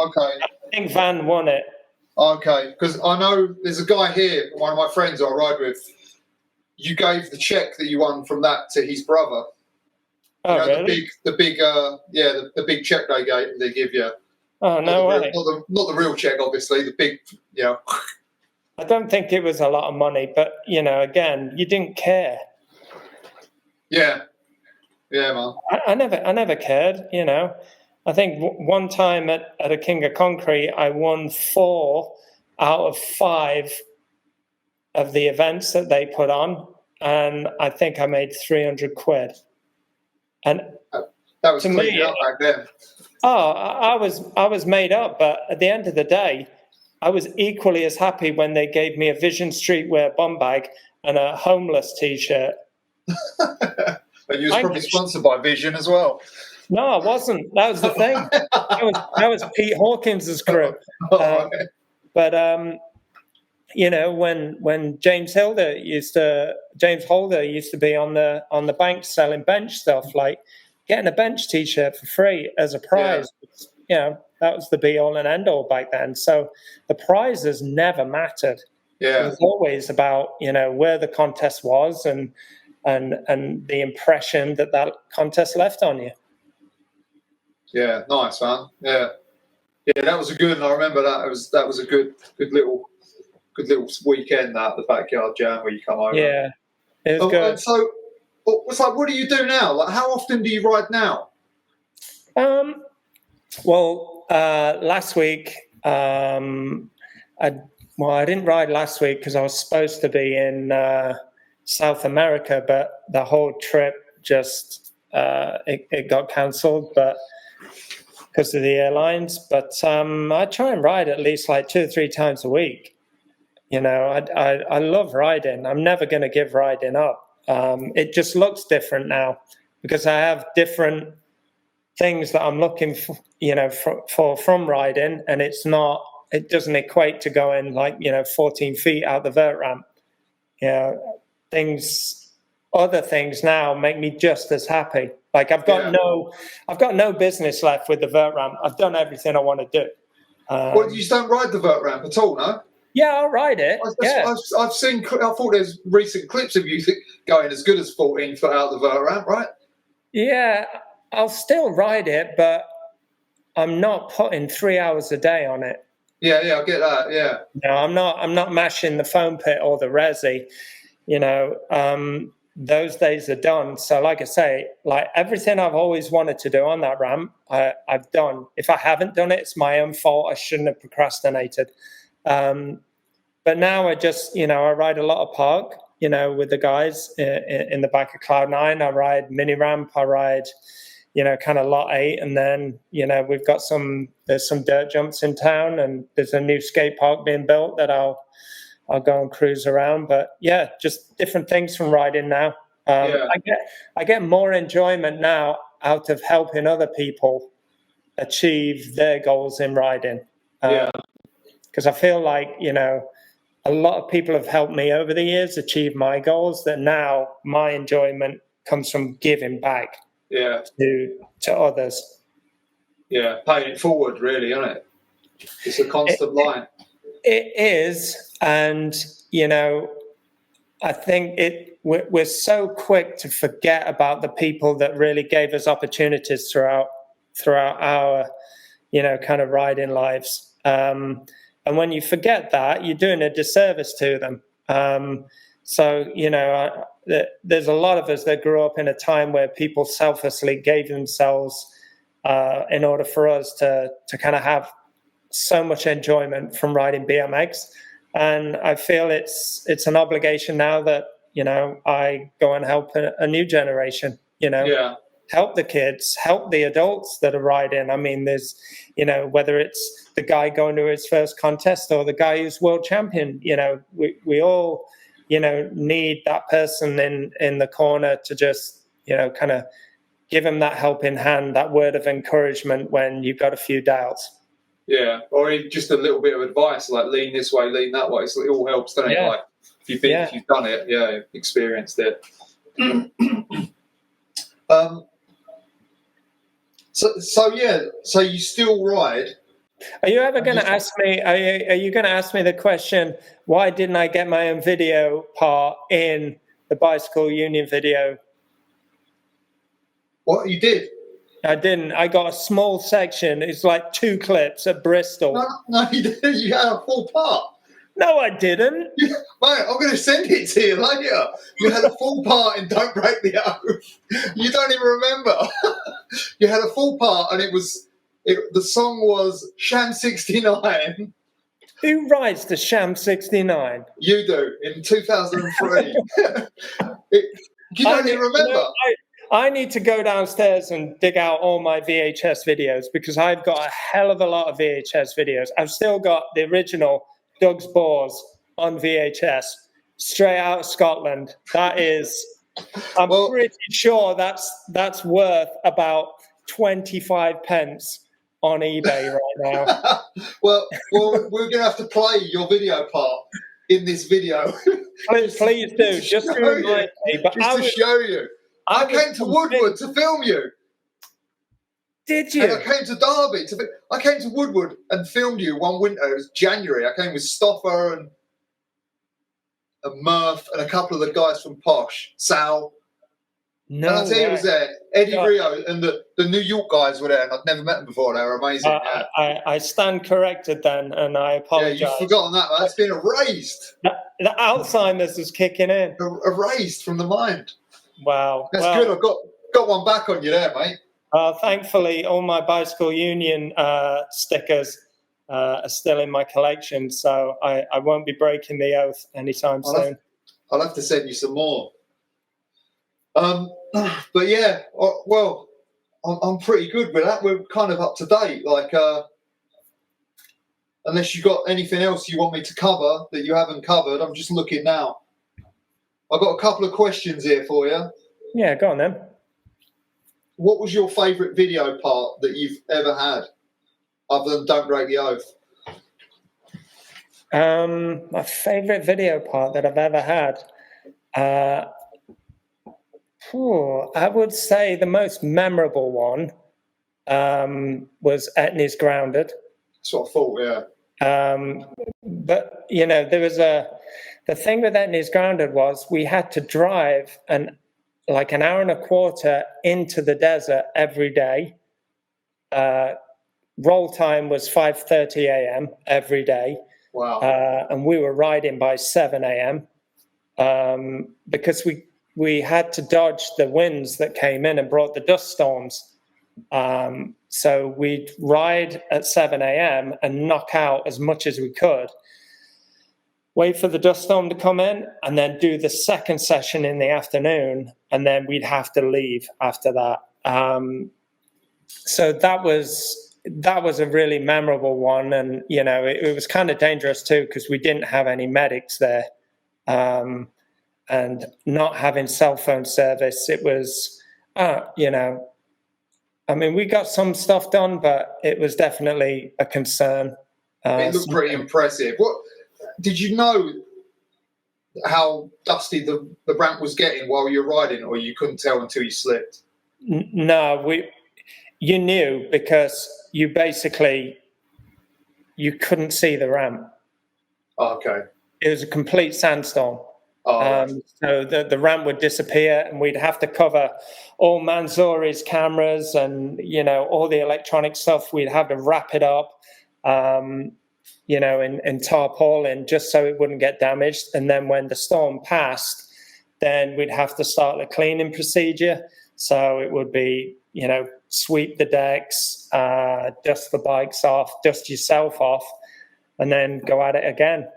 Van won it.
Okay, because I know there's a guy here, one of my friends I ride with. You gave the check that you won from that to his brother.
Oh,
you know,
really?
The big check they give you.
Oh, no way.
Not the real check, obviously. The big, you know.
I don't think it was a lot of money, but, you know, again, you didn't care.
Yeah. Yeah, man.
I never cared, you know. I think one time at a King of Concrete, I won 4 out of 5 of the events that they put on, and I think I made 300 quid. And
that was cleaned up back then.
Oh, I was made up, but at the end of the day, I was equally as happy when they gave me a Vision Streetwear bum bag and a homeless T-shirt.
And you was probably sponsored by Vision as well.
No, I wasn't. That was the thing. That was Pete Hawkins' crew. But you know, when James Holder used to be on the bank selling bench stuff, like getting a bench T-shirt for free as a prize. You know, that was the be all and end all back then. So the prizes never mattered.
Yeah,
it was always about, you know, where the contest was and the impression that contest left on you.
Yeah, nice, man. Yeah, that was a good. And I remember that that was a good little weekend. That the backyard jam where you come over.
Yeah, it was good.
And so, it's like, what do you do now? Like, how often do you ride now?
Well, last week, I didn't ride last week because I was supposed to be in South America, but the whole trip just it got cancelled, but because of the airlines. But I try and ride at least like 2 or 3 times a week. You know, I love riding. I'm never going to give riding up. It just looks different now because I have different things that I'm looking for, you know, for from riding, and it doesn't equate to going like, you know, 14 feet out the vert ramp. You know, other things now make me just as happy. Like I've got no business left with the vert ramp. I've done everything I want to do.
Well, you just don't ride the vert ramp at all, no?
Yeah, I'll ride it.
I've seen. I thought there's recent clips of you going as good as 14 foot out the vert ramp, right?
Yeah, I'll still ride it, but I'm not putting 3 hours a day on it.
Yeah, I get that. Yeah.
No, I'm not mashing the foam pit or the resi. You know, those days are done. So, like I say, like everything I've always wanted to do on that ramp, I've done. If I haven't done it, it's my own fault. I shouldn't have procrastinated. But now I just, you know, I ride a lot of park, you know, with the guys in the back of Cloud9. I ride mini ramp. I ride, kind of lot 8, and then we've got there's some dirt jumps in town, and there's a new skate park being built that I'll go and cruise around. But yeah, just different things from riding now. I get more enjoyment now out of helping other people achieve their goals in riding. Because I feel like a lot of people have helped me over the years achieve my goals, that now my enjoyment comes from giving back to others.
Yeah, paying it forward, really, isn't it? It's a constant line.
It is, and I think we're so quick to forget about the people that really gave us opportunities throughout our kind of riding lives. And when you forget that, you're doing a disservice to them. So there's a lot of us that grew up in a time where people selflessly gave themselves in order for us to kind of have so much enjoyment from riding BMX. And I feel it's an obligation now that I go and help a new generation. Help the kids, help the adults that are riding. I mean, there's whether it's the guy going to his first contest or the guy who's world champion, we all need that person in the corner to just kind of give him that helping hand, that word of encouragement when you've got a few doubts.
Yeah, or just a little bit of advice, like lean this way, lean that way. So it all helps, doesn't it? Like if you think you've done it, experienced it. So you still ride?
Are you ever going to ask me? Are you going to ask me the question? Why didn't I get my own video part in the Bicycle Union video?
What, you did?
I didn't. I got a small section. It's like 2 clips at Bristol.
No, you didn't. You had a full part.
No, I didn't.
Mate, I'm going to send it to you later. You had a full part in Don't Break the Oath. You don't even remember. You had a full part, and the song was Sham 69.
Who rides the Sham 69?
You do, in 2003. You don't even remember.
I need to go downstairs and dig out all my VHS videos, because I've got a hell of a lot of VHS videos. I've still got the original Doug's Boars on VHS, straight out of Scotland. That is, I'm pretty sure that's worth about 25 pence on eBay right now.
well, we're going to have to play your video part in this video.
Please do, just to remind me. But
just to show you. I came to Woodward to film you.
Did you?
And I came to Derby. I came to Woodward and filmed you one winter. It was January. I came with Stoffer and Murph and a couple of the guys from Posh, Sal. No, and I tell you, it was there. Eddie Rio and the New York guys were there, and I'd never met them before. They were amazing.
I stand corrected then, and I apologise.
Yeah, you've forgotten that. That's been erased.
The Alzheimer's is kicking in.
Erased from the mind.
Wow.
That's good. I've got one back on you there, mate.
Thankfully, all my Bicycle Union stickers are still in my collection, so I won't be breaking the oath anytime soon.
I'll have to send you some more. But yeah, well, I'm pretty good with that. We're kind of up to date. Like, unless you got anything else you want me to cover that you haven't covered, I'm just looking now. I've got a couple of questions here for you.
Yeah, go on then.
What was your favourite video part that you've ever had, other than Don't Break the Oath?
My favourite video part that I've ever had, I would say the most memorable one was Etney's Grounded.
That's what I thought, yeah.
But, there was the thing with Etney's Grounded was we had to drive an hour and a quarter into the desert every day. Roll time was 5:30 a.m. every day.
Wow.
And we were riding by 7 a.m. Because we had to dodge the winds that came in and brought the dust storms. So we'd ride at 7 a.m. and knock out as much as we could, wait for the dust storm to come in, and then do the second session in the afternoon, and then we'd have to leave after that. so that was a really memorable one, and it was kind of dangerous too because we didn't have any medics there, and not having cell phone service. It was, we got some stuff done, but it was definitely a concern.
It looked pretty impressive. What did you know how dusty the ramp was getting while you were riding, or you couldn't tell until you slipped?
No, you knew because you couldn't see the ramp.
Oh, okay.
It was a complete sandstorm.
Oh,
so the ramp would disappear, and we'd have to cover all Mansouri's cameras and all the electronic stuff. We'd have to wrap it up, in tarpaulin just so it wouldn't get damaged. And then when the storm passed, then we'd have to start the cleaning procedure. So it would be, sweep the decks, dust the bikes off, dust yourself off, and then go at it again.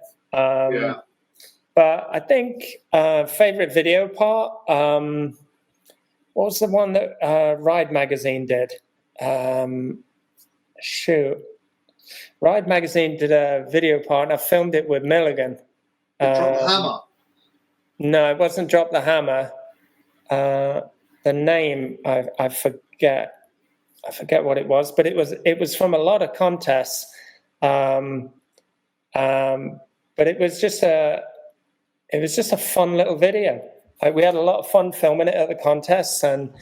But I think favorite video part, what was the one that Ride Magazine did? Ride Magazine did a video part, and I filmed it with Milligan.
Drop the hammer?
No, it wasn't Drop the Hammer. The name, I forget. I forget what it was, but it was from a lot of contests. But it was just a fun little video. We had a lot of fun filming it at the contests, and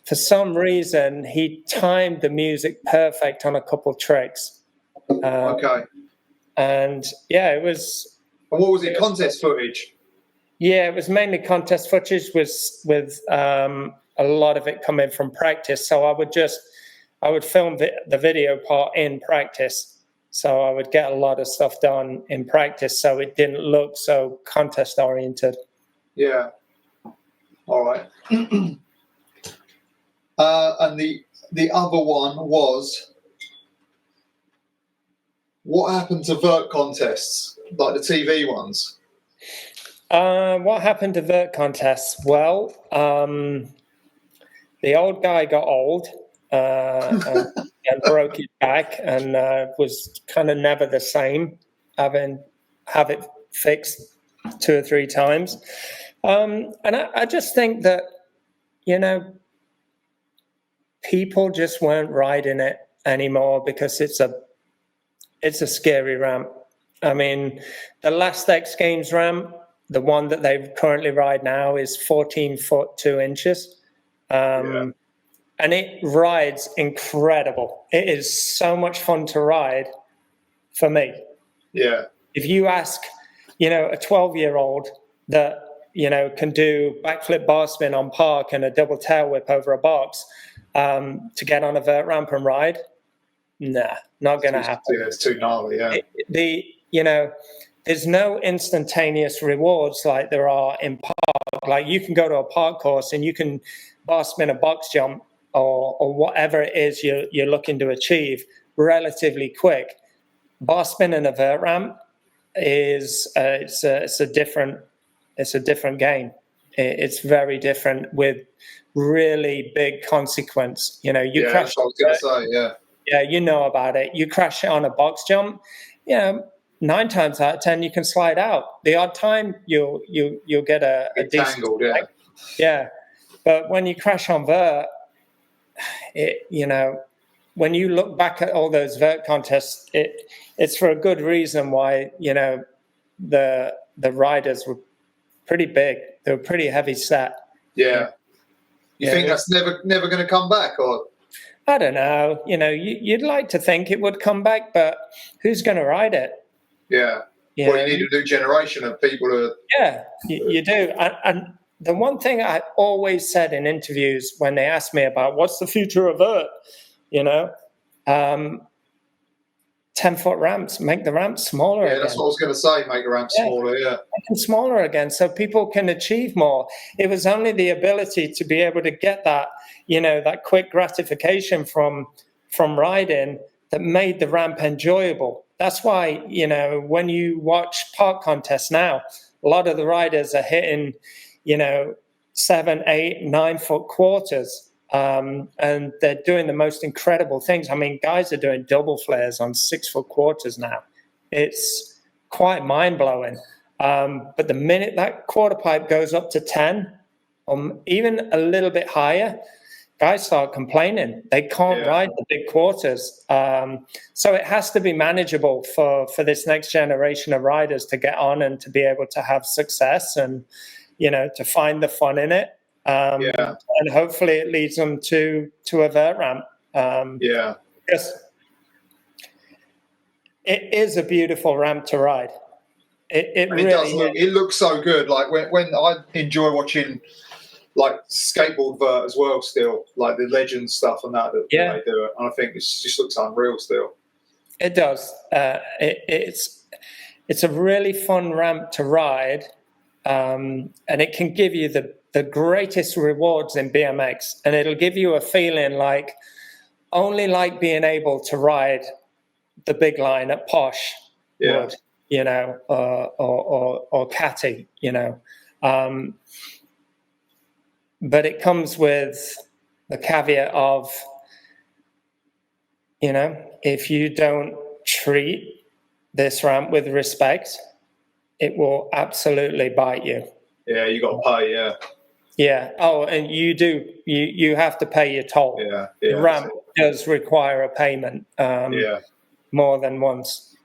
for some reason he timed the music perfect on a couple of tricks.
Okay.
And yeah, it was.
And what was it? Contest footage?
Yeah, it was mainly contest footage with a lot of it coming from practice. So I would film the video part in practice. So I would get a lot of stuff done in practice, so it didn't look so contest oriented.
Yeah. All right. And the other one was, what happened to vert contests, like the TV ones?
What happened to vert contests? Well, the old guy got old and broke his back, and was kind of never the same, have it fixed 2 or 3 times. And I just think that, people just weren't riding it anymore because it's a scary ramp. I mean, the last X Games ramp, the one that they currently ride now, is 14 foot 2 inches. And it rides incredible. It is so much fun to ride for me. Yeah. If you ask, a 12-year-old that, can do backflip bar spin on park and a double tail whip over a box, to get on a vert ramp and ride, nah, not going to happen.
It's too gnarly, yeah.
There's no instantaneous rewards like there are in park. Like, you can go to a park course and you can bar spin a box jump or whatever it is you're looking to achieve relatively quick. Bar spinning a vert ramp is it's a different game. It's very different with really big consequence. You crash.
That's what I was going to say. Yeah.
Yeah, you know about it. You crash on a box jump. 9 times out of 10 you can slide out. The odd time you'll get a decent
tangled, yeah.
Yeah. But when you crash on vert, when you look back at all those vert contests, it's for a good reason why, the riders were pretty big. They were pretty heavy set.
Yeah. You think that's never going to come back, or?
I don't know. You'd like to think it would come back, but who's going to ride it?
Yeah. Well, you need a new generation of people who.
Yeah, you do. And the one thing I always said in interviews when they asked me about what's the future of vert, 10-foot ramps, make the ramps smaller.
Yeah, that's what I was going to say, make the ramps smaller, yeah.
Make them smaller again so people can achieve more. It was only the ability to be able to get that, that quick gratification from riding that made the ramp enjoyable. That's why, when you watch park contests now, a lot of the riders are hitting, 7, 8, 9 foot quarters. And they're doing the most incredible things. I mean, guys are doing double flares on 6 foot quarters now. It's quite mind-blowing. But the minute that quarter pipe goes up to 10, or even a little bit higher, guys start complaining. They can't ride the big quarters. So it has to be manageable for this next generation of riders to get on and to be able to have success and, to find the fun in it. And hopefully it leads them to a vert ramp. Yes. It is a beautiful ramp to ride. It really
does look, it looks so good. Like when I enjoy watching like skateboard vert as well still, like the legend stuff and that they do it. And I think it just looks unreal still.
It does. It's a really fun ramp to ride. And it can give you the greatest rewards in BMX, and it'll give you a feeling like being able to ride the big line at Posh would, or Catty, but it comes with the caveat of, if you don't treat this ramp with respect, it will absolutely bite you.
Yeah, you got to pay,
Yeah. Oh, and you do. You have to pay your toll.
Yeah.
The ramp does require a payment. More than once.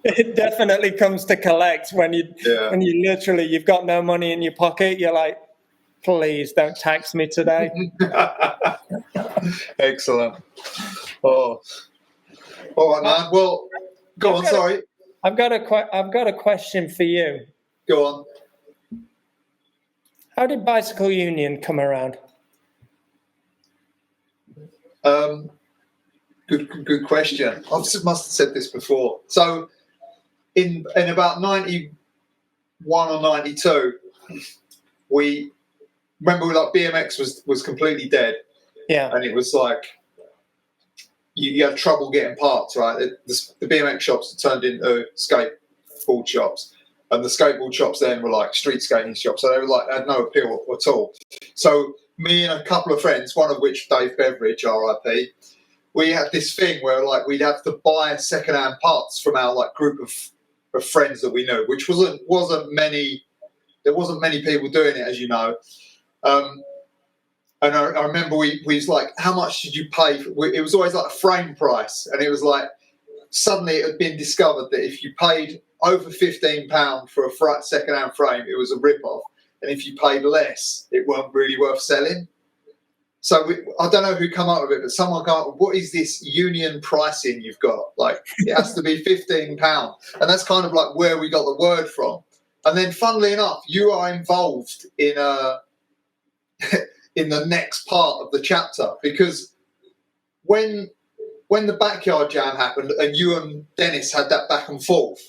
It definitely comes to collect when you literally you've got no money in your pocket. You're like, please don't tax me today.
Excellent. Oh, all right, man. Well, go on. Sorry,
I've got a question for you.
Go on.
How did Bicycle Union come around?
Good question. I must have said this before. So, in about 91 or 92, we remember like BMX was completely dead.
Yeah,
and it was like you had trouble getting parts. Right, the BMX shops had turned into skateboard shops. And the skateboard shops then were like street skating shops. So they were like, had no appeal at all. So me and a couple of friends, one of which Dave Beveridge, RIP, we had this thing where like we'd have to buy secondhand parts from our like group of friends that we knew, which wasn't many. There wasn't many people doing it, as you know. And I remember we was like, how much did you pay? It was always like a frame price, and it was like suddenly it had been discovered that if you paid over £15 for a second-hand frame, it was a rip-off. And if you paid less, it weren't really worth selling. So I don't know who come up with it, but someone came up with, what is this union pricing you've got? Like, it has to be £15. And that's kind of like where we got the word from. And then, funnily enough, you are involved in in the next part of the chapter, because when the backyard jam happened and you and Dennis had that back and forth,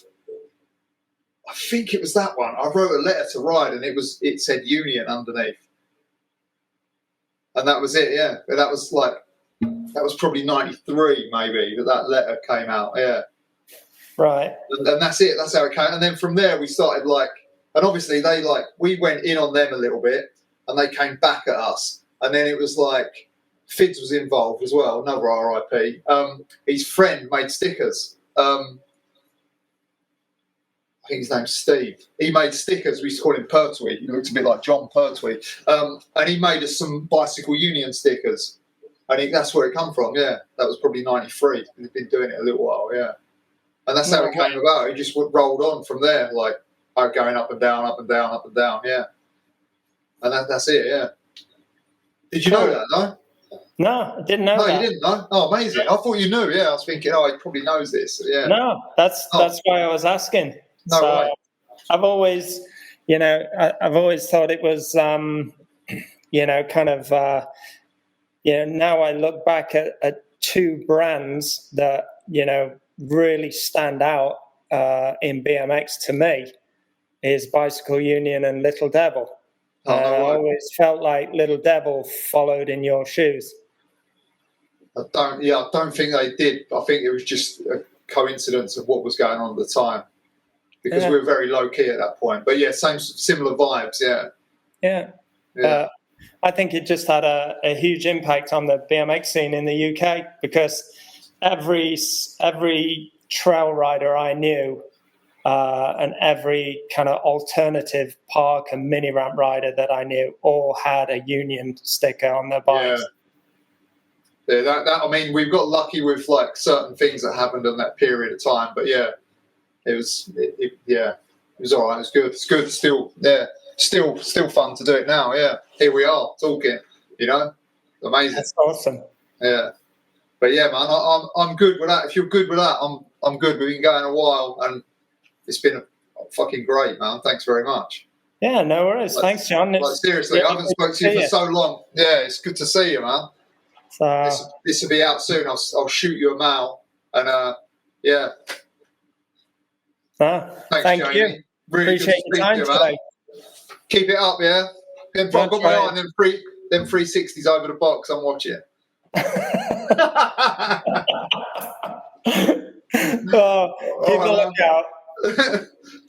I think it was that one. I wrote a letter to Ride, and it said union underneath, and that was it. Yeah, but that was probably 93 maybe that letter came out. Yeah,
right.
And that's it. That's how it came. And then from there we started and obviously we went in on them a little bit, and they came back at us, and then it was like Fids was involved as well. Another RIP. His friend made stickers. I think his name's Steve. He made stickers. We used to call him Pertwee. He looked a bit like John Pertwee. And he made us some Bicycle Union stickers. And that's where it come from, yeah. That was probably 93. He'd been doing it a little while, yeah. And that's how it came about. He just rolled on from there, like going up and down, up and down, up and down, yeah. And that's it, yeah. Did you know that, no?
No, I didn't know that.
No, you didn't know? Oh, amazing. I thought you knew, yeah. I was thinking, he probably knows this, yeah.
No, that's why I was asking.
No,
so
right.
I've always, I've always thought it was, now I look back at two brands that, really stand out in BMX to me is Bicycle Union and Little Devil. I always felt like Little Devil followed in your shoes.
I don't think they did. I think it was just a coincidence of what was going on at the time. Because we were very low key at that point, but yeah, similar vibes, yeah.
Yeah,
Yeah.
I think it just had a huge impact on the BMX scene in the UK, because every trail rider I knew and every kind of alternative park and mini ramp rider that I knew all had a Union sticker on their bikes.
Yeah, that I mean, we've got lucky with like certain things that happened in that period of time, but yeah, it was all right. It was good. It's good. Still fun to do it now. Yeah, here we are talking. You know, amazing.
That's awesome.
Yeah, but yeah, man, I'm good with that. If you're good with that, I'm good. We've been going a while, and it's been fucking great, man. Thanks very much.
Yeah, no worries. Thanks, Shaun.
Seriously, I haven't spoken to you for so long. Yeah, it's good to see you, man. This will be out soon. I'll shoot you a mail, and yeah.
Thank
Jamie.
you.
Really
appreciate your time today.
Keep it up, yeah. Then I've got my eye on them 360s over the box. I'm watching.
Keep a lookout.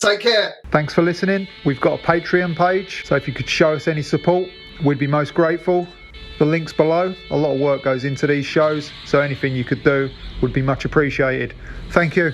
Take care. Thanks for listening. We've got a Patreon page, so if you could show us any support, we'd be most grateful. The link's below. A lot of work goes into these shows, so anything you could do would be much appreciated. Thank you.